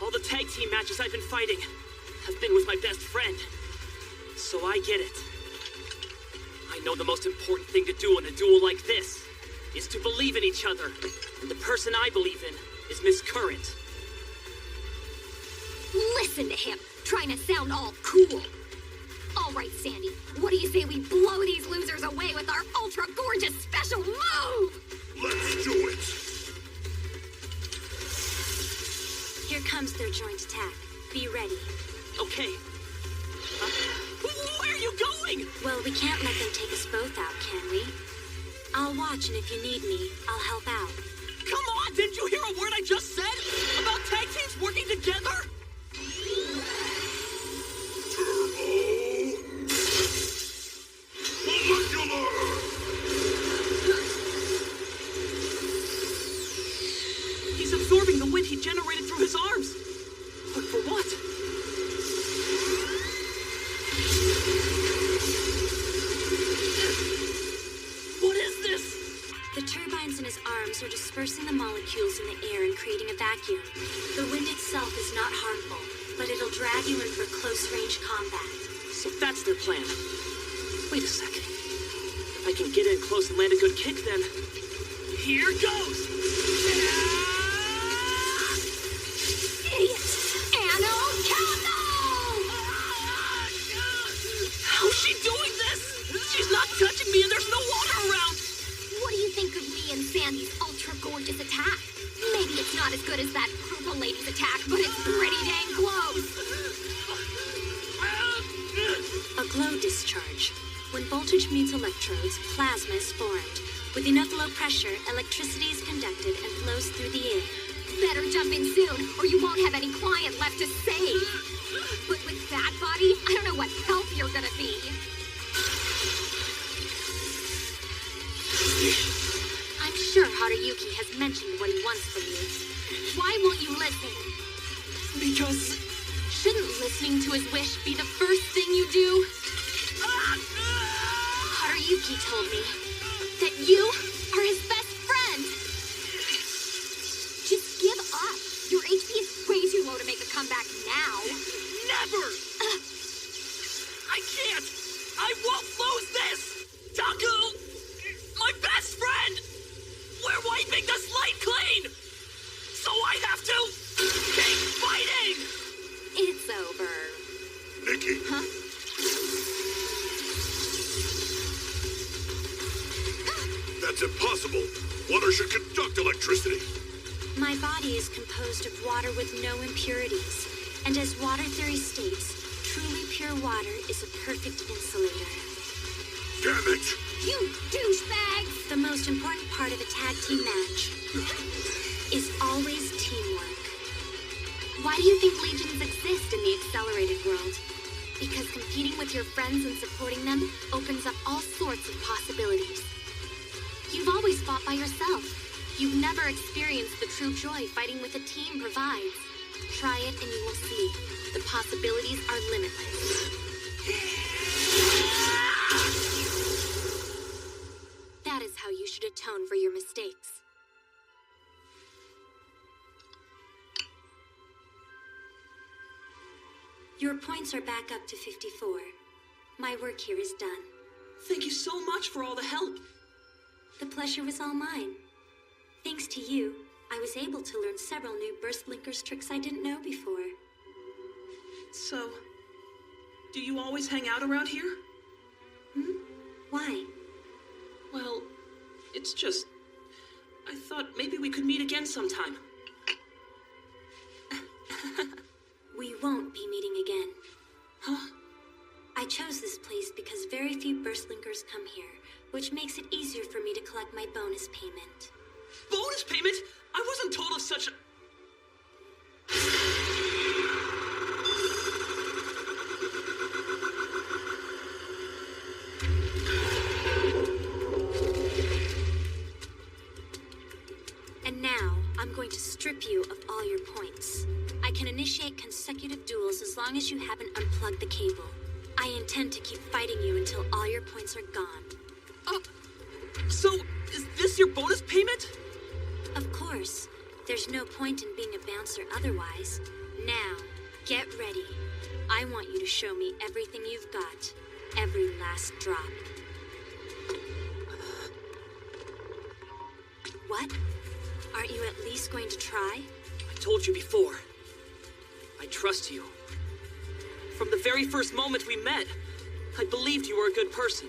all the tag team matches I've been fighting have been with my best friend. So I get it. I know the most important thing to do in a duel like this is to believe in each other. And the person I believe in is Miss Current. Listen to him, trying to sound all cool. All right, Sandy, what do you say we blow these losers away with our ultra-gorgeous special move? Let's do it! Here comes their joint attack. Be ready. Okay. Where are you going? Well, we can't let them take us both out, can we? I'll watch, and if you need me, I'll help out. Come on! Didn't you hear a word I just said? About tag teams working together? Molecular! He's absorbing the wind he generated through his arms. But for what? What is this? The turbines in his arms are dispersing the molecules in the air and creating a vacuum. The wind itself is not harmful, but it'll drag you in for close-range combat. So that's their plan. Wait a second. If I can get in close and land a good kick, then... Here goes! Idiot! Anno Cano! How's she doing When voltage meets electrodes, plasma is formed. With enough low pressure, electricity is conducted and flows through the air. Better jump in soon, or you won't have any client left to save. But with that body, I don't know what help you're gonna be. I'm sure Haruyuki has mentioned what he wants from you. Why won't you listen? Because... Shouldn't listening to his wish be the first thing you do? Haruyuki told me that you are his best friend. Just give up. Your HP is way too low to make a comeback now. Never! I can't! I won't lose this! Taku! My best friend! We're wiping the slate clean! So I have to keep fighting! It's over. Nikki. Huh? That's impossible. Water should conduct electricity. My body is composed of water with no impurities, and as water theory states, truly pure water is a perfect insulator. Damn it! You douchebags! The most important part of a tag team match is always teamwork. Why do you think legions exist in the accelerated world? Because competing with your friends and supporting them opens up all sorts of possibilities. You've always fought by yourself. You've never experienced the true joy fighting with a team provides. Try it and you will see. The possibilities are limitless. That is how you should atone for your mistakes. Your points are back up to 54. My work here is done. Thank you so much for all the help. The pleasure was all mine. Thanks to you, I was able to learn several new Burst Blinkers tricks I didn't know before. So, do you always hang out around here? Why? Well, it's just... I thought maybe we could meet again sometime. We won't be meeting again. Huh? I chose this place because very few Burstlinkers come here, which makes it easier for me to collect my bonus payment. Bonus payment? I wasn't told of such a... And now, I'm going to strip you of all your points. I can initiate consecutive duels as long as you haven't unplugged the cable. I intend to keep fighting you until all your points are gone. So, is this your bonus payment? Of course. There's no point in being a bouncer otherwise. Now, get ready. I want you to show me everything you've got. Every last drop. What? Aren't you at least going to try? I told you before. I trust you. From the very first moment we met, I believed you were a good person.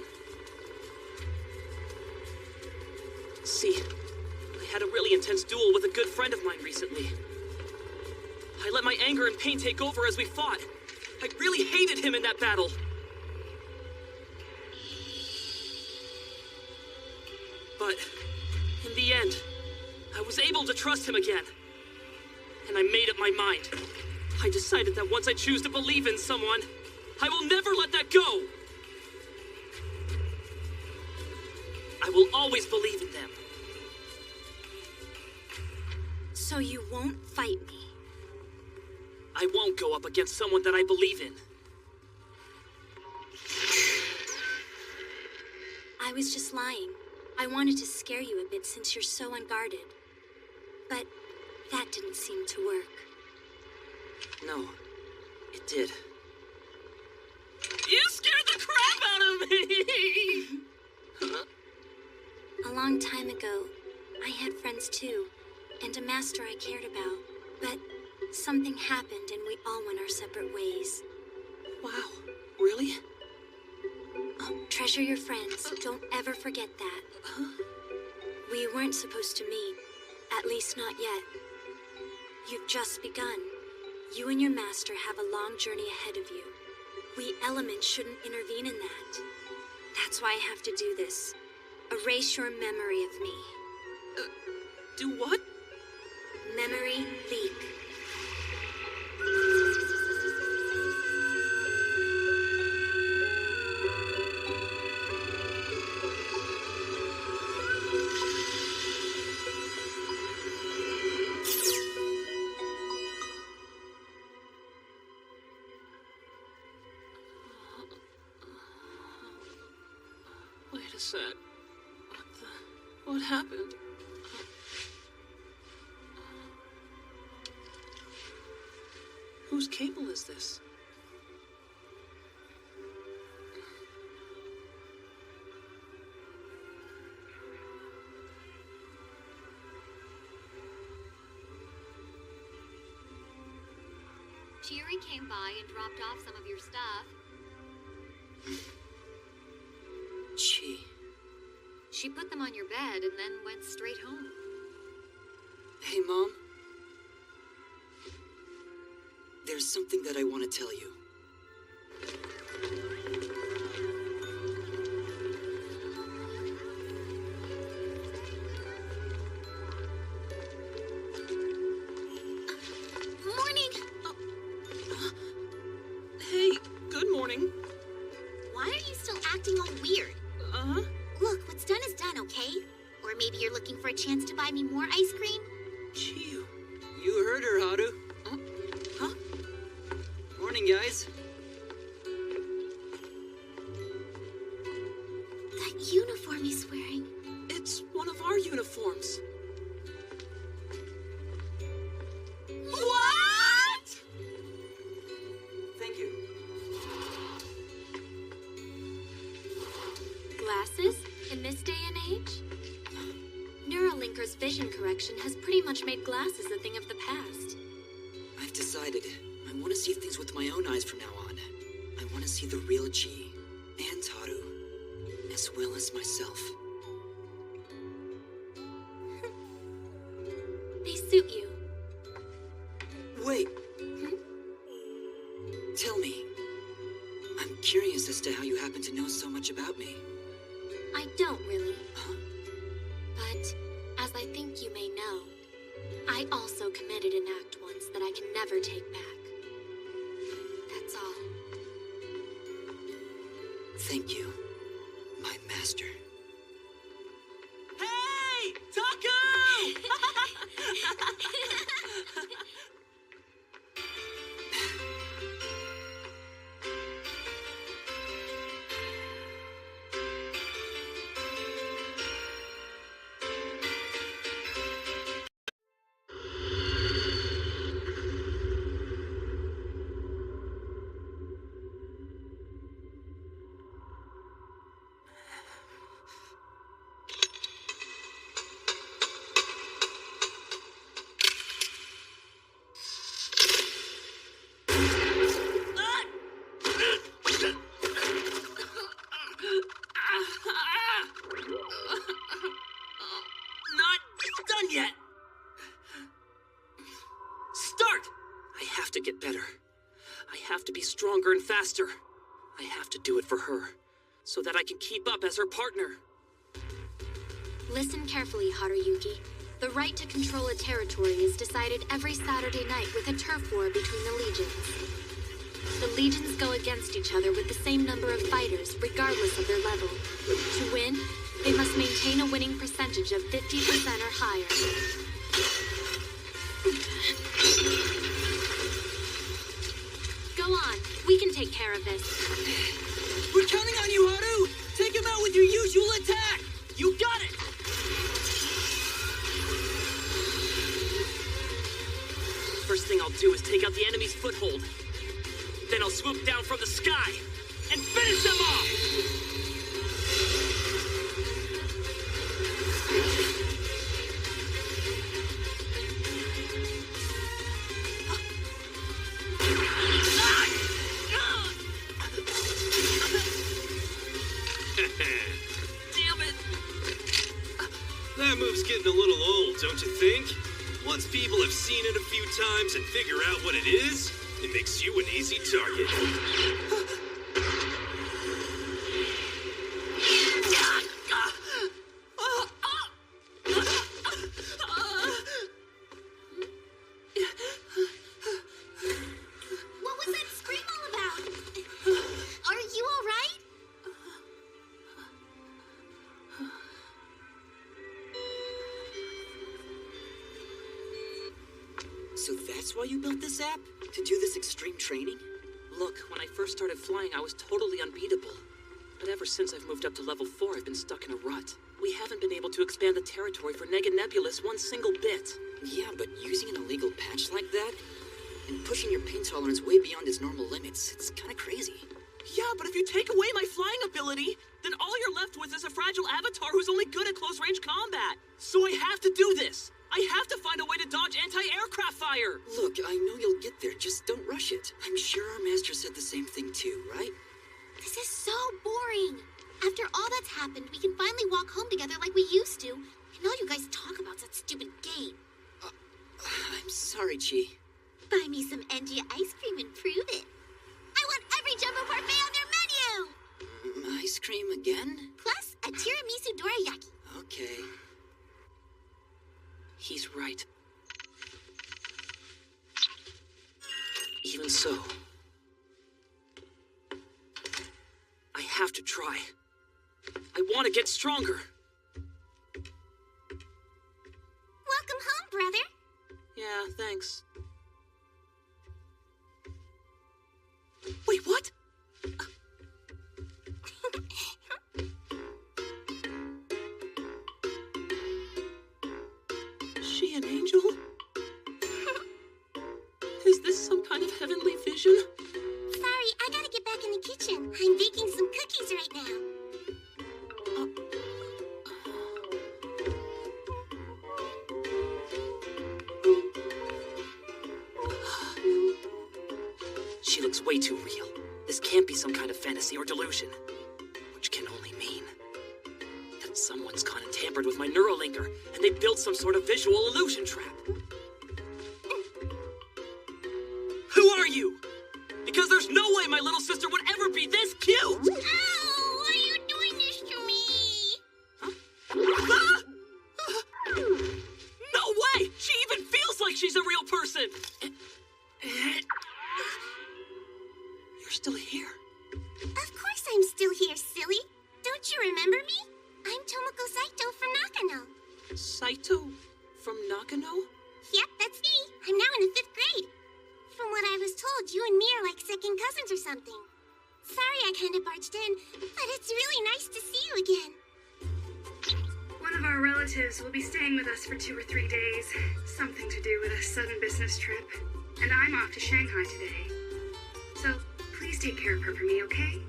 See, I had a really intense duel with a good friend of mine recently. I let my anger and pain take over as we fought. I really hated him in that battle. But in the end, I was able to trust him again. And I made up my mind. I decided that once I choose to believe in someone, I will never let that go. I will always believe in them. So you won't fight me? I won't go up against someone that I believe in. I was just lying. I wanted to scare you a bit since you're so unguarded. But that didn't seem to work. No, it did. You scared the crap out of me! A long time ago, I had friends too, and a master I cared about. But something happened and we all went our separate ways. Wow, really? Treasure your friends. Don't ever forget that. We weren't supposed to meet. At least not yet. You've just begun. You and your master have a long journey ahead of you. We elements shouldn't intervene in that. That's why I have to do this. Erase your memory of me. Do what? Memory leak. Wait a sec. What happened? Whose cable is this? Cheery came by and dropped off some of your stuff. Chi. She put them on your bed and then went straight home. Hey, Mom. There's something that I want to tell you. Morning! Hey, good morning. Why are you still acting all weird? Uh-huh. Look, what's done is done, okay? Or maybe you're looking for a chance to buy me more ice cream? Chiyu. You heard her, Haru. Huh? Morning, guys. That uniform he's wearing. It's one of our uniforms. What? Thank you. Glasses? In this day and age? Neuralinker's vision correction has pretty much made glasses a thing of the past. I've decided. I want to see things with my own eyes from now on. I want to see the real Chi and Haru, as well as myself. They suit you. Wait. Tell me. I'm curious as to how you happen to know so much about me. I don't really. But, as I think you may know, I also committed an act once that I can never take back. That's all. Thank you, my master. Hey! Taku! Not done yet. Start! I have to get better. I have to be stronger and faster. I have to do it for her, so that I can keep up as her partner. Listen carefully, Haruyuki. The right to control a territory is decided every Saturday night with a turf war between the legions. The legions go against each other with the same number of fighters, regardless of their level. To win, they must maintain a winning percentage of 50% or higher. Go on, we can take care of this. We're counting on you, Haru! Take him out with your usual attack! You got it! First thing I'll do is take out the enemy's foothold. Then I'll swoop down from the sky and finish them off! Damn it! That move's getting a little old, don't you think? Once people have seen it a few times and figure out what it is, it makes you an easy target. That's why you built this app? To do this extreme training? Look, when I first started flying, I was totally unbeatable. But ever since I've moved up to level 4, I've been stuck in a rut. We haven't been able to expand the territory for Neganebulus one single bit. Yeah, but using an illegal patch like that, and pushing your pain tolerance way beyond its normal limits, it's kinda crazy. Yeah, but if you take away my flying ability, then all you're left with is a fragile avatar who's only good at close-range combat. So I have to do this. I have to find a way to dodge anti-aircraft fire. Look, I know you'll get there, just don't rush it. I'm sure our master said the same thing too, right? This is so boring. After all that's happened, we can finally walk home together like we used to. And all you guys talk about's that stupid game. I'm sorry, Chi. Buy me some Engia ice cream and prove it. I want every jumbo parfait on their menu! Ice cream again? Plus a tiramisu dorayaki. Okay. He's right. Even so, I have to try. I want to get stronger. Welcome home, brother. Yeah, thanks. Wait, what? Is she an angel? Is this some kind of heavenly vision? Sorry, I gotta get back in the kitchen. I'm baking some cookies right now. She looks way too real. This can't be some kind of fantasy or delusion. Which can only mean that someone's gone and tampered with my Neurolinker, and they built some sort of visual illusion trap. Who are you? Because there's no way my little sister would ever be this cute! Ow! Why are you doing this to me? Ah! No way! She even feels like she's a real person! You're still here. Of course I'm still here, silly. Don't you remember me? I'm Tomoko Saito from Nakano. Saito from Nakano? Yep, that's me. I'm now in the 5th grade. From what I was told, you and me are like second cousins or something. Sorry I kind of barged in, but it's really nice to see you again. One of our relatives will be staying with us for 2 or 3 days. Something to do with a sudden business trip. And I'm off to Shanghai today. So, please take care of her for me, okay?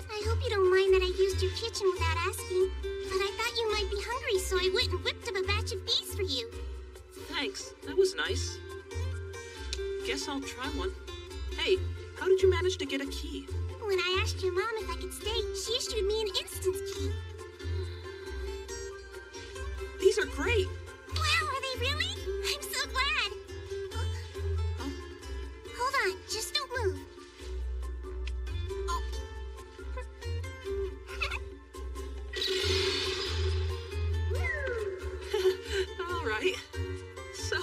I hope you don't mind that I used your kitchen without asking, but I thought you might be hungry, so I went and whipped up a batch of bees for you. Thanks. That was nice. Guess I'll try one. Hey, how did you manage to get a key? When I asked your mom if I could stay, she issued me an instance key. These are great. Wow, are they really? I'm so glad. Hold on, just don't move. All right. So,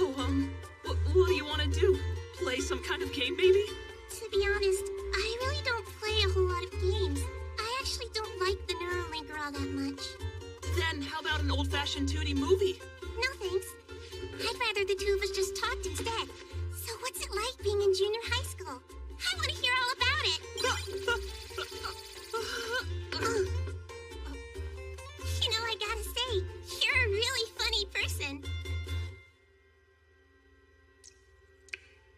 what do you want to do? Play some kind of game, maybe? To be honest, I really don't play a whole lot of games. I actually don't like the Neurolinker all that much. Then how about an old-fashioned 2D movie? No thanks. I'd rather the two of us just talked instead. So what's it like being in junior high school? I want to hear all about it. You know, I gotta say, you're a really funny person.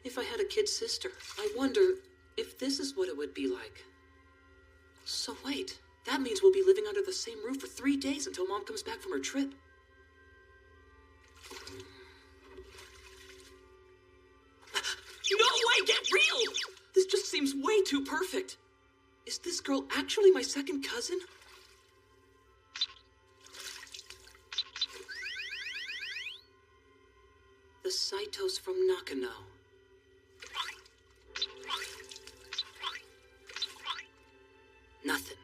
If I had a kid sister, I wonder if this is what it would be like. So wait, that means we'll be living under the same roof for 3 days until Mom comes back from her trip. No way, get real! This just seems way too perfect. Is this girl actually my second cousin? The Saitos from Nakano. Nothing.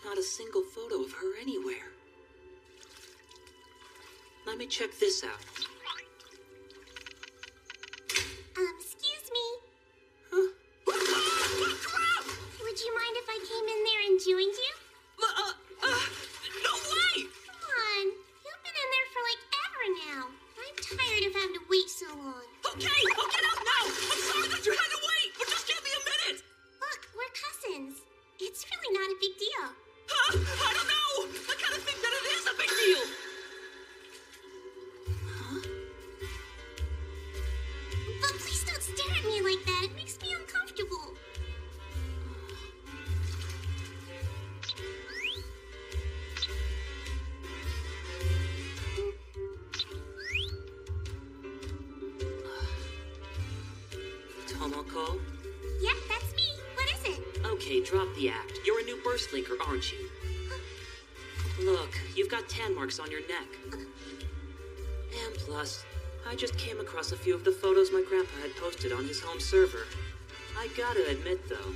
Not a single photo of her anywhere. Let me check this out. Excuse me. Huh? Would you mind if I call? Yep, that's me. What is it? Okay, drop the act. You're a new burst linker, aren't you? Look, you've got tan marks on your neck. And plus, I just came across a few of the photos my grandpa had posted on his home server. I gotta admit, though,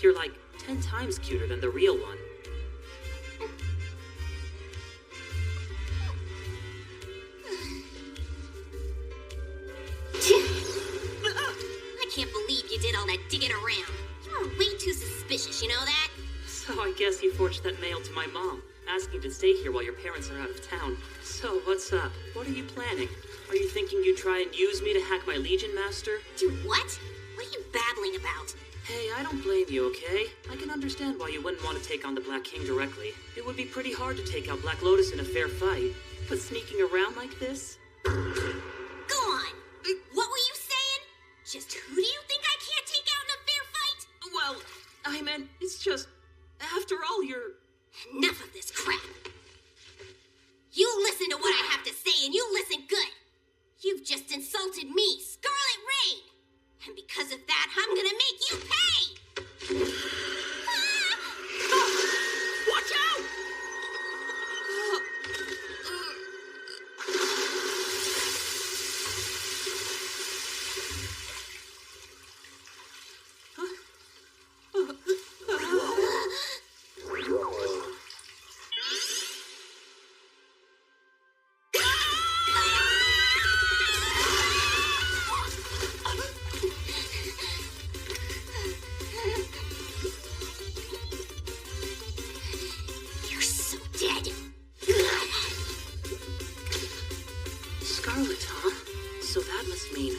you're like 10 times cuter than the real one. I can't believe you did all that digging around. You're way too suspicious, you know that? So I guess you forged that mail to my mom, asking to stay here while your parents are out of town. So what's up? What are you planning? Are you thinking you'd try and use me to hack my Legion Master? Do what? What are you babbling about? Hey, I don't blame you, okay? I can understand why you wouldn't want to take on the Black King directly. It would be pretty hard to take out Black Lotus in a fair fight. But sneaking around like this? Go on! What were you saying? Just who do you think I can't take out in a fair fight? Well, I meant, it's just, after all, you're... Enough of this crap. You listen to what I have to say, and you listen good. You've just insulted me, Scarlet Rain. And because of that, I'm gonna make you pay! Watch out! You're so dead. Scarlet, huh? So that must mean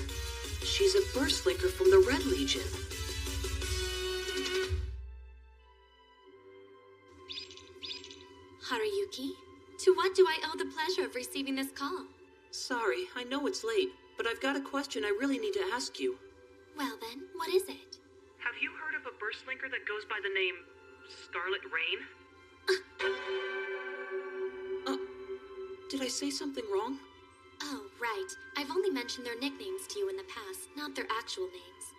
she's a burst linker from the Red Legion. Haruyuki, to what do I owe the pleasure of receiving this call? Sorry, I know it's late, but I've got a question I really need to ask you. Well then, what is it? Have you heard of a burst linker that goes by the name Scarlet Rain? Did I say something wrong? Oh, right. I've only mentioned their nicknames to you in the past, not their actual names.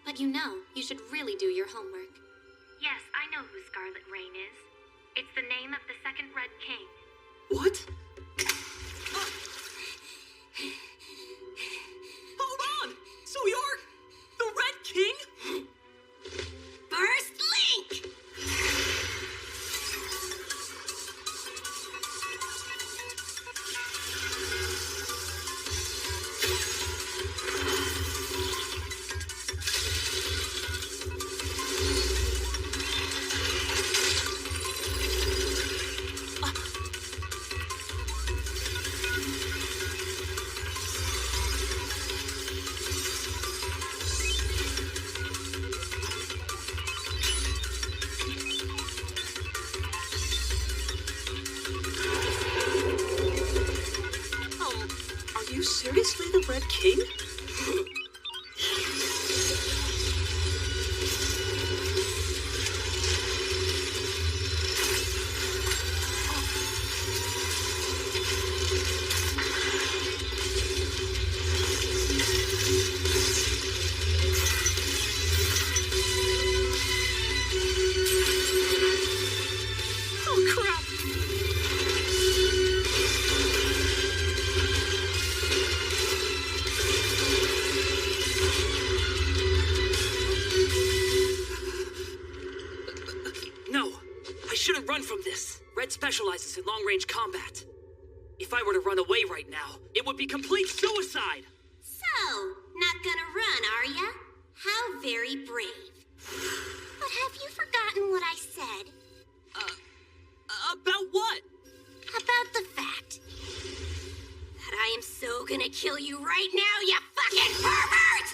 But you know, you should really do your homework. Yes, I know who Scarlet Rain is. It's the name of the second Red King. What? Hold on! So you're the Red King? Burst Link! Are you seriously the Red King? Oh, crap! No, I shouldn't run from this. Red specializes in long-range combat. If I were to run away right now, it would be complete suicide. So, not gonna run, are ya? How very brave. But have you forgotten what I said? About what? About the fact that I am so gonna kill you right now, you fucking pervert!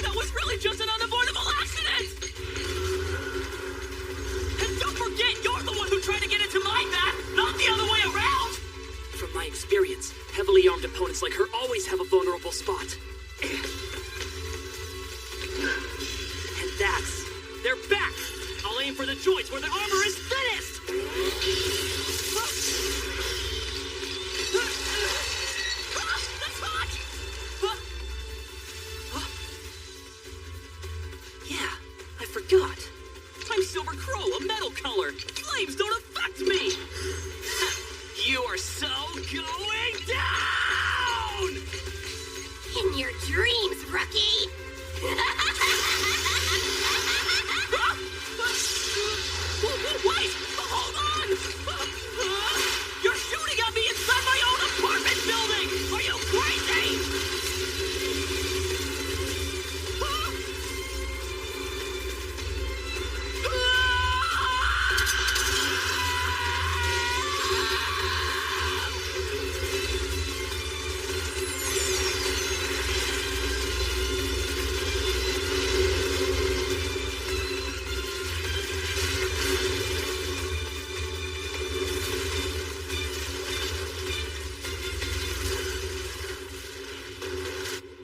That was really just an unavoidable accident! And don't forget, you're the one who tried to get into my path, not the other way around! From my experience, heavily armed opponents like her always have a vulnerable spot. And that's... they're back! I'll aim for the joints where the armor is thinnest! That's hot! forgot. I'm Silver Crow, a metal color. Flames don't affect me. You are so going down! In your dreams, rookie! Wait! Hold on! You're shooting at me inside my own apartment building! Are you crazy?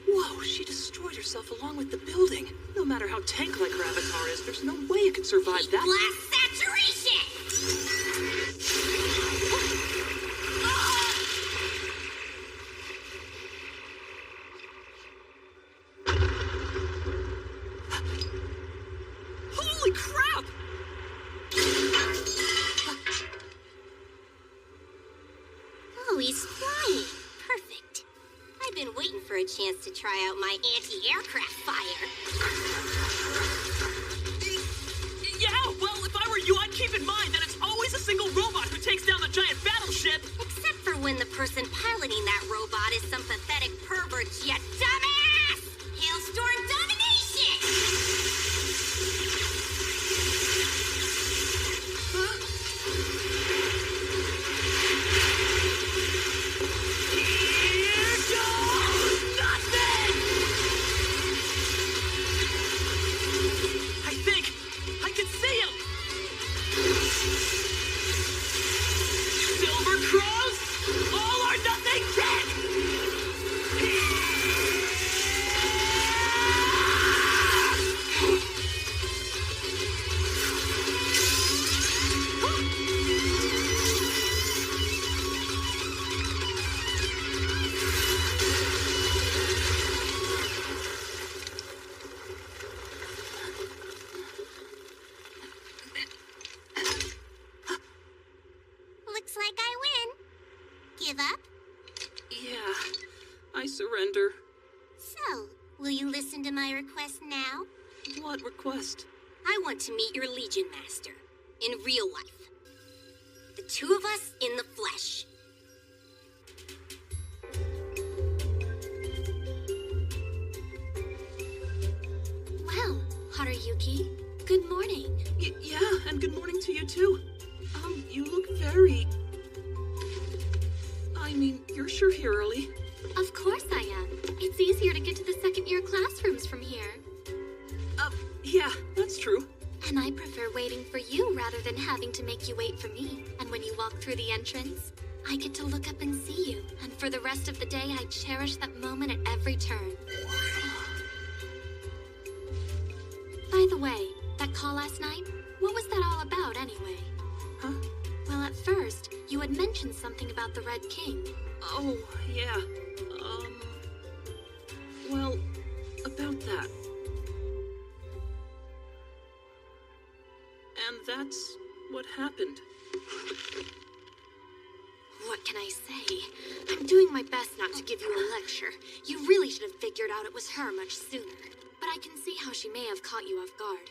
Whoa, she destroyed herself along with the building. No matter how tank-like her avatar is, there's no way it could survive that. Blast saturation! Holy crap! Oh, he's flying. Perfect. I've been waiting for a chance to try out my anti-aircraft fire. Yeah, well, if I were you, I'd keep in mind that it's always a single robot who takes down the giant battleship. Except for when the person piloting that robot is some pathetic pervert, you dumbass! Hailstorm domination! Here goes nothing! I think I can see him! Silver Crows, all or nothing dead! Looks like I win. Give up? Yeah, I surrender. So, will you listen to my request now? What request? I want to meet your Legion Master. In real life. The two of us in the flesh. Well, Haruyuki, good morning. Yeah, and good morning to you too. You look very... I mean, you're sure here early. Of course I am. It's easier to get to the second-year classrooms from here. Yeah, that's true. And I prefer waiting for you rather than having to make you wait for me. And when you walk through the entrance, I get to look up and see you. And for the rest of the day, I cherish that moment at every turn. By the way, that call last night, what was that all about anyway? Huh? Well, at first, you had mentioned something about the Red King. Oh, yeah. Well, about that. And that's what happened. What can I say? I'm doing my best not to give you a lecture. You really should have figured out it was her much sooner. But I can see how she may have caught you off guard.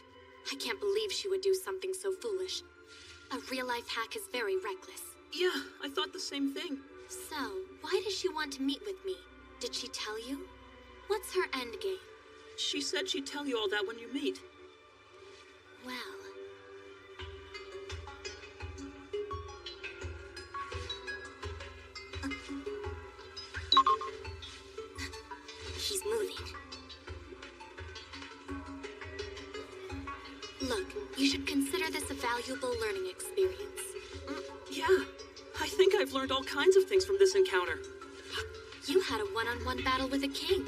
I can't believe she would do something so foolish. A real-life hack is very reckless. Yeah, I thought the same thing. So, why does she want to meet with me? Did she tell you? What's her endgame? She said she'd tell you all that when you meet. Well... She's moving. Look, you should consider this a valuable learning experience. Yeah, I think I've learned all kinds of things from this encounter. You had a one-on-one battle with a king.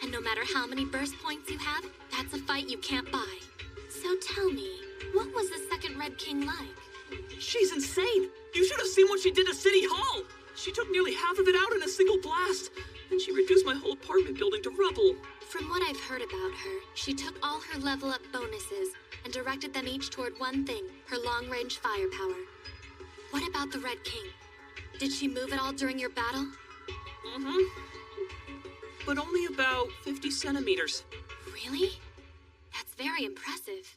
And no matter how many burst points you have, that's a fight you can't buy. So tell me, what was the second Red King like? She's insane! You should have seen what she did to City Hall! She took nearly half of it out in a single blast, and she reduced my whole apartment building to rubble. From what I've heard about her, she took all her level-up bonuses and directed them each toward one thing, her long-range firepower. What about the Red King? Did she move at all during your battle? But only about 50 centimeters. Really? That's very impressive.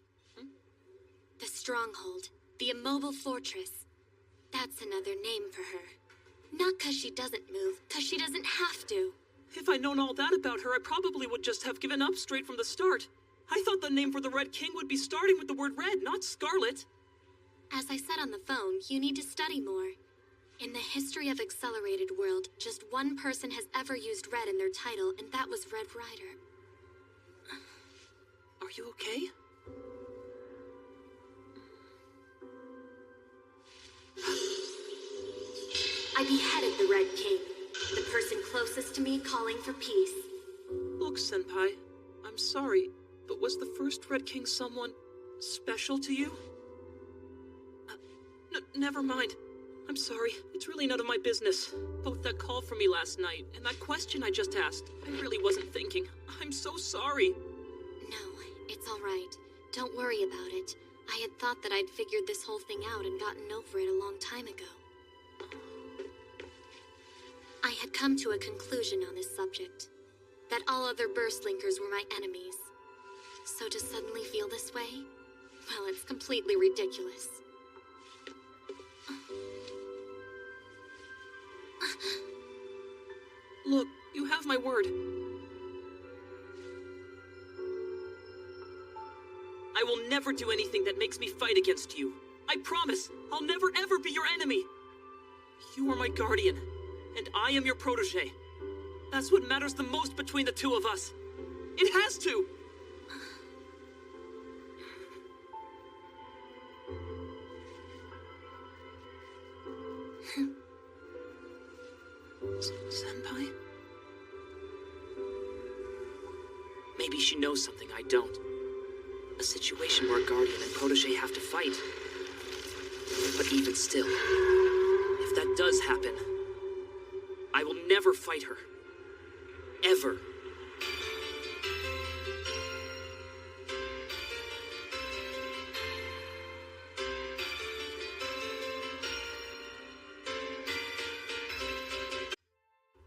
The Stronghold, the immobile fortress. That's another name for her. Not 'cause she doesn't move, 'cause she doesn't have to. If I'd known all that about her, I probably would just have given up straight from the start. I thought the name for the Red King would be starting with the word red, not scarlet. As I said on the phone, you need to study more. In the history of Accelerated World, just one person has ever used red in their title, and that was Red Rider. Are you okay? I beheaded the Red King, the person closest to me calling for peace. Look, Senpai, I'm sorry, but was the first Red King someone special to you? Never mind. I'm sorry. It's really none of my business. Both that call from me last night and that question I just asked, I really wasn't thinking. I'm so sorry. No, it's all right. Don't worry about it. I had thought that I'd figured this whole thing out and gotten over it a long time ago. I had come to a conclusion on this subject. That all other Burstlinkers were my enemies. So to suddenly feel this way? Well, it's completely ridiculous. Look, you have my word. I will never do anything that makes me fight against you. I promise, I'll never ever be your enemy. You are my guardian, and I am your protege. That's what matters the most between the two of us. It has to! Senpai? Maybe she knows something I don't. A situation where a guardian and protege have to fight. But even still, if that does happen, I will never fight her. Ever.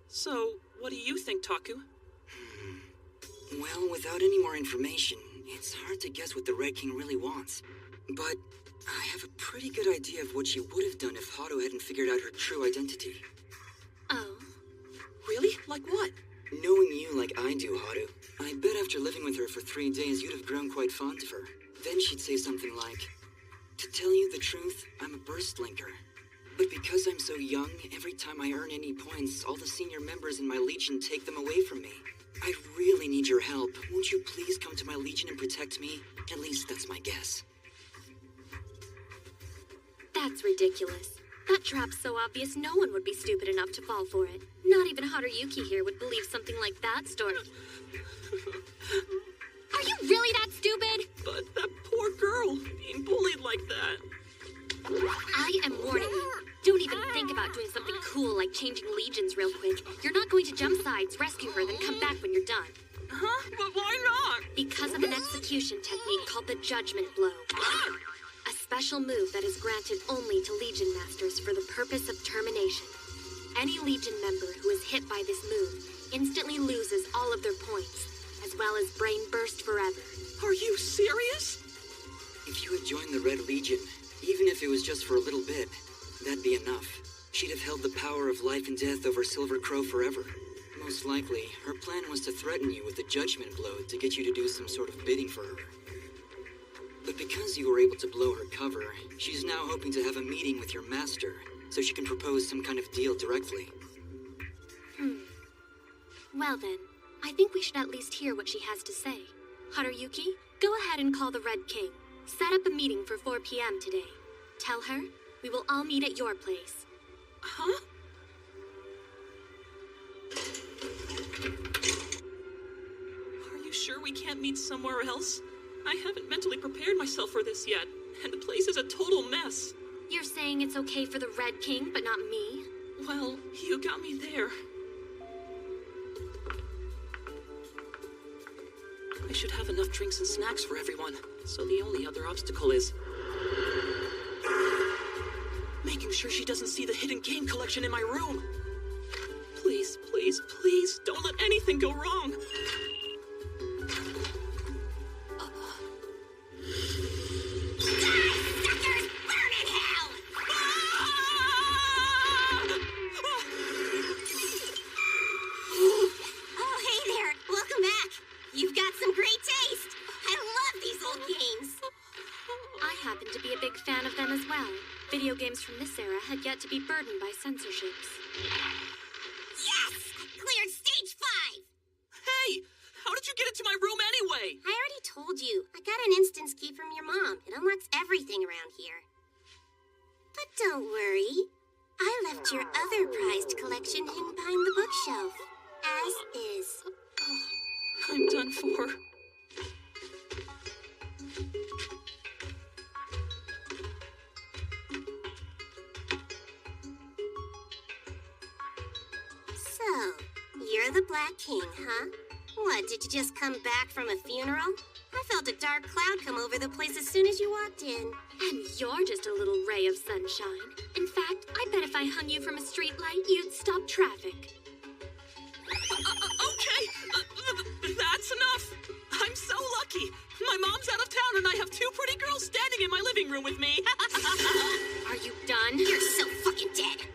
So, what do you think, Taku? Well, without any more information, it's hard to guess what the Red King really wants. But I have a pretty good idea of what she would have done if Haru hadn't figured out her true identity. Oh? Really? Like what? Knowing you like I do, Haru, I bet after living with her for 3 days, you'd have grown quite fond of her. Then she'd say something like, "To tell you the truth, I'm a Burstlinker. But because I'm so young, every time I earn any points, all the senior members in my Legion take them away from me. I really need your help. Won't you please come to my Legion and protect me? At least that's my guess." That's ridiculous. That trap's so obvious no one would be stupid enough to fall for it. Not even Haruyuki here would believe something like that story. Are you really that stupid? But that poor girl, being bullied like that. I am warning you. Don't even think about doing something cool like changing legions real quick. You're not going to jump sides, rescue her, then come back when you're done. Huh? But why not? Because of an execution technique called the Judgment Blow. A special move that is granted only to Legion Masters for the purpose of termination. Any Legion member who is hit by this move instantly loses all of their points, as well as brain burst forever. Are you serious? If you had joined the Red Legion, even if it was just for a little bit, that'd be enough. She'd have held the power of life and death over Silver Crow forever. Most likely, her plan was to threaten you with the Judgment Blow to get you to do some sort of bidding for her. But because you were able to blow her cover, she's now hoping to have a meeting with your master, so she can propose some kind of deal directly. Well then, I think we should at least hear what she has to say. Haruyuki, go ahead and call the Red King. Set up a meeting for 4 p.m. today. Tell her we will all meet at your place. Huh? Are you sure we can't meet somewhere else? I haven't mentally prepared myself for this yet, and the place is a total mess. You're saying it's okay for the Red King, but not me? Well, you got me there. should have enough drinks and snacks for everyone, so the only other obstacle is making sure she doesn't see the hidden game collection in my room. Please, please, please, don't let anything go wrong. Video games from this era had yet to be burdened by censorships. Yes! Cleared stage 5! Hey! How did you get into my room anyway? I already told you. I got an instance key from your mom. It unlocks everything around here. But don't worry. I left your other prized collection hidden behind the bookshelf. As is. Oh, I'm done for. So, you're the Black King, huh? What, did you just come back from a funeral? I felt a dark cloud come over the place as soon as you walked in. And you're just a little ray of sunshine. In fact, I bet if I hung you from a streetlight, you'd stop traffic. Okay, that's enough. I'm so lucky. My mom's out of town and I have 2 pretty girls standing in my living room with me. Are you done? You're so fucking dead.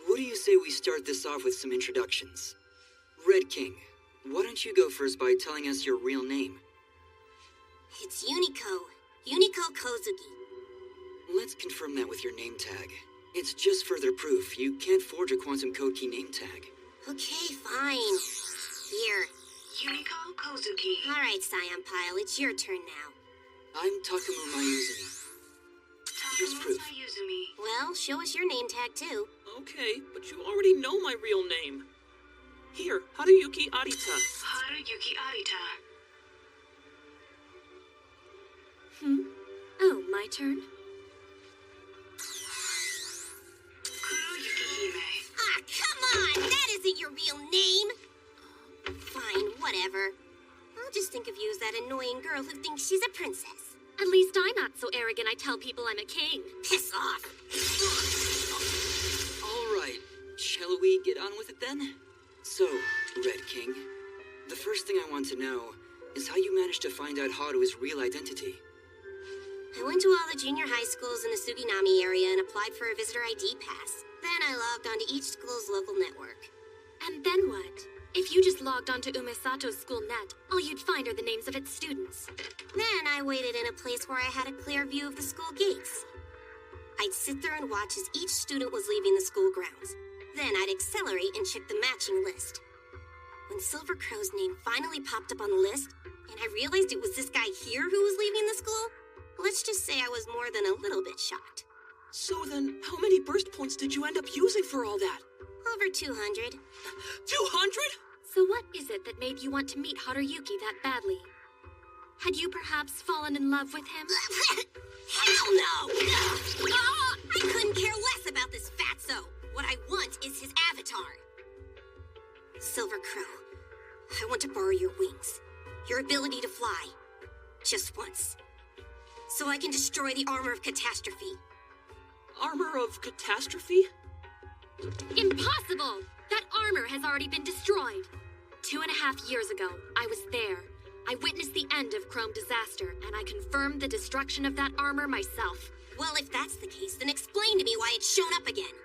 What do you say we start this off with some introductions? Red King, why don't you go first by telling us your real name? It's Yuniko Kozuki. Let's confirm that with your name tag. It's just further proof you can't forge a quantum code key name tag. Okay, fine. Here. Yuniko Kozuki. All right, Scion Pile, it's your turn now. I'm Takamu Mayuzumi. Here's proof. Well, show us your name tag, too. Okay, but you already know my real name. Here, Haruyuki Arita. Haruyuki Arita. Oh, my turn? Kuroyuki Hime. Ah, come on! That isn't your real name! Fine, whatever. I'll just think of you as that annoying girl who thinks she's a princess. At least I'm not so arrogant I tell people I'm a king. Piss off! All right, shall we get on with it then? So, Red King, the first thing I want to know is how you managed to find out Haru's real identity. I went to all the junior high schools in the Suginami area and applied for a visitor ID pass. Then I logged onto each school's local network. And then what? If you just logged onto Umesato's school net, all you'd find are the names of its students. Then I waited in a place where I had a clear view of the school gates. I'd sit there and watch as each student was leaving the school grounds. Then I'd accelerate and check the matching list. When Silver Crow's name finally popped up on the list, and I realized it was this guy here who was leaving the school, let's just say I was more than a little bit shocked. So then, how many burst points did you end up using for all that? Over 200. 200? So what is it that made you want to meet Haruyuki that badly? Had you perhaps fallen in love with him? Hell no! I couldn't care less about this fatso. What I want is his avatar. Silver Crow, I want to borrow your wings. Your ability to fly. Just once. So I can destroy the armor of catastrophe. Armor of catastrophe? Impossible! That armor has already been destroyed. 2.5 years ago, I was there. I witnessed the end of Chrome Disaster, and I confirmed the destruction of that armor myself. Well, if that's the case, then explain to me why it's shown up again.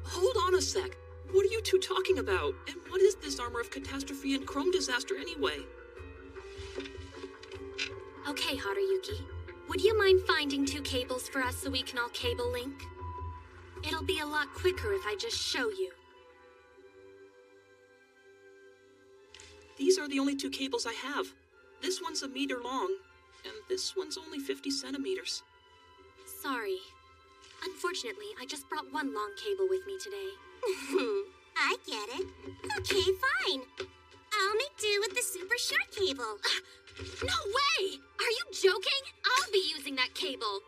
Hold on a sec. What are you two talking about? And what is this armor of catastrophe and Chrome Disaster anyway? Okay, Haruyuki. Would you mind finding 2 cables for us so we can all cable link? It'll be a lot quicker if I just show you. These are the only 2 cables I have. This one's 1 meter long, and this one's only 50 centimeters. Sorry. Unfortunately, I just brought one long cable with me today. I get it. Okay, fine. I'll make do with the super short cable. No way! Are you joking? I'll be using that cable.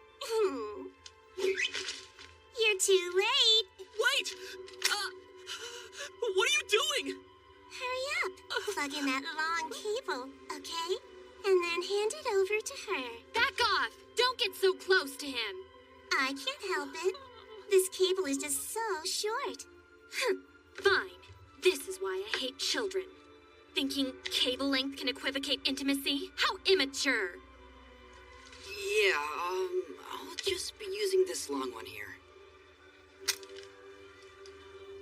You're too late. Wait! What are you doing? Hurry up. Plug in that long cable, okay? And then hand it over to her. Back off! Don't get so close to him. I can't help it. This cable is just so short. Fine. This is why I hate children. Thinking cable length can equivocate intimacy? How immature! Yeah, I'll just be using this long one here.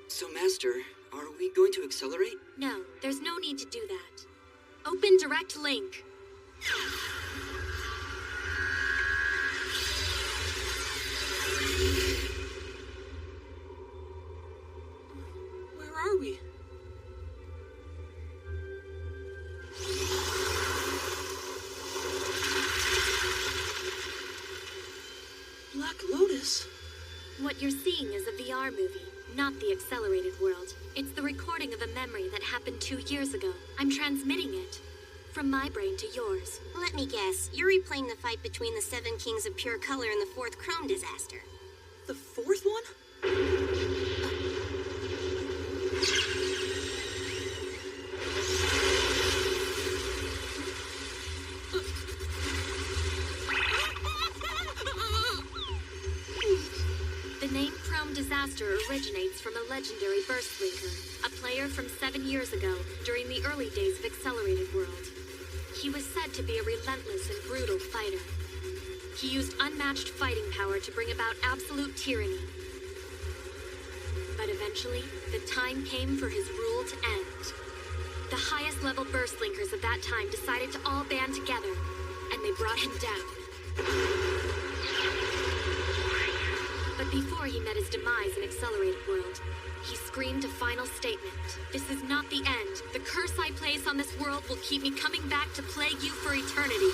So, Master, are we going to accelerate? No, there's no need to do that. Open direct link. Where are we? Black Lotus? What you're seeing is a VR movie, not the accelerated world. It's the recording of a memory that happened 2 years ago. I'm transmitting it. From my brain to yours. Let me guess. You're replaying the fight between the 7 Kings of Pure Color and the 4th Chrome disaster. The 4th one? The name Chrome Disaster originates from a legendary Burstlinker, a player from 7 years ago during the early days of Accelerated World. He was said to be a relentless and brutal fighter. He used unmatched fighting power to bring about absolute tyranny. But eventually, the time came for his rule to end. The highest level Burstlinkers of that time decided to all band together, and they brought him down. But before he met his demise in Accelerated World, he screamed a final statement. This is not the end. The curse I place on this world will keep me coming back to plague you for eternity.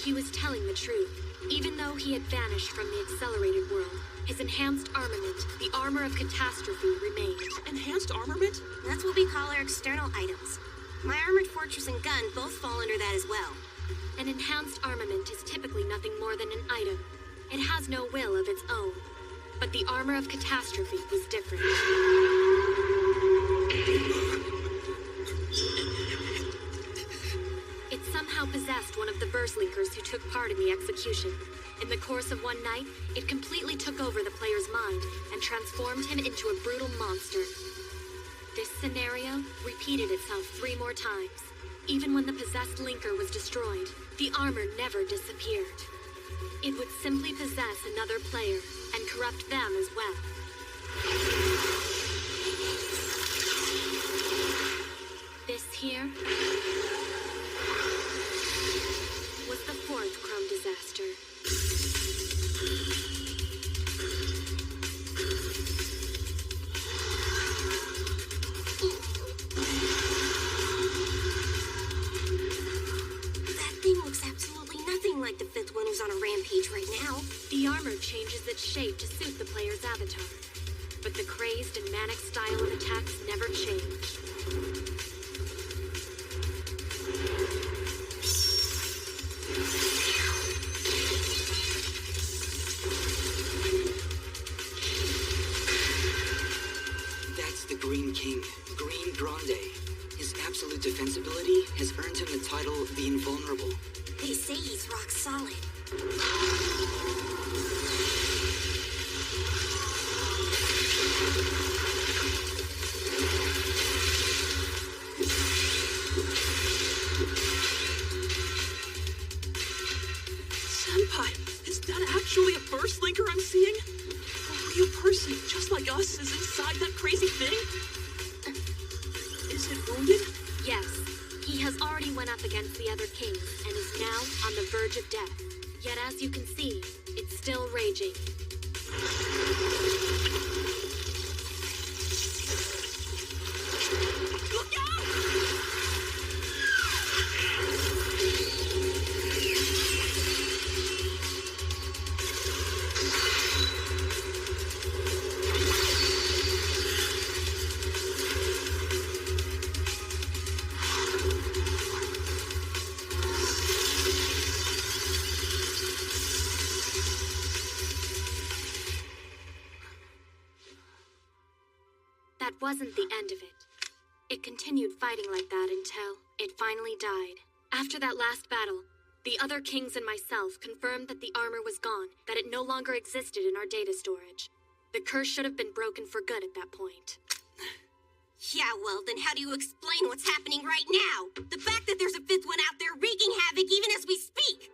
He was telling the truth. Even though he had vanished from the Accelerated World, his enhanced armament, the Armor of Catastrophe, remained. Enhanced armament? That's what we call our external items. My armored fortress and gun both fall under that as well. An enhanced armament is typically nothing more than an item. It has no will of its own. But the Armor of Catastrophe was different. It somehow possessed one of the Burstlinkers who took part in the execution. In the course of one night, it completely took over the player's mind and transformed him into a brutal monster. This scenario repeated itself 3 more times. Even when the possessed linker was destroyed, the armor never disappeared. It would simply possess another player and corrupt them as well. This here was the 4th Chrome disaster. Like the 5th one who's on a rampage right now. The armor changes its shape to suit the player's avatar, but the crazed and manic style of attacks never changed. That's the Green King, Green Grande. His absolute defensibility has earned him the title the Invulnerable. They say he's rock solid. Senpai, is that actually a Burstlinker I'm seeing? A real person, just like us, is inside that crazy thing? Is it wounded? Yes. He has already went up against the other kings and is now on the verge of death. Yet as you can see, it's still raging. Look out! wasn't the end of it. It continued fighting like that until it finally died. After that last battle, the other kings and myself confirmed that the armor was gone, that it no longer existed in our data storage. The curse should have been broken for good at that point. Yeah, well, then how do you explain what's happening right now? The fact that there's a fifth one out there wreaking havoc even as we speak!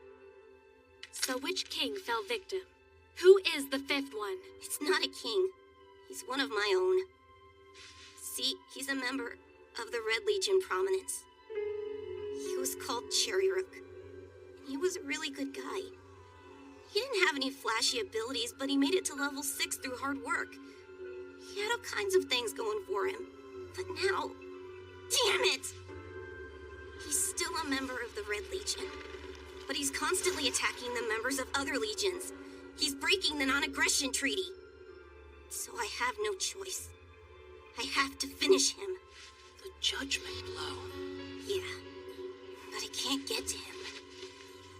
So which king fell victim? Who is the fifth one? It's not a king. He's one of my own. See, he's a member of the Red Legion Prominence. He was called Cherryrook. He was a really good guy. He didn't have any flashy abilities, but he made it to level 6 through hard work. He had all kinds of things going for him. But now... Damn it! He's still a member of the Red Legion. But he's constantly attacking the members of other legions. He's breaking the non-aggression treaty. So I have no choice. I have to finish him. The judgment blow. Yeah, but I can't get to him.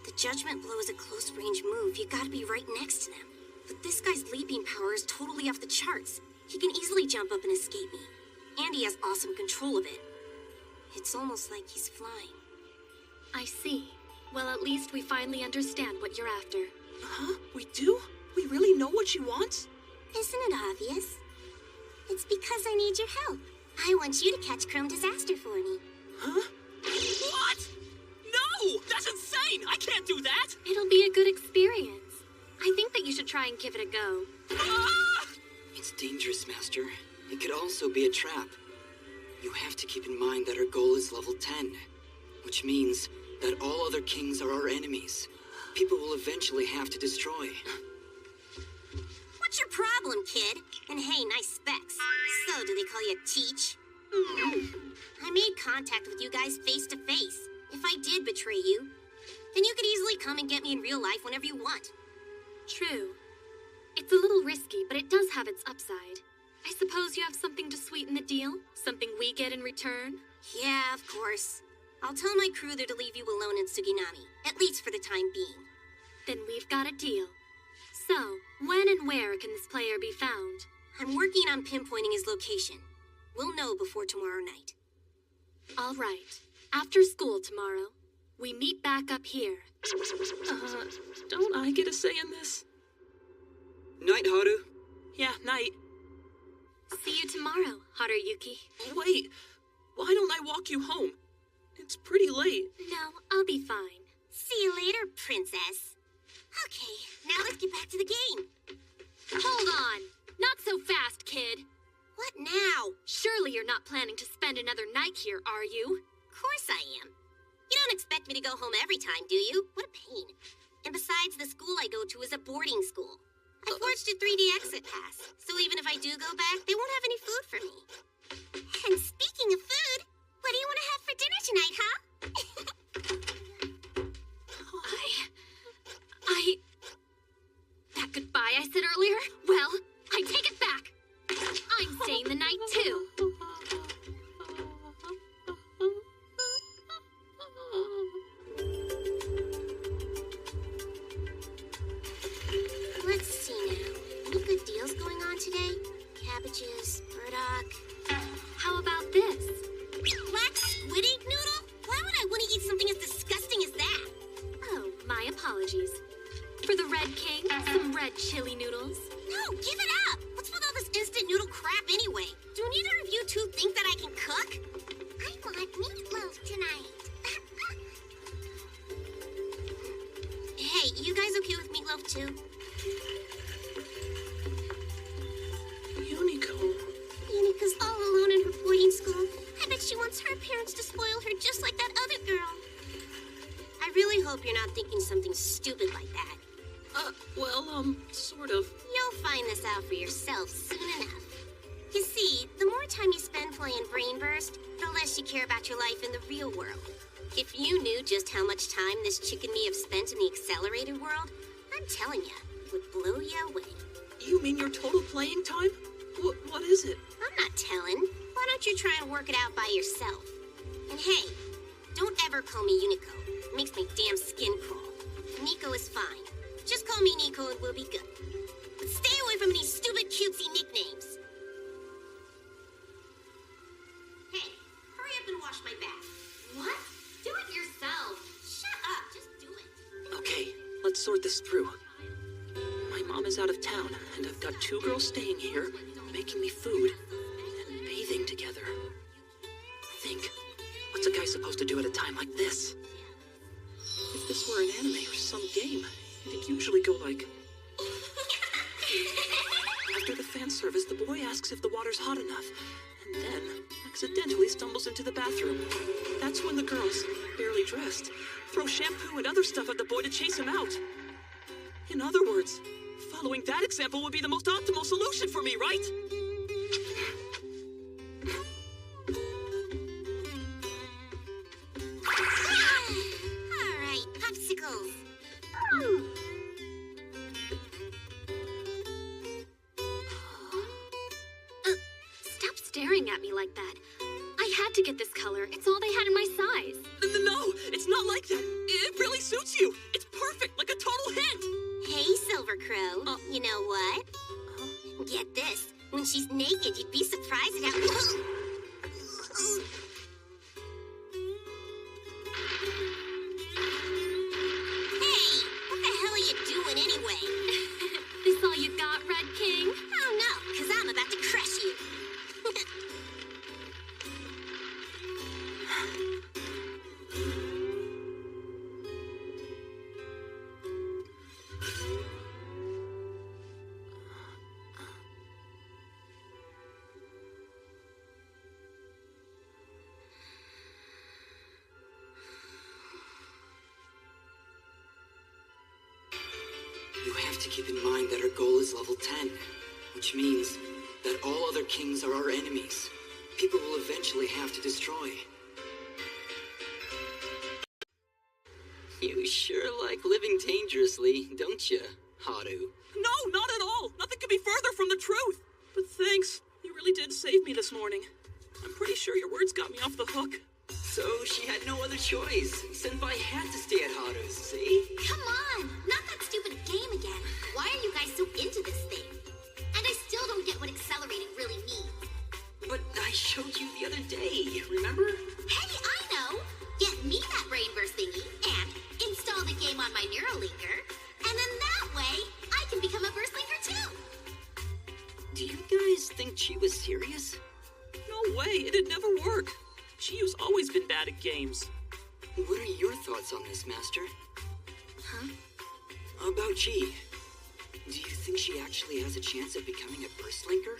The judgment blow is a close-range move. You gotta be right next to them. But this guy's leaping power is totally off the charts. He can easily jump up and escape me. And he has awesome control of it. It's almost like he's flying. I see. Well, at least we finally understand what you're after. Huh? We do? We really know what she wants? Isn't it obvious? It's because I need your help. I want you to catch Chrome Disaster for me. Huh? What? No! That's insane! I can't do that! It'll be a good experience. I think that you should try and give it a go. Ah! It's dangerous, Master. It could also be a trap. You have to keep in mind that our goal is level 10, which means that all other kings are our enemies. People will eventually have to destroy. What's your problem, kid? And hey, nice specs. So, do they call you Teach? I made contact with you guys face to face. If I did betray you, then you could easily come and get me in real life whenever you want. True. It's a little risky, but it does have its upside. I suppose you have something to sweeten the deal? Something we get in return? Yeah, of course. I'll tell my crew they're to leave you alone in Suginami, at least for the time being. Then we've got a deal. So, when and where can this player be found? I'm working on pinpointing his location. We'll know before tomorrow night. All right. After school tomorrow, we meet back up here. Don't I get a say in this? Night, Haru. Yeah, night. See you tomorrow, Haruyuki. Wait, why don't I walk you home? It's pretty late. No, I'll be fine. See you later, princess. Okay, now let's get back to the game. Hold on! Not so fast, kid! What now? Surely you're not planning to spend another night here, are you? Of course I am. You don't expect me to go home every time, do you? What a pain. And besides, the school I go to is a boarding school. I forged a 3D exit pass, so even if I do go back, they won't have any food for me. And speaking of food, what do you want to have for dinner tonight, huh? That goodbye I said earlier? Well, I take it back. I'm staying the night, too. Let's see now. Any good deals going on today? Cabbages, burdock. How about this? Black squid ink noodle? Why would I want to eat something as disgusting as that? Oh, my apologies. For the Red King, some red chili noodles. No, give it up! What's with all this instant noodle crap anyway? Do neither of you two think that I can cook? I want meatloaf tonight. Hey, you guys okay with meatloaf too? Unica's all alone in her boarding school. I bet she wants her parents to spoil her just like that other girl. I really hope you're not thinking something stupid like that. Sort of. You'll find this out for yourself soon enough. You see, the more time you spend playing Brain Burst, the less you care about your life in the real world. If you knew just how much time this chick and me have spent in the accelerated world, I'm telling you, it would blow you away. You mean your total playing time? What is it? I'm not telling. Why don't you try and work it out by yourself? And hey, don't ever call me Unico. It makes my damn skin crawl. Nico is fine. Just call me Nico and we'll be good. But stay away from any stupid cutesy nicknames. this through. My mom is out of town, and I've got 2 girls staying here, making me food, and bathing together. Think, what's a guy supposed to do at a time like this? If this were an anime or some game, it'd usually go like... After the fan service, the boy asks if the water's hot enough, and then accidentally stumbles into the bathroom. That's when the girls, barely dressed, throw shampoo and other stuff at the boy to chase him out. In other words, following that example would be the most optimal solution for me, right? All right, popsicles. Stop staring at me like that. I had to get this color. It's all they had in my size. No, it's not like that. It really suits you. It's perfect, like a total hint. Hey, Silver Crow. You know what? Get this. When she's naked, you'd be surprised at how... Hey, what the hell are you doing anyway? This all you got, Red King? Oh no, because I'm about to crush you. You have to keep in mind that our goal is level 10, which means that all other kings are our enemies. People will eventually have to destroy. You sure like living dangerously, don't you, Haru? No, not at all. Nothing could be further from the truth. But thanks. You really did save me this morning. I'm pretty sure your words got me off the hook. So she had no other choice. Senpai had to stay at Haru's, see? Come on, not that stupid game again. Why are you guys so into this thing? And I still don't get what accelerating really means. But I showed you the other day, remember? Hey, I know! Get me that brain burst thingy and install the game on my Neurolinker, and then that way I can become a burst linker too! Do you guys think she was serious? No way, it'd never work. Chiyo's always been bad at games. What are your thoughts on this, Master? Huh? About Chi. Do you think she actually has a chance of becoming a burst linker?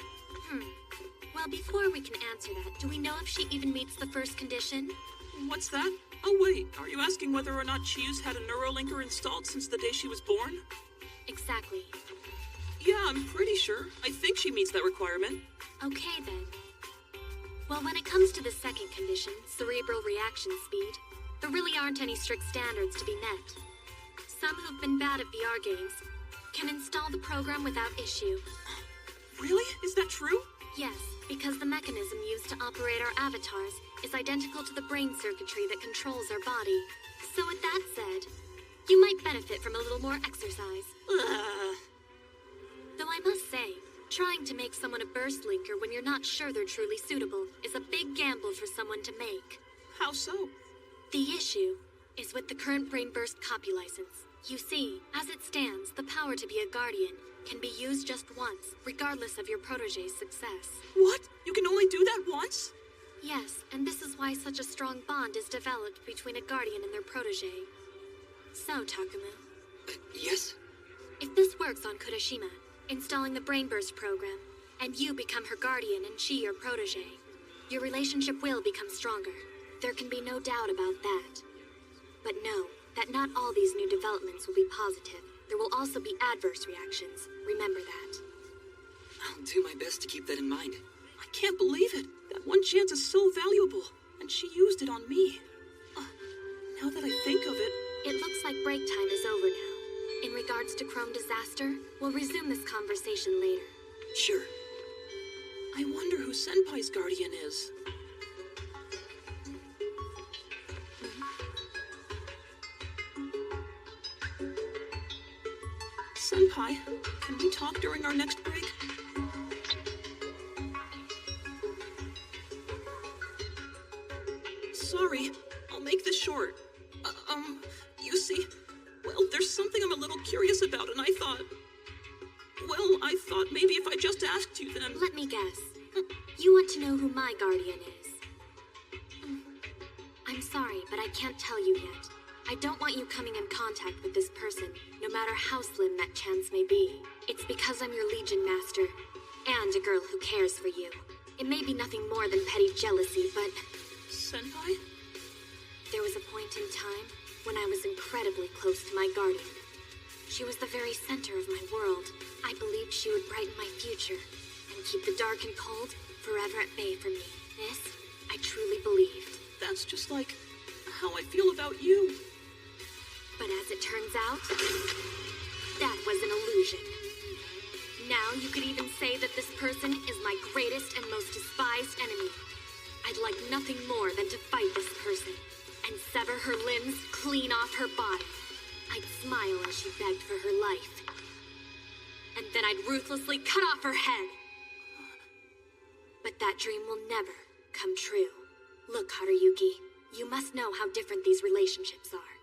Well, before we can answer that, do we know if she even meets the first condition? What's that? Oh wait, are you asking whether or not Chiyo's had a Neurolinker installed since the day she was born? Exactly. Yeah, I'm pretty sure. I think she meets that requirement. Okay, then. Well, when it comes to the second condition, cerebral reaction speed, there really aren't any strict standards to be met. Some who've been bad at VR games can install the program without issue. Really? Is that true? Yes, because the mechanism used to operate our avatars is identical to the brain circuitry that controls our body. So with that said, you might benefit from a little more exercise. Though I must say, trying to make someone a burst linker when you're not sure they're truly suitable is a big gamble for someone to make. How so? The issue is with the current Brain Burst copy license. You see, as it stands, the power to be a guardian can be used just once, regardless of your protege's success. What? You can only do that once? Yes, and this is why such a strong bond is developed between a guardian and their protege. So, Takumu. Yes? If this works on Kurashima, installing the Brain Burst program, and you become her guardian and she your protege, your relationship will become stronger. There can be no doubt about that. But know that not all these new developments will be positive. There will also be adverse reactions. Remember that. I'll do my best to keep that in mind. I can't believe it. That one chance is so valuable, and she used it on me. Now that I think of it... It looks like break time is over now. In regards to Chrome Disaster, we'll resume this conversation later. Sure. I wonder who Senpai's guardian is. Senpai, can we talk during our next break? Sorry, I'll make this short. You see, well, there's something I'm a little curious Well, I thought maybe if I just asked you then... Let me guess. You want to know who my guardian is? I'm sorry, but I can't tell you yet. I don't want you coming in contact with this person, no matter how slim that chance may be. It's because I'm your Legion Master, and a girl who cares for you. It may be nothing more than petty jealousy, but... Senpai? There was a point in time when I was incredibly close to my guardian. She was the very center of my world. I believed she would brighten my future and keep the dark and cold forever at bay from me. This, I truly believed. That's just like how I feel about you. But as it turns out, that was an illusion. Now you could even say that this person is my greatest and most despised enemy. I'd like nothing more than to fight this person and sever her limbs clean off her body. I'd smile as she begged for her life. And then I'd ruthlessly cut off her head. But that dream will never come true. Look, Haruyuki, you must know how different these relationships are.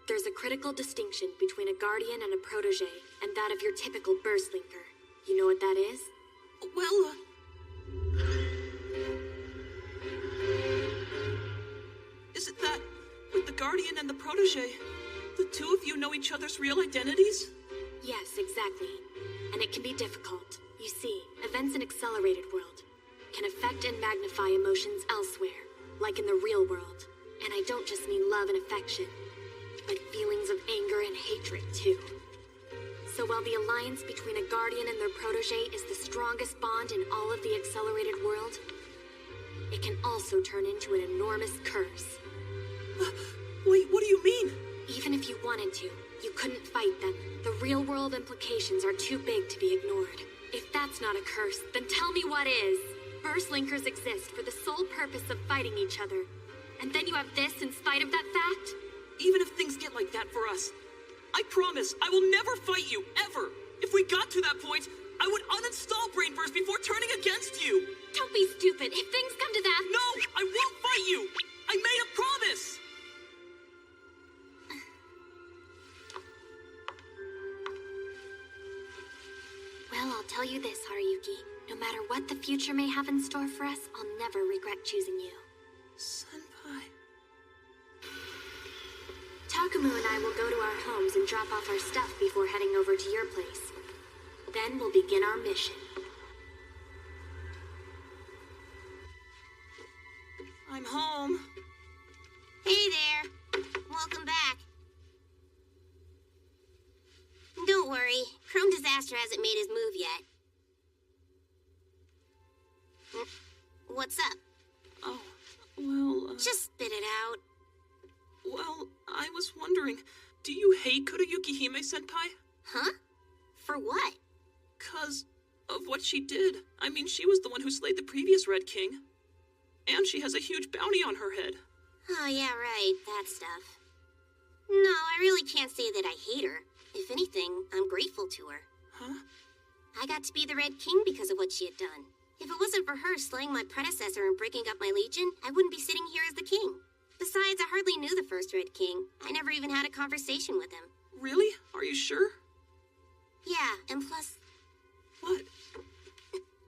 There's a critical distinction between a guardian and a protege, and that of your typical burstlinker. You know what that is? Well, is it that, with the guardian and the protege, the two of you know each other's real identities? Yes, exactly. And it can be difficult. You see, events in Accelerated World can affect and magnify emotions elsewhere, like in the real world. And I don't just mean love and affection, but feelings of anger and hatred, too. So while the alliance between a guardian and their protege is the strongest bond in all of the Accelerated World, it can also turn into an enormous curse. Wait, what do you mean? Even if you wanted to, you couldn't fight them. The real-world implications are too big to be ignored. If that's not a curse, then tell me what is. Burstlinkers exist for the sole purpose of fighting each other. And then you have this in spite of that fact? Even if things get like that for us, I promise I will never fight you, ever. If we got to that point, I would uninstall Brainburst before turning against you. Don't be stupid. If things come to that... No, I won't fight you. I made a promise. Well, I'll tell you this, Haruyuki. No matter what the future may have in store for us, I'll never regret choosing you. Senpai... Takumu and I will go to our homes and drop off our stuff before heading over to your place. Then we'll begin our mission. I'm home. Hey there. Welcome back. Don't worry, Chrome Disaster hasn't made his move yet. What's up? Oh, well, Just spit it out. Well, I was wondering, do you hate Kurayuki Hime-senpai? Huh? For what? 'Cause of what she did. I mean, she was the one who slayed the previous Red King. And she has a huge bounty on her head. Oh, yeah, right. That stuff. No, I really can't say that I hate her. If anything, I'm grateful to her. Huh? I got to be the Red King because of what she had done. If it wasn't for her slaying my predecessor and breaking up my legion, I wouldn't be sitting here as the king. Besides, I hardly knew the first Red King. I never even had a conversation with him. Really? Are you sure? Yeah, and plus... What?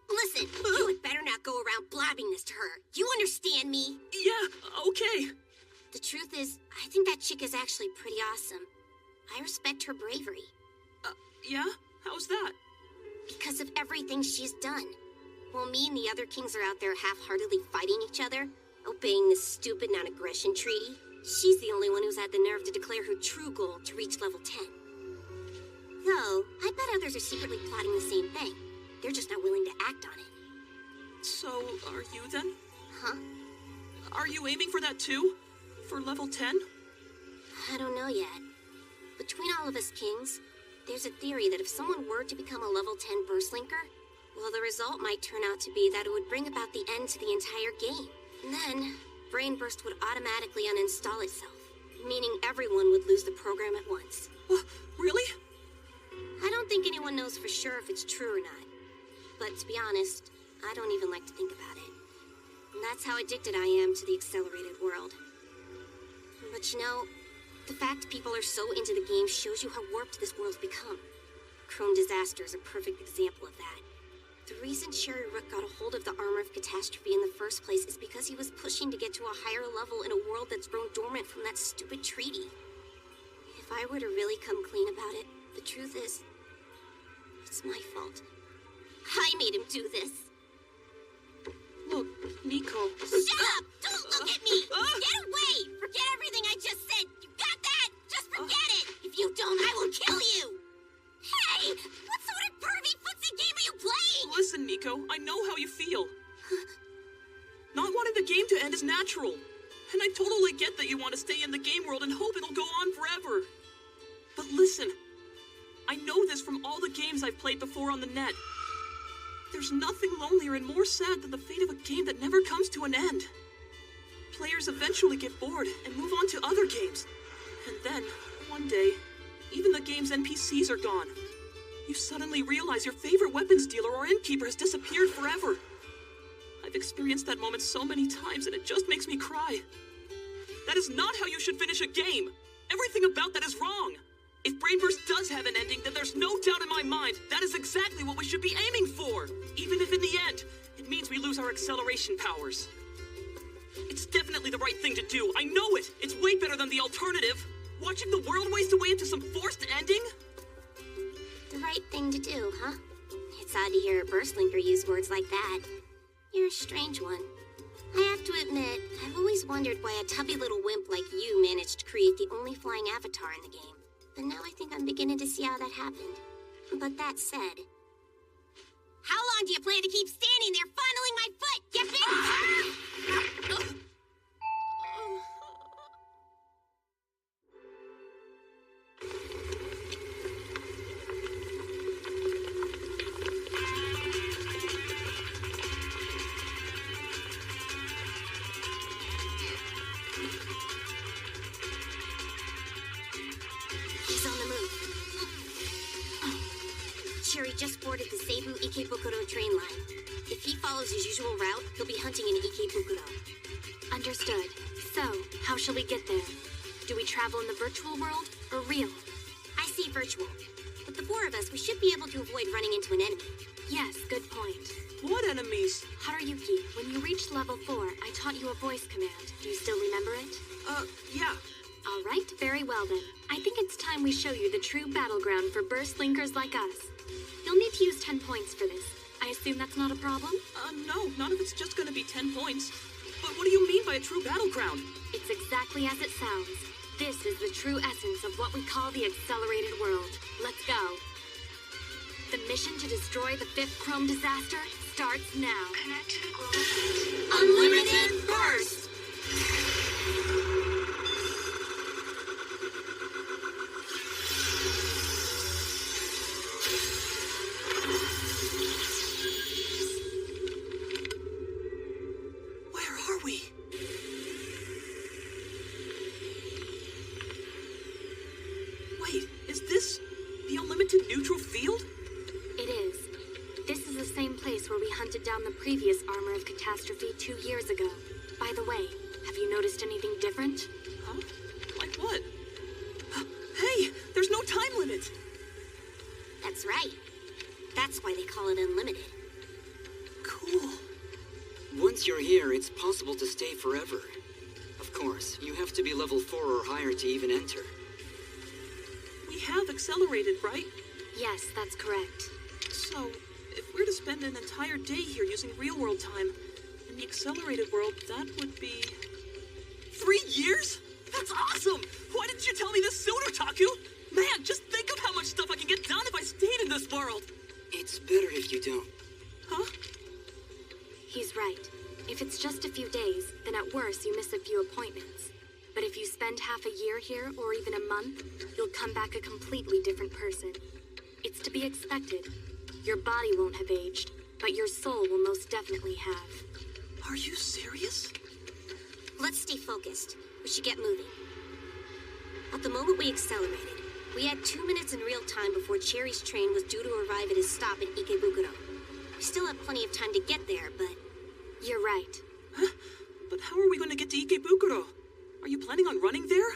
Listen, you had better not go around blabbing this to her. You understand me? Yeah, okay. The truth is, I think that chick is actually pretty awesome. I respect her bravery. Yeah? How's that? Because of everything she's done. While me and the other kings are out there half-heartedly fighting each other, obeying this stupid non-aggression treaty, she's the only one who's had the nerve to declare her true goal to reach level 10. Though, I bet others are secretly plotting the same thing. They're just not willing to act on it. So, are you then? Huh? Are you aiming for that too? For level 10? I don't know yet. Between all of us kings, there's a theory that if someone were to become a level 10 Burstlinker, well, the result might turn out to be that it would bring about the end to the entire game. And then, Brainburst would automatically uninstall itself, meaning everyone would lose the program at once. Really? I don't think anyone knows for sure if it's true or not. But to be honest, I don't even like to think about it. And that's how addicted I am to the Accelerated World. But you know, the fact people are so into the game shows you how warped this world's become. Chrome Disaster is a perfect example of that. The reason Cherry Rook got a hold of the Armor of Catastrophe in the first place is because he was pushing to get to a higher level in a world that's grown dormant from that stupid treaty. If I were to really come clean about it, the truth is, it's my fault. I made him do this. Look, Nico. Shut up! Don't look at me! Get away! Forget everything I just said! You got that? Just forget it! If you don't, I will kill you! Hey! What sort of pervy footsie game are you playing? Listen, Nico, I know how you feel. Not wanting the game to end is natural. And I totally get that you want to stay in the game world and hope it'll go on forever. But listen, I know this from all the games I've played before on the net. There's nothing lonelier and more sad than the fate of a game that never comes to an end. Players eventually get bored and move on to other games. And then, one day, even the game's NPCs are gone. You suddenly realize your favorite weapons dealer or innkeeper has disappeared forever. I've experienced that moment so many times and it just makes me cry. That is not how you should finish a game. Everything about that is wrong. If Brainburst does have an ending, then there's no doubt in my mind that is exactly what we should be aiming for. Even if in the end, it means we lose our acceleration powers. It's definitely the right thing to do. I know it. It's way better than the alternative. Watching the world waste away into some forced ending? The right thing to do, huh? It's odd to hear a Burstlinker use words like that. You're a strange one. I have to admit, I've always wondered why a tubby little wimp like you managed to create the only flying avatar in the game. But now I think I'm beginning to see how that happened. But that said, how long do you plan to keep standing there fondling my foot, you big... Cherry just boarded the Seibu Ikebukuro train line. If he follows his usual route, he'll be hunting in Ikebukuro. Understood. So, how shall we get there? Do we travel in the virtual world or real? I see virtual. With the four of us, we should be able to avoid running into an enemy. Yes, good point. What enemies? Haruyuki, when you reached level 4, I taught you a voice command. Do you still remember it? Yeah. All right, very well then. I think it's time we show you the true battleground for Burstlinkers like us. You'll need to use 10 points for this. I assume that's not a problem? No, none of it's just gonna be 10 points. But what do you mean by a true battleground? It's exactly as it sounds. This is the true essence of what we call the accelerated world. Let's go. The mission to destroy the 5th Chrome Disaster starts now. Connect to the global Unlimited Burst! Down the previous Armor of Catastrophe 2 years ago. By the way, have you noticed anything different? Huh? Like what? Hey, there's no time limit! That's right. That's why they call it unlimited. Cool. Once you're here, it's possible to stay forever. Of course, you have to be level 4 or higher to even enter. We have accelerated, right? Yes, that's correct. So, if we're to spend an entire day here using real-world time, in the accelerated world, that would be... 3 years? That's awesome! Why didn't you tell me this sooner, Taku? Man, just think of how much stuff I can get done if I stayed in this world! It's better if you don't. Huh? He's right. If it's just a few days, then at worst you miss a few appointments. But if you spend half a year here, or even a month, you'll come back a completely different person. It's to be expected. Your body won't have aged, but your soul will most definitely have. Are you serious? Let's stay focused. We should get moving. At the moment we accelerated, we had 2 minutes in real time before Cherry's train was due to arrive at his stop in Ikebukuro. We still have plenty of time to get there, but... You're right. Huh? But how are we going to get to Ikebukuro? Are you planning on running there?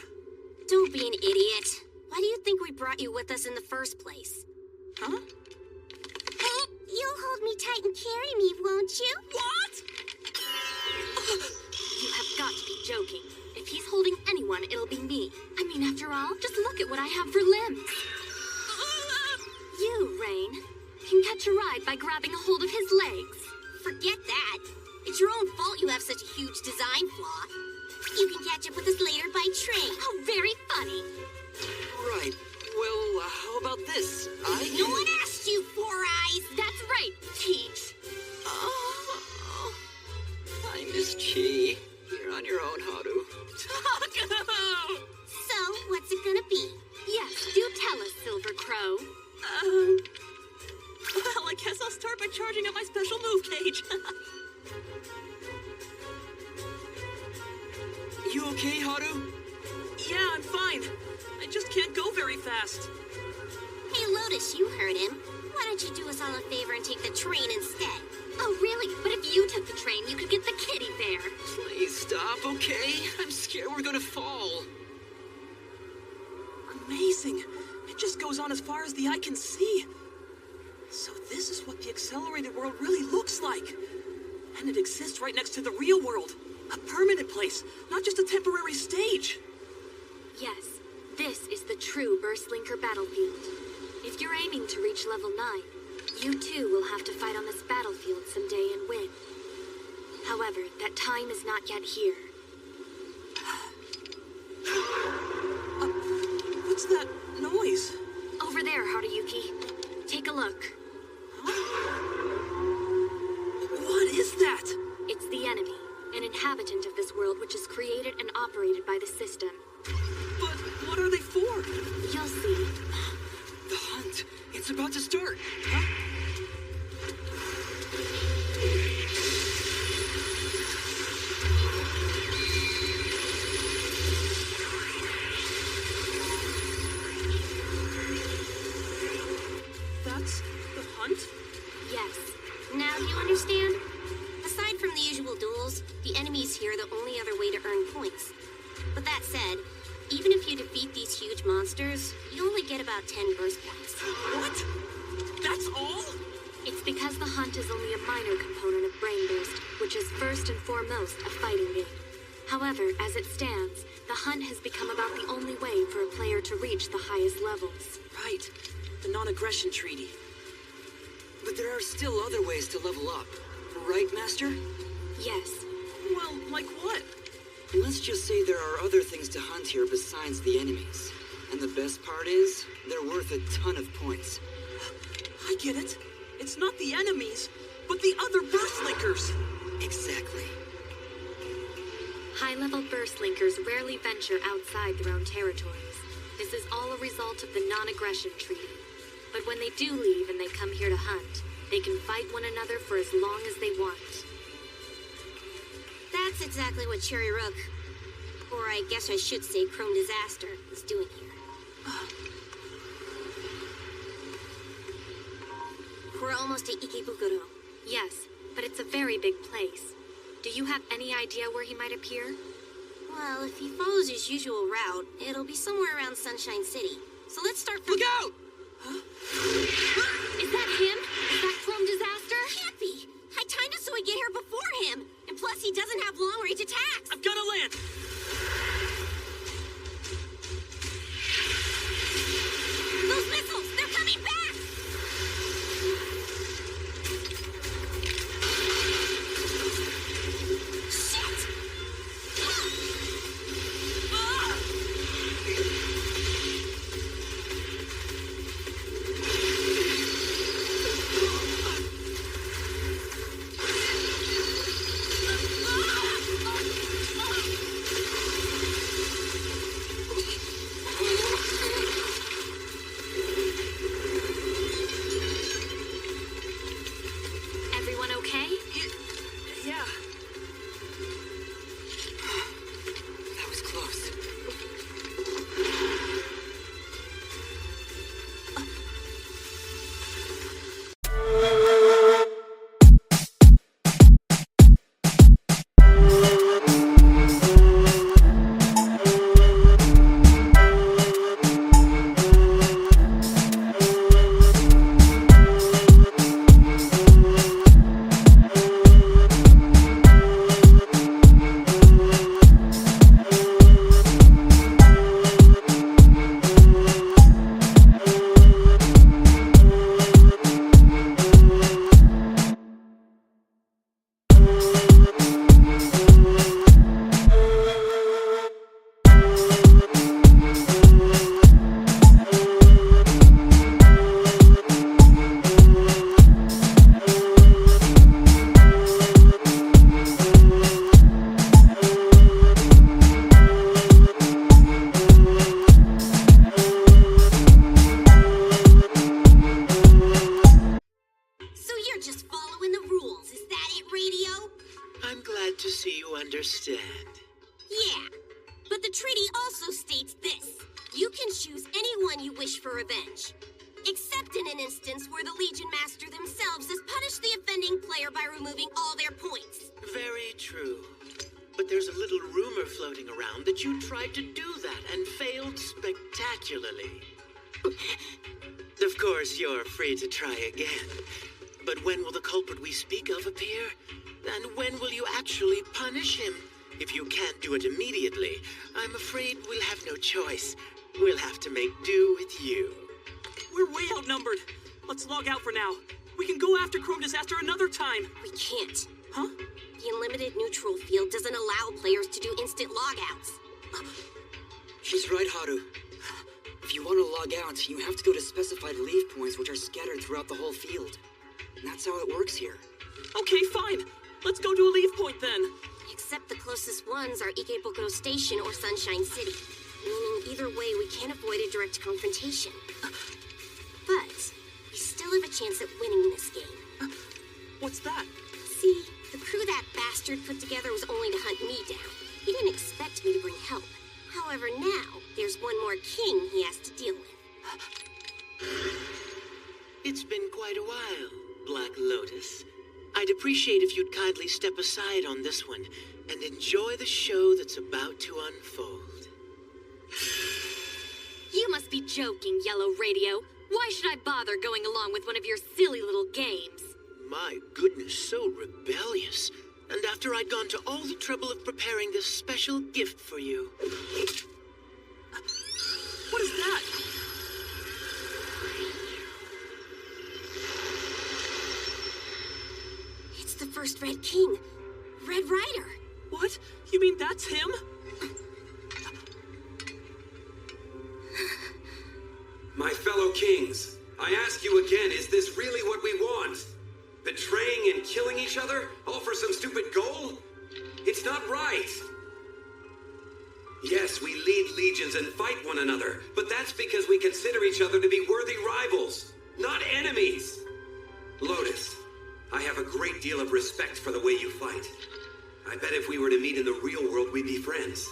Don't be an idiot. Why do you think we brought you with us in the first place? Huh? You'll hold me tight and carry me, won't you? What? You have got to be joking. If he's holding anyone, it'll be me. I mean, after all, just look at what I have for limbs. You, Rain, can catch a ride by grabbing a hold of his legs. Forget that. It's your own fault you have such a huge design flaw. You can catch up with us later by train. Oh, very funny. Right. Well, how about this? No one asked you, Four Eyes. That's right, Teach. Oh, I miss Chi. You're on your own, Haru. So, what's it gonna be? Yes, do tell us, Silver Crow. Well, I guess I'll start by charging up my special move cage. You okay, Haru? Yeah, I'm fine. I just can't go very fast. Hey, Lotus, you heard him. Why don't you do us all a favor and take the train instead? Oh, really? But if you took the train, you could get the kitty bear. Please stop, okay? I'm scared we're gonna fall. Amazing. It just goes on as far as the eye can see. So this is what the accelerated world really looks like. And it exists right next to the real world. A permanent place, not just a temporary stage. Yes, this is the true Burstlinker battlefield. If you're aiming to reach level 9, you too will have to fight on this battlefield someday and win. However, that time is not yet here. What's that noise? Over there, Haruyuki. Take a look. What is that? It's the enemy, an inhabitant of this world which is created and operated by the system. But what are they for? You'll see. The hunt. It's about to start. Huh? That's the hunt? Yes. Now do you understand? Aside from the usual duels, the enemies here are the only other way to earn points. But that said, even if you defeat these huge monsters, you only get about 10 burst points. What? That's all? It's because the hunt is only a minor component of Brain Burst, which is first and foremost a fighting game. However, as it stands, the hunt has become about the only way for a player to reach the highest levels. Right. The non-aggression treaty. But there are still other ways to level up. Right, Master? Yes. Well, like what? Let's just say there are other things to hunt here besides the enemies. And the best part is, they're worth a ton of points. I get it. It's not the enemies, but the other Burstlinkers. Exactly. High-level Burstlinkers rarely venture outside their own territories. This is all a result of the non-aggression treaty. But when they do leave and they come here to hunt, they can fight one another for as long as they want. That's exactly what Cherry Rook, or I guess I should say Chrome Disaster, is doing here. We're almost at Ikebukuro. Yes, but it's a very big place. Do you have any idea where he might appear? Well, if he follows his usual route, it'll be somewhere around Sunshine City. So let's start from— Look out! Huh? Is that him? Is that Chrome Disaster? Can't be! I timed it so we get here before him! And plus, he doesn't have long-range attacks! I'm gonna land! Those missiles! They're coming back! Shit! just following the rules. Is that it, Radio? I'm glad to see you understand. Yeah, but the treaty also states this. You can choose anyone you wish for revenge. Except in an instance where the Legion Master themselves has punished the offending player by removing all their points. Very true. But there's a little rumor floating around that you tried to do that and failed spectacularly. Of course, you're free to try again. But when will the culprit we speak of appear? And when will you actually punish him? If you can't do it immediately, I'm afraid we'll have no choice. We'll have to make do with you. We're way outnumbered. Let's log out for now. We can go after Chrome Disaster another time. We can't. Huh? The unlimited neutral field doesn't allow players to do instant logouts. She's right, Haru. If you want to log out, you have to go to specified leave points, which are scattered throughout the whole field. And that's how it works here. Okay, fine. Let's go to a leave point then. Except the closest ones are Ikebukuro Station or Sunshine City. Meaning either way, we can't avoid a direct confrontation. But we still have a chance at winning this game. What's that? See, the crew that bastard put together was only to hunt me down. He didn't expect me to bring help. However, now, there's one more king he has to deal with. It's been quite a while, Black Lotus. I'd appreciate if you'd kindly step aside on this one and enjoy the show that's about to unfold. You must be joking, Yellow Radio. Why should I bother going along with one of your silly little games? My goodness, so rebellious. And after I'd gone to all the trouble of preparing this special gift for you. What is that? It's the first Red King, Red Rider. What? You mean that's him? My fellow kings, I ask you again, is this really what we want? Betraying and killing each other, all for some stupid goal? It's not right. Yes, we lead legions and fight one another, but that's because we consider each other to be worthy rivals, not enemies. Lotus, I have a great deal of respect for the way you fight. I bet if we were to meet in the real world, we'd be friends.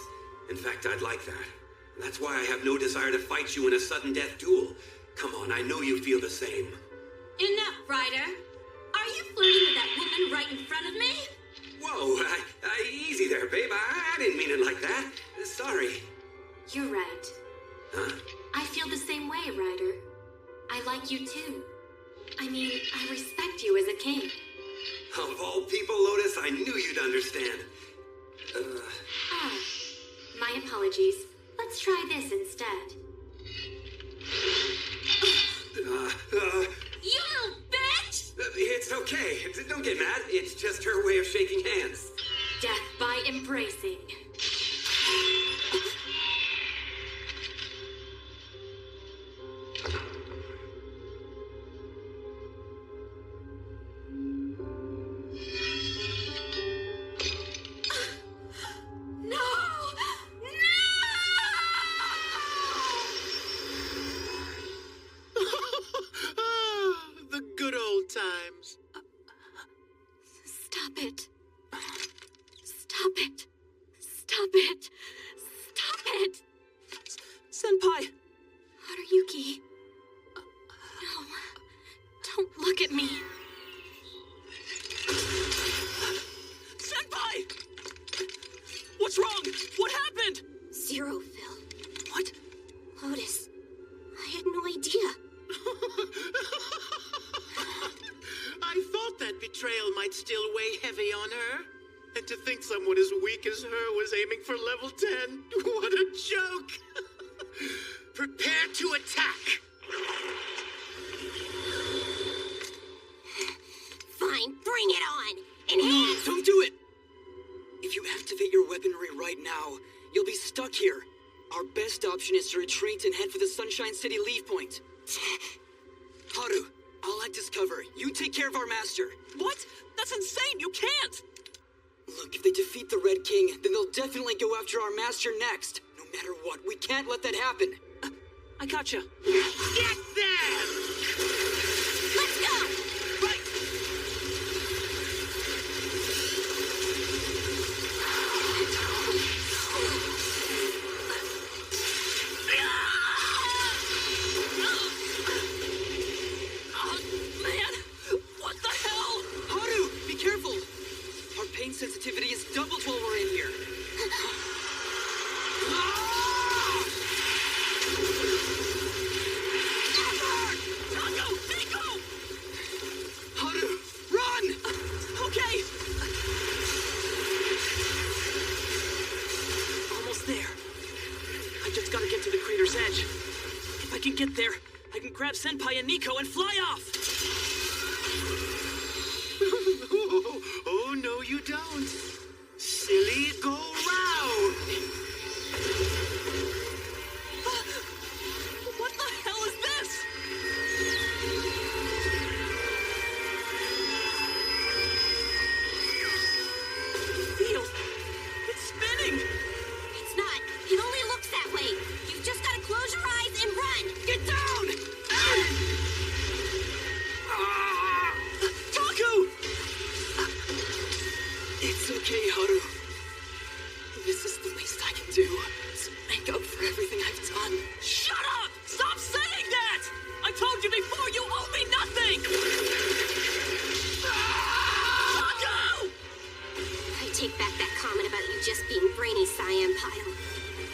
In fact, I'd like that. That's why I have no desire to fight you in a sudden death duel. Come on, I know you feel the same. Enough, Ryder. Are you flirting with that woman right in front of me? Whoa, easy there, babe. I didn't mean it like that. Sorry. You're right. Huh? I feel the same way, Ryder. I like you too. I mean, I respect you as a king. Of all people, Lotus, I knew you'd understand. My apologies. Let's try this instead. You little bitch! It's okay. Don't get mad. It's just her way of shaking hands. Death by embracing. Stop it. Stop it. Stop it. Stop it. Senpai! Haruyuki. No. Don't look at me. Senpai! What's wrong? What happened? Zero, Phil. What? Lotus, I had no idea. I thought that betrayal might still weigh heavy on her. And to think someone as weak as her was aiming for level 10. What a joke! Prepare to attack! Fine, bring it on! Enhance! Don't do it! If you activate your weaponry right now, you'll be stuck here. Our best option is to retreat and head for the Sunshine City leave point. Haru, I'll act as cover. You take care of our master. What? That's insane! You can't! Look, if they defeat the Red King, then they'll definitely go after our master next. No matter what, we can't let that happen. I gotcha. Get them! Let's go! Right! get there, I can grab Senpai and Nico and fly off! Oh, no, you don't. Silly, go round. What the hell is this? Theo, it's spinning! It's not. It only looks that way. You've just gotta close your eyes and run! Get down! Taku! It's okay, Haru. This is the least I can do to make up for everything I've done. Shut up! Stop saying that! I told you before, you owe me nothing! Taku! I take back that comment about you just being brainy, Cyan Pile.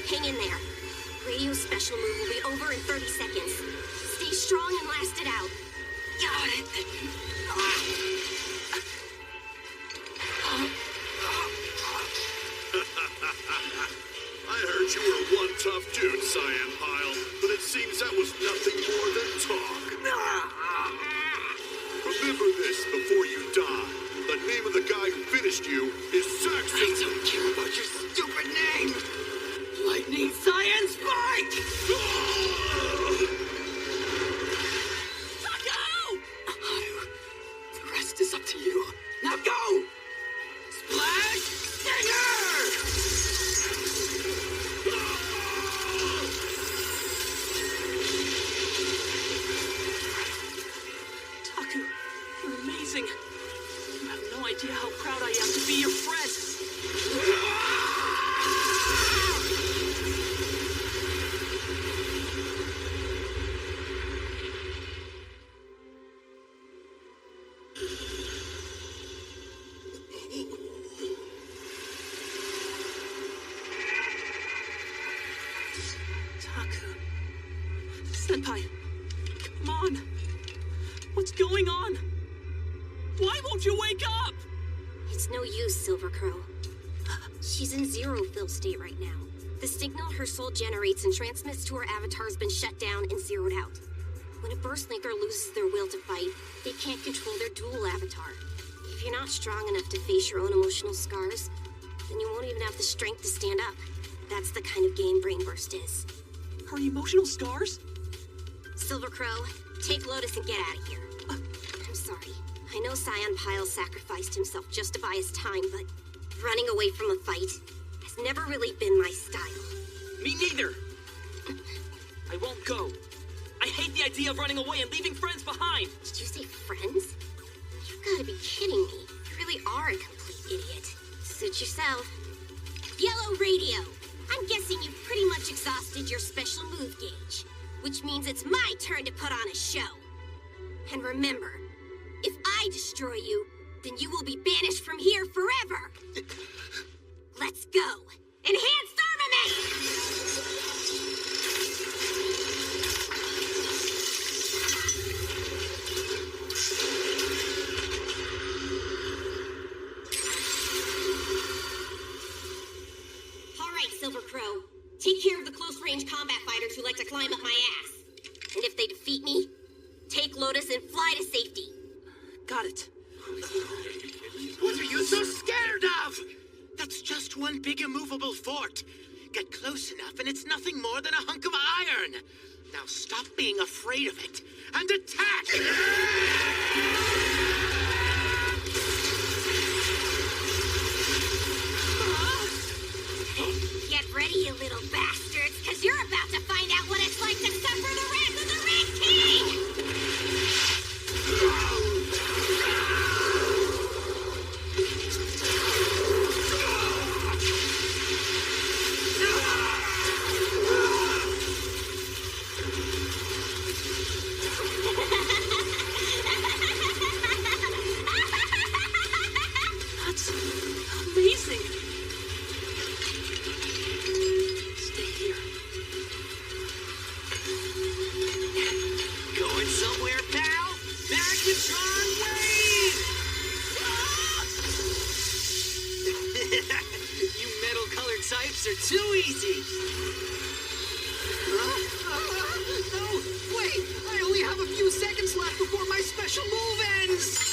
Hang in there. Radio's special move will be over in 30 seconds. Stay strong and last it out. Got it. I heard you were one tough dude, Cyan Pile, but it seems that was nothing more than talk. Remember this before you die. The name of the guy who finished you is Saxon. I don't care about your stupid name. Lightning Science Spike! Taku! The rest is up to you. Now go! Splash Stinger! Taku, you're amazing. You have no idea how proud I am to be your friend. Taku. Senpai, come on. What's going on? Why won't you wake up? It's no use, Silver Crow. She's in zero fill state right now. The signal her soul generates and transmits to her avatar has been shut down and zeroed out. When a burst linker loses their will to fight, they can't control their dual avatar. If you're not strong enough to face your own emotional scars, then you won't even have the strength to stand up. That's the kind of game Brain Burst is. Her emotional scars? Silver Crow, take Lotus and get out of here. I'm sorry. I know Cyan Pile sacrificed himself just to buy us time, but running away from a fight has never really been my style. Me neither. I won't go. I hate the idea of running away and leaving friends behind. Did you say friends? You've got to be kidding me. You really are a complete idiot. Suit yourself. Yellow Radio. I'm guessing you've pretty much exhausted your special move gauge, which means it's my turn to put on a show. And remember, if I destroy you, then you will be banished from here forever. Let's go. Enhanced armament! All right, Silver Crow. Take care of the close-range combat fighters who like to climb up my ass. And if they defeat me, take Lotus and fly to safety. Got it. What are you so scared of? That's just one big immovable fort. Get close enough and it's nothing more than a hunk of iron. Now stop being afraid of it and attack! Get ready, you little bastards, because you're about to find out what it's like to suffer the wrath of the Red King! That's amazing. Stay here. Going somewhere, pal? Magnetron wave! You metal-colored types are too easy. No, I only have a few seconds left before my special move ends!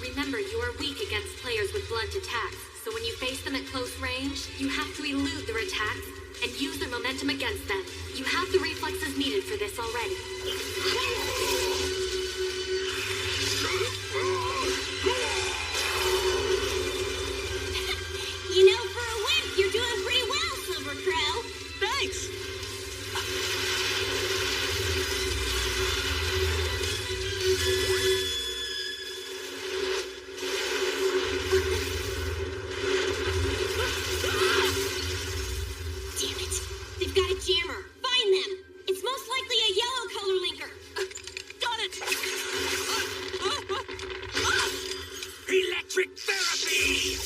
Remember, you are weak against players with blunt attacks, so when you face them at close range, you have to elude their attacks and use their momentum against them. You have the reflexes needed for this already. You know, for a wimp, you're doing pretty well, Silver Crow. Thanks! Damn it. They've got a jammer. Find them. It's most likely a yellow color linker. Got it! Electric therapy!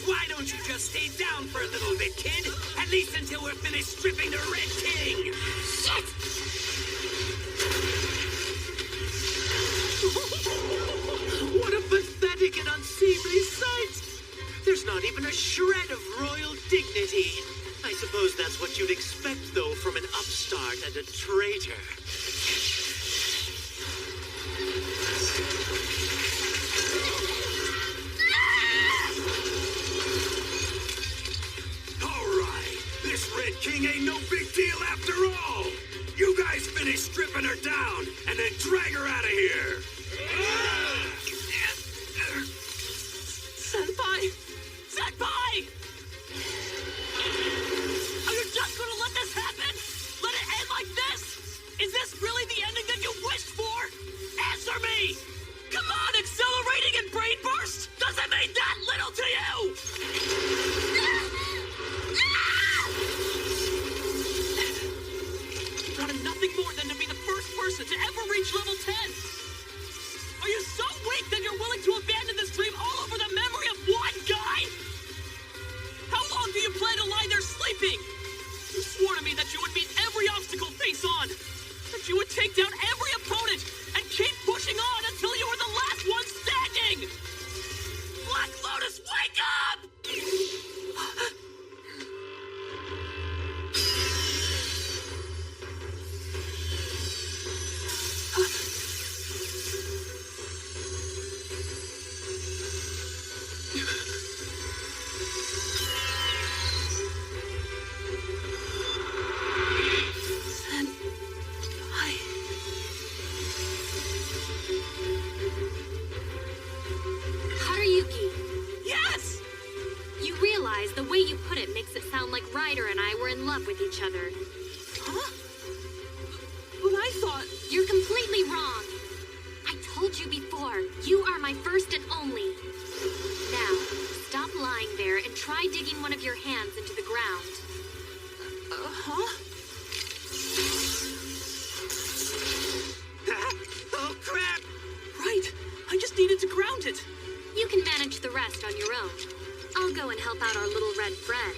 Why don't you just stay down for a little bit, kid? At least until we're finished stripping the Red King! Shit! What a pathetic and unseemly sight! There's not even a shred of royal dignity. I suppose that's what you'd expect, though, from an upstart and a traitor. Alright, this Red King ain't no big deal after all! You guys finish stripping her down, and then drag her out of here! Senpai! Senpai! Are you just gonna let this happen? Let it end like this? Is this really the ending that you wished for? Answer me! Come on, accelerating and brain burst! Does it mean that little to you? You wanted nothing more than to be the first person to ever reach level 10. Are you so weak that you're willing to abandon this dream all over the memory of one guy? How long do you plan to lie there sleeping? You swore to me that you would beat every obstacle face on, that you would take down every opponent and keep pushing on until you were the last one standing! Black Lotus, wake up! Haruyuki, Yes! you realize the way you put it makes it sound like Ryder and I were in love with each other. Huh? But I thought... You're completely wrong. I told you before, you are my first and only. Now, stop lying there and try digging one of your hands into the ground. Huh? Oh, crap! Right! I just needed to ground it. You can manage the rest on your own. I'll go and help out our little red friend.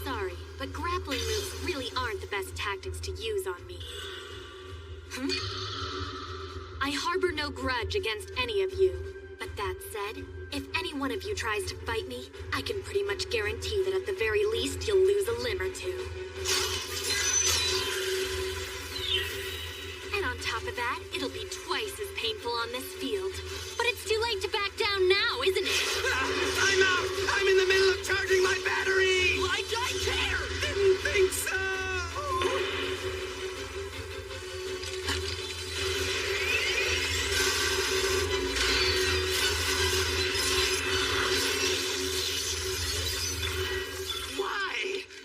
Sorry, but grappling moves really aren't the best tactics to use on me. I harbor no grudge against any of you. But that said, if any one of you tries to fight me, I can pretty much guarantee that at the very least you'll lose a limb or two. And on top of that, it'll be twice as painful on this field. But it's too late to back down now, isn't it? I'm out! I'm in the middle of charging my battery! Like I care! Didn't think so!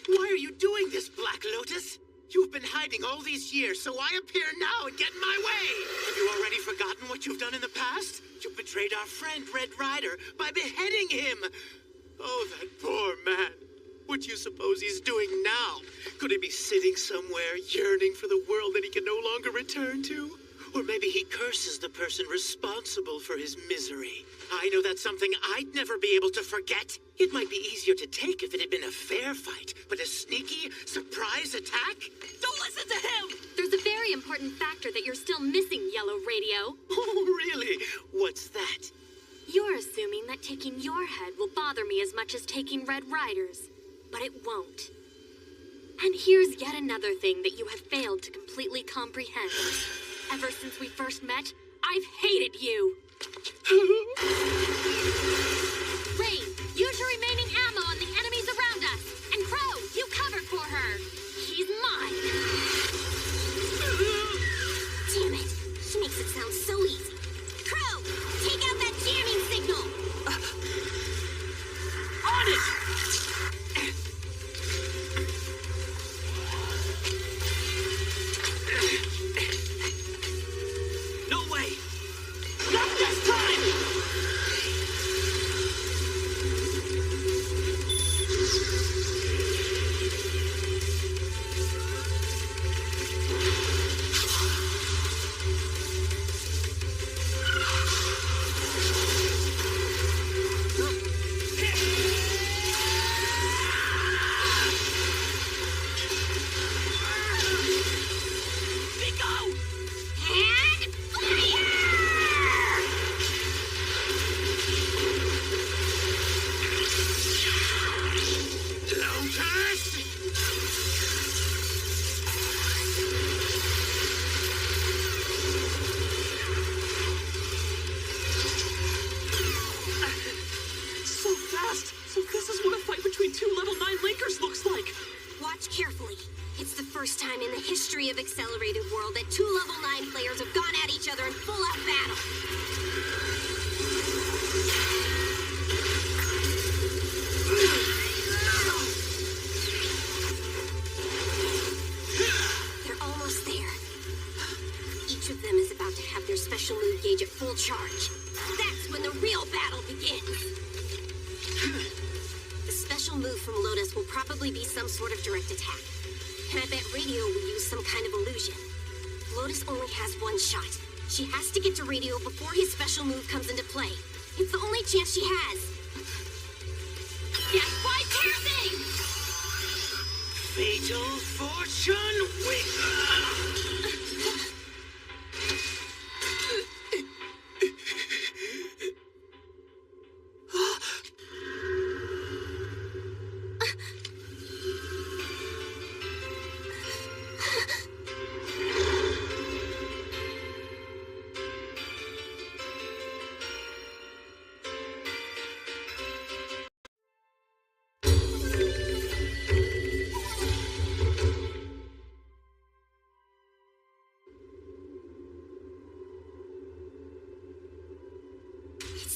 Why are you doing this, Black Lotus? You've been hiding all these years, so I appear now and get in my way! Have you already forgotten what you've done in the past? You betrayed our friend, Red Ryder, by beheading him! Oh, that poor man. What do you suppose he's doing now? Could he be sitting somewhere, yearning for the world that he can no longer return to? Or maybe he curses the person responsible for his misery. I know that's something I'd never be able to forget. It might be easier to take if it had been a fair fight, but a sneaky surprise attack? Don't listen to him! There's a very important factor that you're still missing, Yellow Radio. Oh, really? What's that? You're assuming that taking your head will bother me as much as taking Red Rider's, but it won't. And here's yet another thing that you have failed to completely comprehend. Ever since we first met, I've hated you. Rain, use your remaining ammo on the enemies around us. And Crow, you cover for her. She's mine. Damn it. She makes it sound so easy. Crow, take out that jamming signal. On it! No way! Not this time! Of Accelerated World that two level 9 players have gone at each other in full-out battle. They're almost there. Each of them is about to have their special move gauge at full charge. That's when the real battle begins. The special move from Lotus will probably be some sort of direct attack. And I bet Radio will use some kind of illusion. Lotus only has one shot. She has to get to Radio before his special move comes into play. It's the only chance she has. Death by piercing! Fatal Fortune Wing!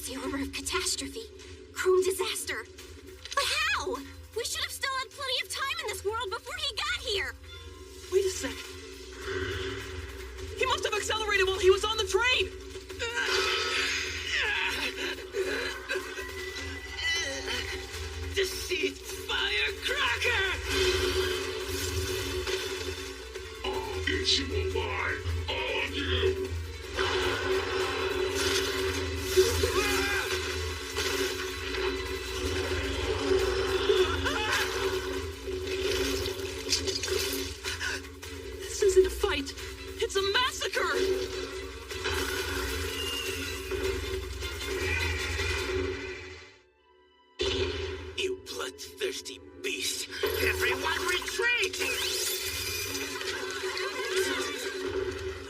The armor of catastrophe. Chrome disaster. But how? We should have still had plenty of time in this world before he got here. Wait a sec. He must have accelerated while he was on the train! Deceit firecracker! All this you will buy. All of you. This isn't a fight. It's a massacre! You bloodthirsty beast! Everyone retreat!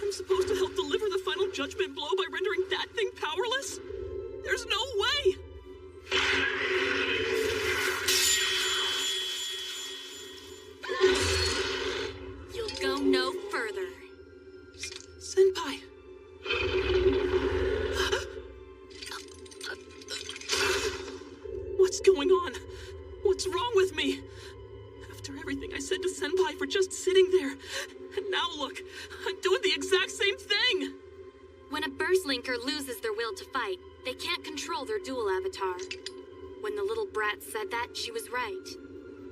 I'm supposed to help deliver the final judgment blow by rendering that thing powerless? There's no way! You'll go no further. Senpai! What's going on? What's wrong with me? After everything I said to Senpai for just sitting there, and now look, I'm doing the exact same thing! When a burst linker loses their will to fight, they can't control their dual avatar. When the little brat said that, she was right.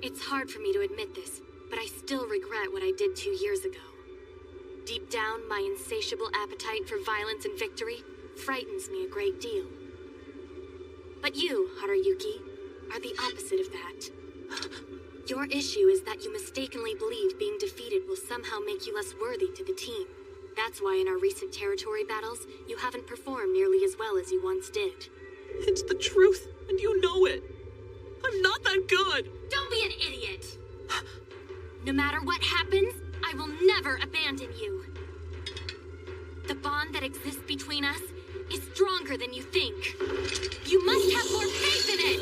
It's hard for me to admit this, but I still regret what I did 2 years ago. Deep down, my insatiable appetite for violence and victory frightens me a great deal. But you, Haruyuki, are the opposite of that. Your issue is that you mistakenly believe being defeated will somehow make you less worthy to the team. That's why in our recent territory battles, you haven't performed nearly as well as you once did. It's the truth, and you know it. I'm not that good. Don't be an idiot. No matter what happens, I will never abandon you. The bond that exists between us is stronger than you think. You must have more faith in it!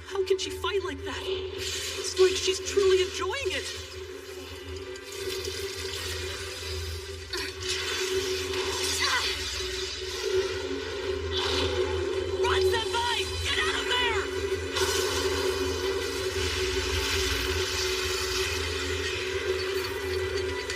How can she fight like that? It's like she's truly enjoying it. Run, Senpai! Get out of there!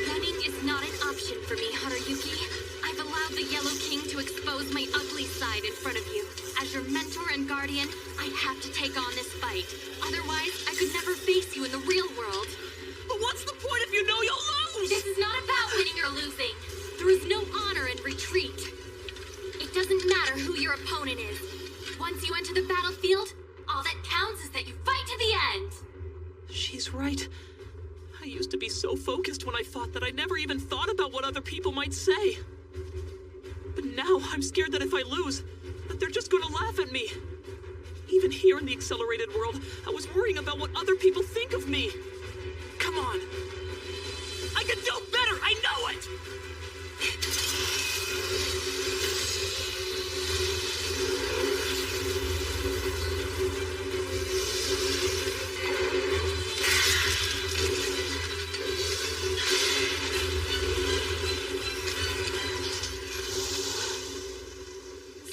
Running is not an option for me, Haruyuki. I've allowed the Yellow King to expose my ugly side in front of you. As your mentor and guardian, I have to take on this fight. Otherwise, I could never face you in the real world. But what's the point if you know you'll lose? This is not about winning or losing. There is no honor in retreat. It doesn't matter who your opponent is. Once you enter the battlefield, all that counts is that you fight to the end. She's right. I used to be so focused when I fought that I never even thought about what other people might say. But now I'm scared that if I lose, that they're just gonna laugh at me. Even here in the accelerated world, I was worrying about what other people think of me. Come on. I can do better, I know it!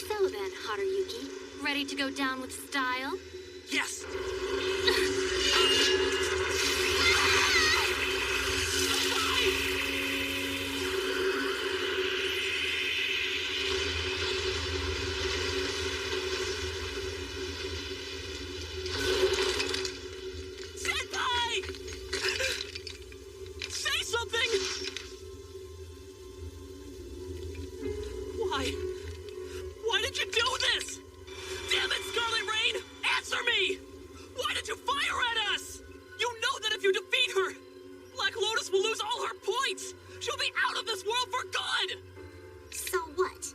So then, Haruyuki, ready to go down with style? Yes! Senpai! Say something! Why did you do this? Damn it, Scarlet Rain! Answer me! Why did you fire at us? You know that if you defeat her, Black Lotus will lose all her points! She'll be out of this world for good! So what?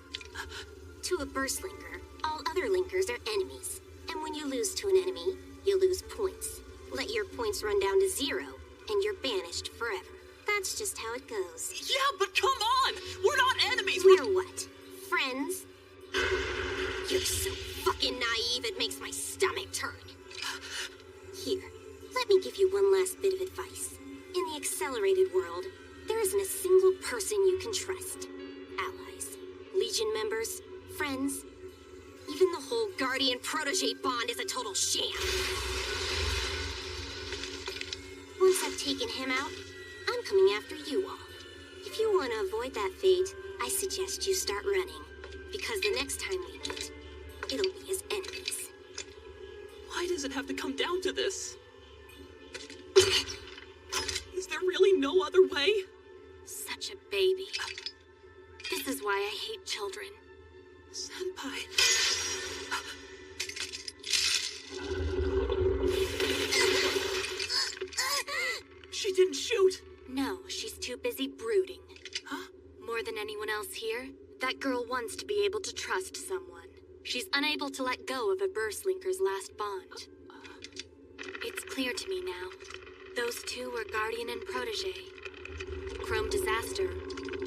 To a burst linker, all other linkers are enemies. And when you lose to an enemy, you lose points. Let your points run down to 0, and you're banished forever. That's just how it goes. Yeah, but come on! We're not enemies! We're what? Friends? You're so fucking naive it makes my stomach turn. Here, let me give you one last bit of advice. In the accelerated world, there isn't a single person you can trust. Allies, Legion members, friends, even the whole Guardian-Protege bond is a total sham. Once I've taken him out, I'm coming after you all. If you want to avoid that fate, I suggest you start running. Because the next time we meet, it'll be as enemies. Why does it have to come down to this? Is there really no other way? Such a baby. This is why I hate children. Senpai. She didn't shoot. No, she's too busy brooding. Huh? More than anyone else here, that girl wants to be able to trust someone. She's unable to let go of a Burstlinker's last bond. It's clear to me now. Those two were Guardian and Protege. Chrome Disaster,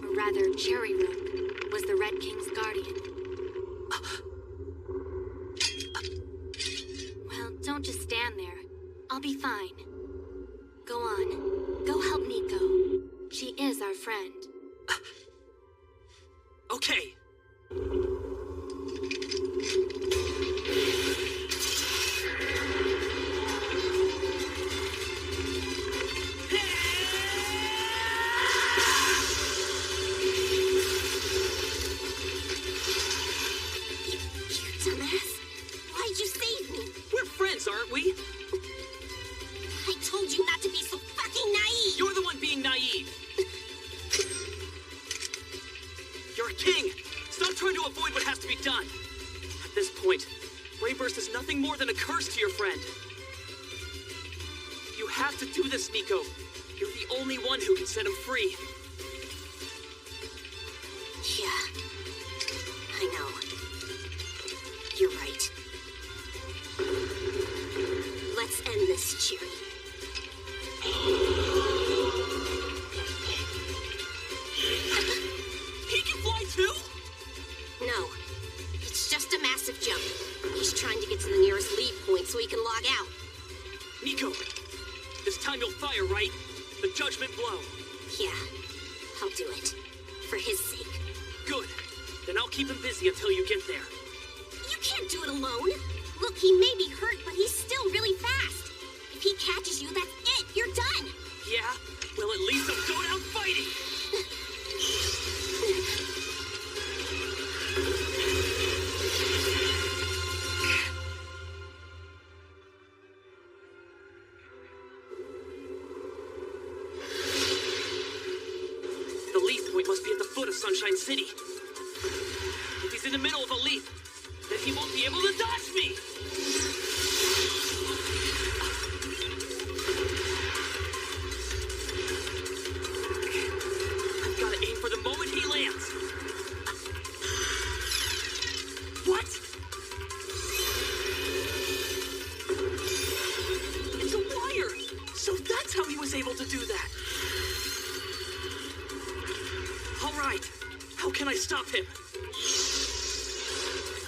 or rather Cherry Rook, was the Red King's guardian. Well, don't just stand there. I'll be fine. Go on. Go help Nico. She is our friend. Okay. friend. You have to do this, Nico. You're the only one who can set him free. Yeah, I know. You're right. Let's end this, Cherry. He can fly too? No, it's just a massive jump. He's trying to get to the nearest lead point so he can log out. Nico, this time you'll fire, right? The judgment blow. Yeah, I'll do it. For his sake. Good. Then I'll keep him busy until you get there. You can't do it alone. Look, he may be hurt, but he's still really fast. If he catches you, that's it. You're done. Yeah? Well, at least I'll go down fighting. The leaf point must be at the foot of Sunshine City. If he's in the middle of a leap, then he won't be able to dodge me! I've got to aim for the moment he lands. What? It's a wire! So that's how he was able to do that. All right. How can I stop him?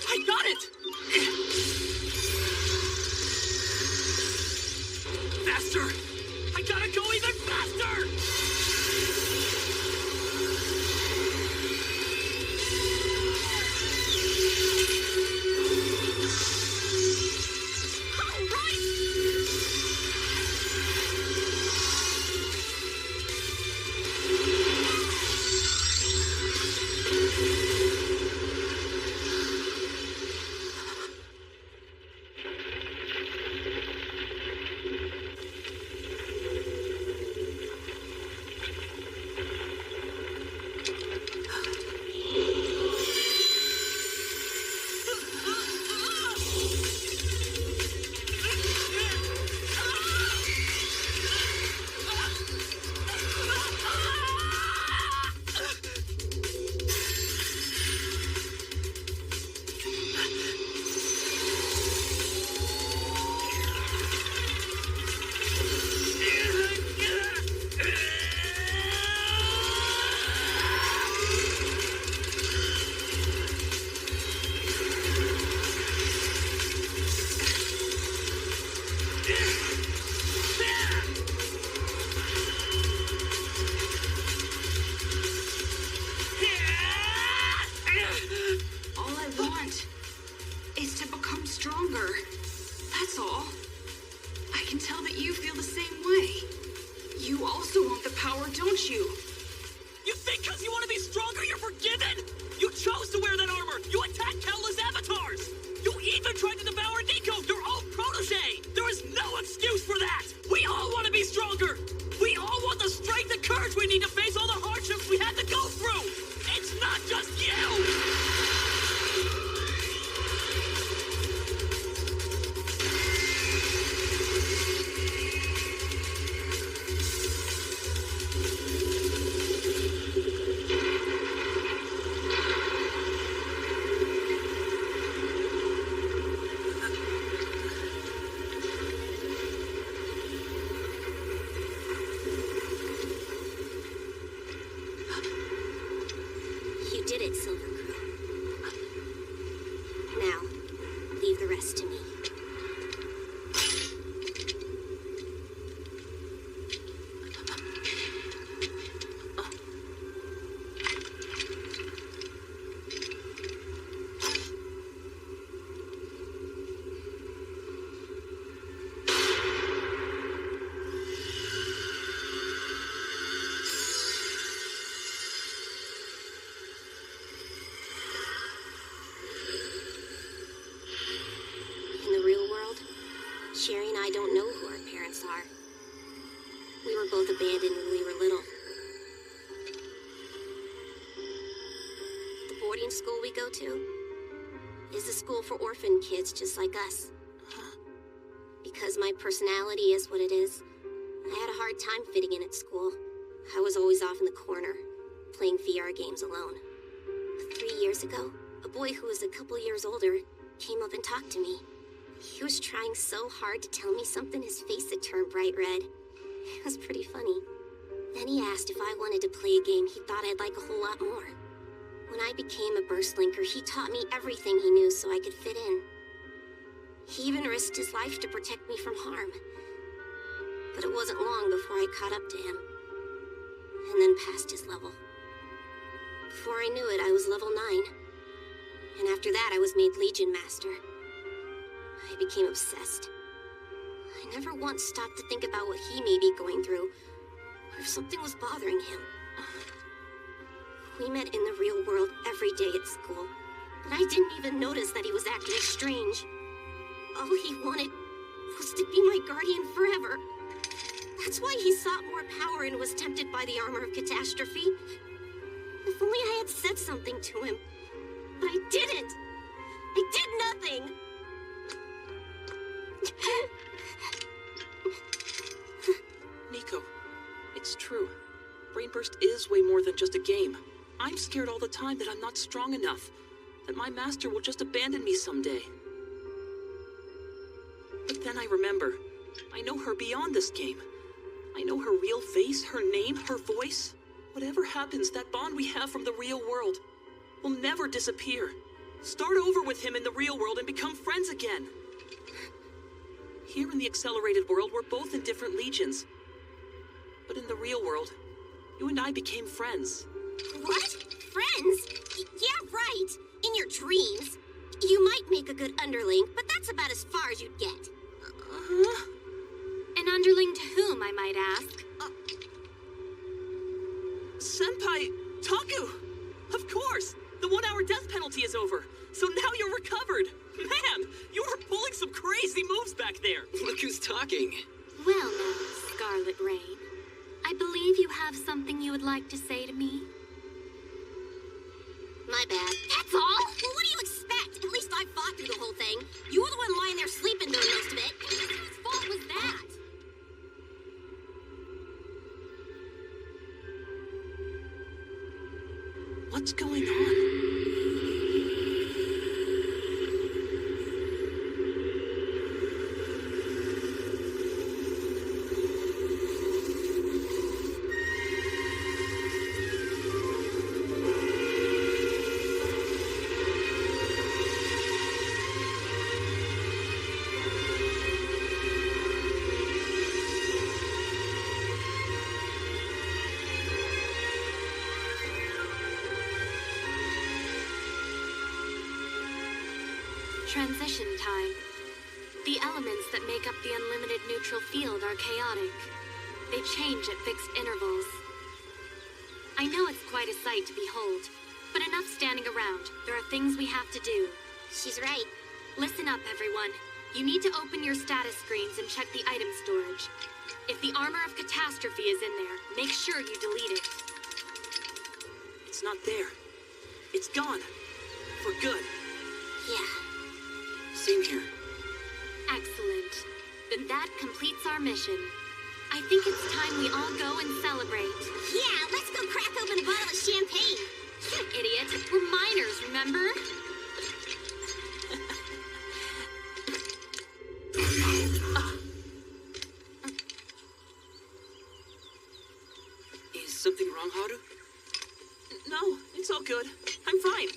I got it! Faster! I gotta go even faster! All right! All I want is to become stronger. That's all. I can tell that you feel the same way. You also want the power, don't you? You think because you want to be stronger, you're forgiven? You chose to wear that armor. You attacked countless avatars. You even tried to devour Nico, your own protege. There is no excuse for that. We all want to be stronger. We all want the strength and courage we need to face all the hardships we had to go through. It's not just you. You did it, Silver Crow. Now, leave the rest to me. In the real world, Sherry and I don't know who our parents are. We were both abandoned when we were little. The boarding school we go to is a school for orphan kids just like us. because my personality is what it is. I had a hard time fitting in at school. I was always off in the corner, playing VR games alone. But 3 years ago, a boy who was a couple years older came up and talked to me. He was trying so hard to tell me something, his face had turned bright red. It was pretty funny. Then he asked if I wanted to play a game he thought I'd like a whole lot more. When I became a burst linker, he taught me everything he knew so I could fit in. He even risked his life to protect me from harm. But it wasn't long before I caught up to him. And then passed his level. Before I knew it, I was level 9. And after that, I was made Legion Master. I became obsessed. I never once stopped to think about what he may be going through, or if something was bothering him. We met in the real world every day at school, but I didn't even notice that he was acting strange. All he wanted was to be my guardian forever. That's why he sought more power and was tempted by the armor of catastrophe. If only I had said something to him. But I didn't. I did nothing. Nico, it's true. Brainburst is way more than just a game. I'm scared all the time that I'm not strong enough, that my master will just abandon me someday. But then I remember, I know her beyond this game. I know her real face, her name, her voice. Whatever happens, that bond we have from the real world will never disappear. Start over with him in the real world and become friends again. Here in the accelerated world, we're both in different legions. But in the real world, you and I became friends. What? Friends? Yeah, right. In your dreams. You might make a good underling, but that's about as far as you'd get. An underling to whom, I might ask? Senpai, Taku! Of course! The 1-hour death penalty is over, so now you're recovered! Man, you were pulling some crazy moves back there! Look who's talking. Well now, Scarlet Rain. I believe you have something you would like to say to me? My bad. That's all? Well, what do you expect? At least I fought through the whole thing. You were the one lying there sleeping during most of it. Whose fault was that? What's going on? Transition time. The elements that make up the unlimited neutral field are chaotic. They change at fixed intervals. I know it's quite a sight to behold, but enough standing around. There are things we have to do. She's right. Listen up, everyone. You need to open your status screens and check the item storage. If the armor of catastrophe is in there, make sure you delete it. It's not there. It's gone. For good. Yeah. Same here. Excellent. Then that completes our mission. I think it's time we all go and celebrate. Yeah, let's go crack open a bottle of champagne. You idiot. We're minors, remember? Is something wrong, Haru? No, it's all good. I'm fine.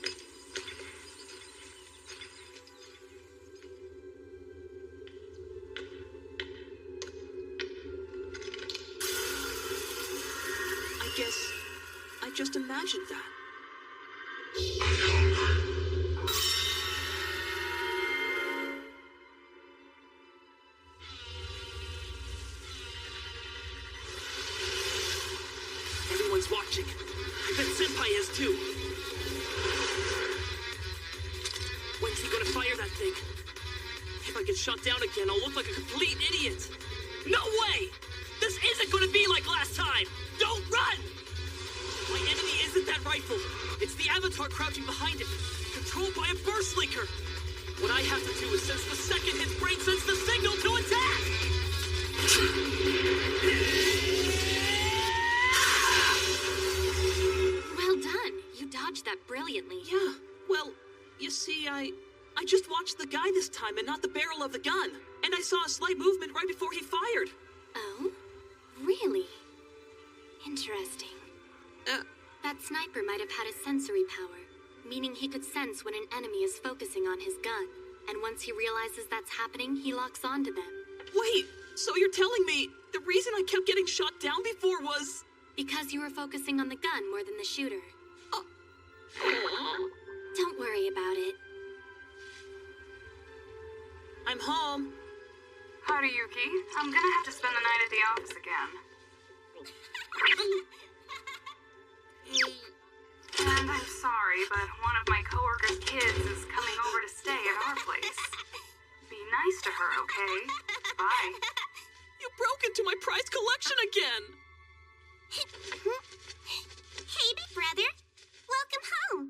I just imagined that. Everyone's watching. I bet Senpai is too. When's he gonna fire that thing? If I get shot down again, I'll look like a complete idiot. No way! This isn't gonna be like last time! Don't run! My enemy isn't that rifle. It's the avatar crouching behind it, controlled by a burst linker. What I have to do is sense the second his brain sends the signal to attack! Well done. You dodged that brilliantly. Yeah, well, you see, I just watched the guy this time and not the barrel of the gun. And I saw a slight movement right before he fired. Oh? Really? Interesting. That sniper might have had a sensory power, meaning he could sense when an enemy is focusing on his gun. And once he realizes that's happening, he locks onto them. Wait, so you're telling me the reason I kept getting shot down before was... Because you were focusing on the gun more than the shooter. Don't worry about it. I'm home. Howdy, Yuki. I'm gonna have to spend the night at the office again. And I'm sorry, but one of my coworker's kids is coming over to stay at our place. Be nice to her, okay? Bye. You broke into my prized collection again! Hey, big brother. Welcome home.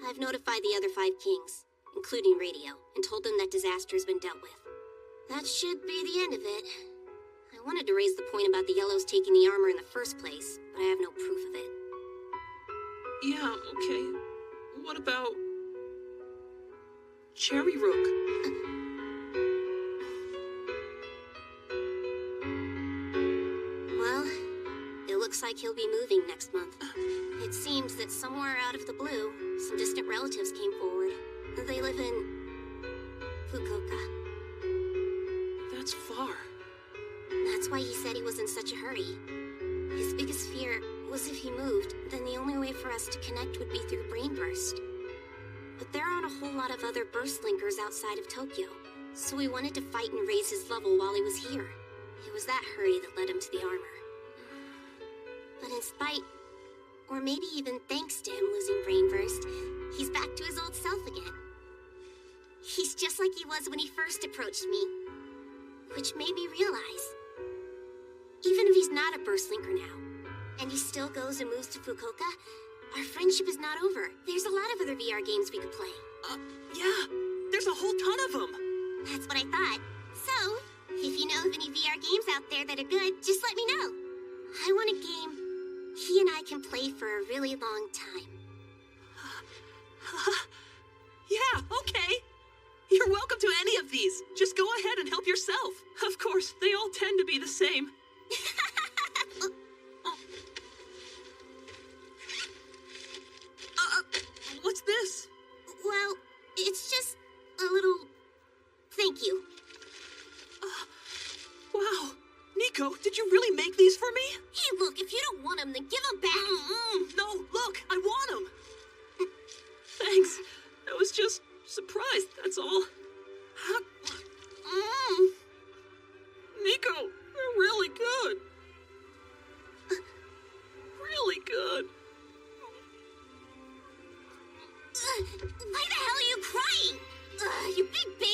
I've notified the other 5 kings, including Radio, and told them that disaster has been dealt with. That should be the end of it. I wanted to raise the point about the Yellows taking the armor in the first place, but I have no proof of it. Yeah, okay. What about... Cherry Rook? Well, it looks like he'll be moving next month. It seems that somewhere out of the blue, some distant relatives came forward. They live in Fukuoka. That's far. That's why he said he was in such a hurry. His biggest fear was if he moved, then the only way for us to connect would be through Brain Burst. But there aren't a whole lot of other Burst Linkers outside of Tokyo, so we wanted to fight and raise his level while he was here. It was that hurry that led him to the armor. But in spite, or maybe even thanks to him losing Brain Burst, he's back to his old self again. He's just like he was when he first approached me, which made me realize, even if he's not a Burst Linker now, and he still goes and moves to Fukuoka, our friendship is not over. There's a lot of other VR games we could play. Yeah, there's a whole ton of them. That's what I thought. So, if you know of any VR games out there that are good, just let me know. I want a game he and I can play for a really long time. Yeah, okay. You're welcome to any of these. Just go ahead and help yourself. Of course, they all tend to be the same. What's this? Well, it's just a little thank you. Wow. Nico, did you really make these for me? Hey, look, if you don't want them, then give them back. No, look, I want them. Thanks. I was just surprised, that's all. Nico, they're really good. Really good. Why the hell are you crying? You big baby!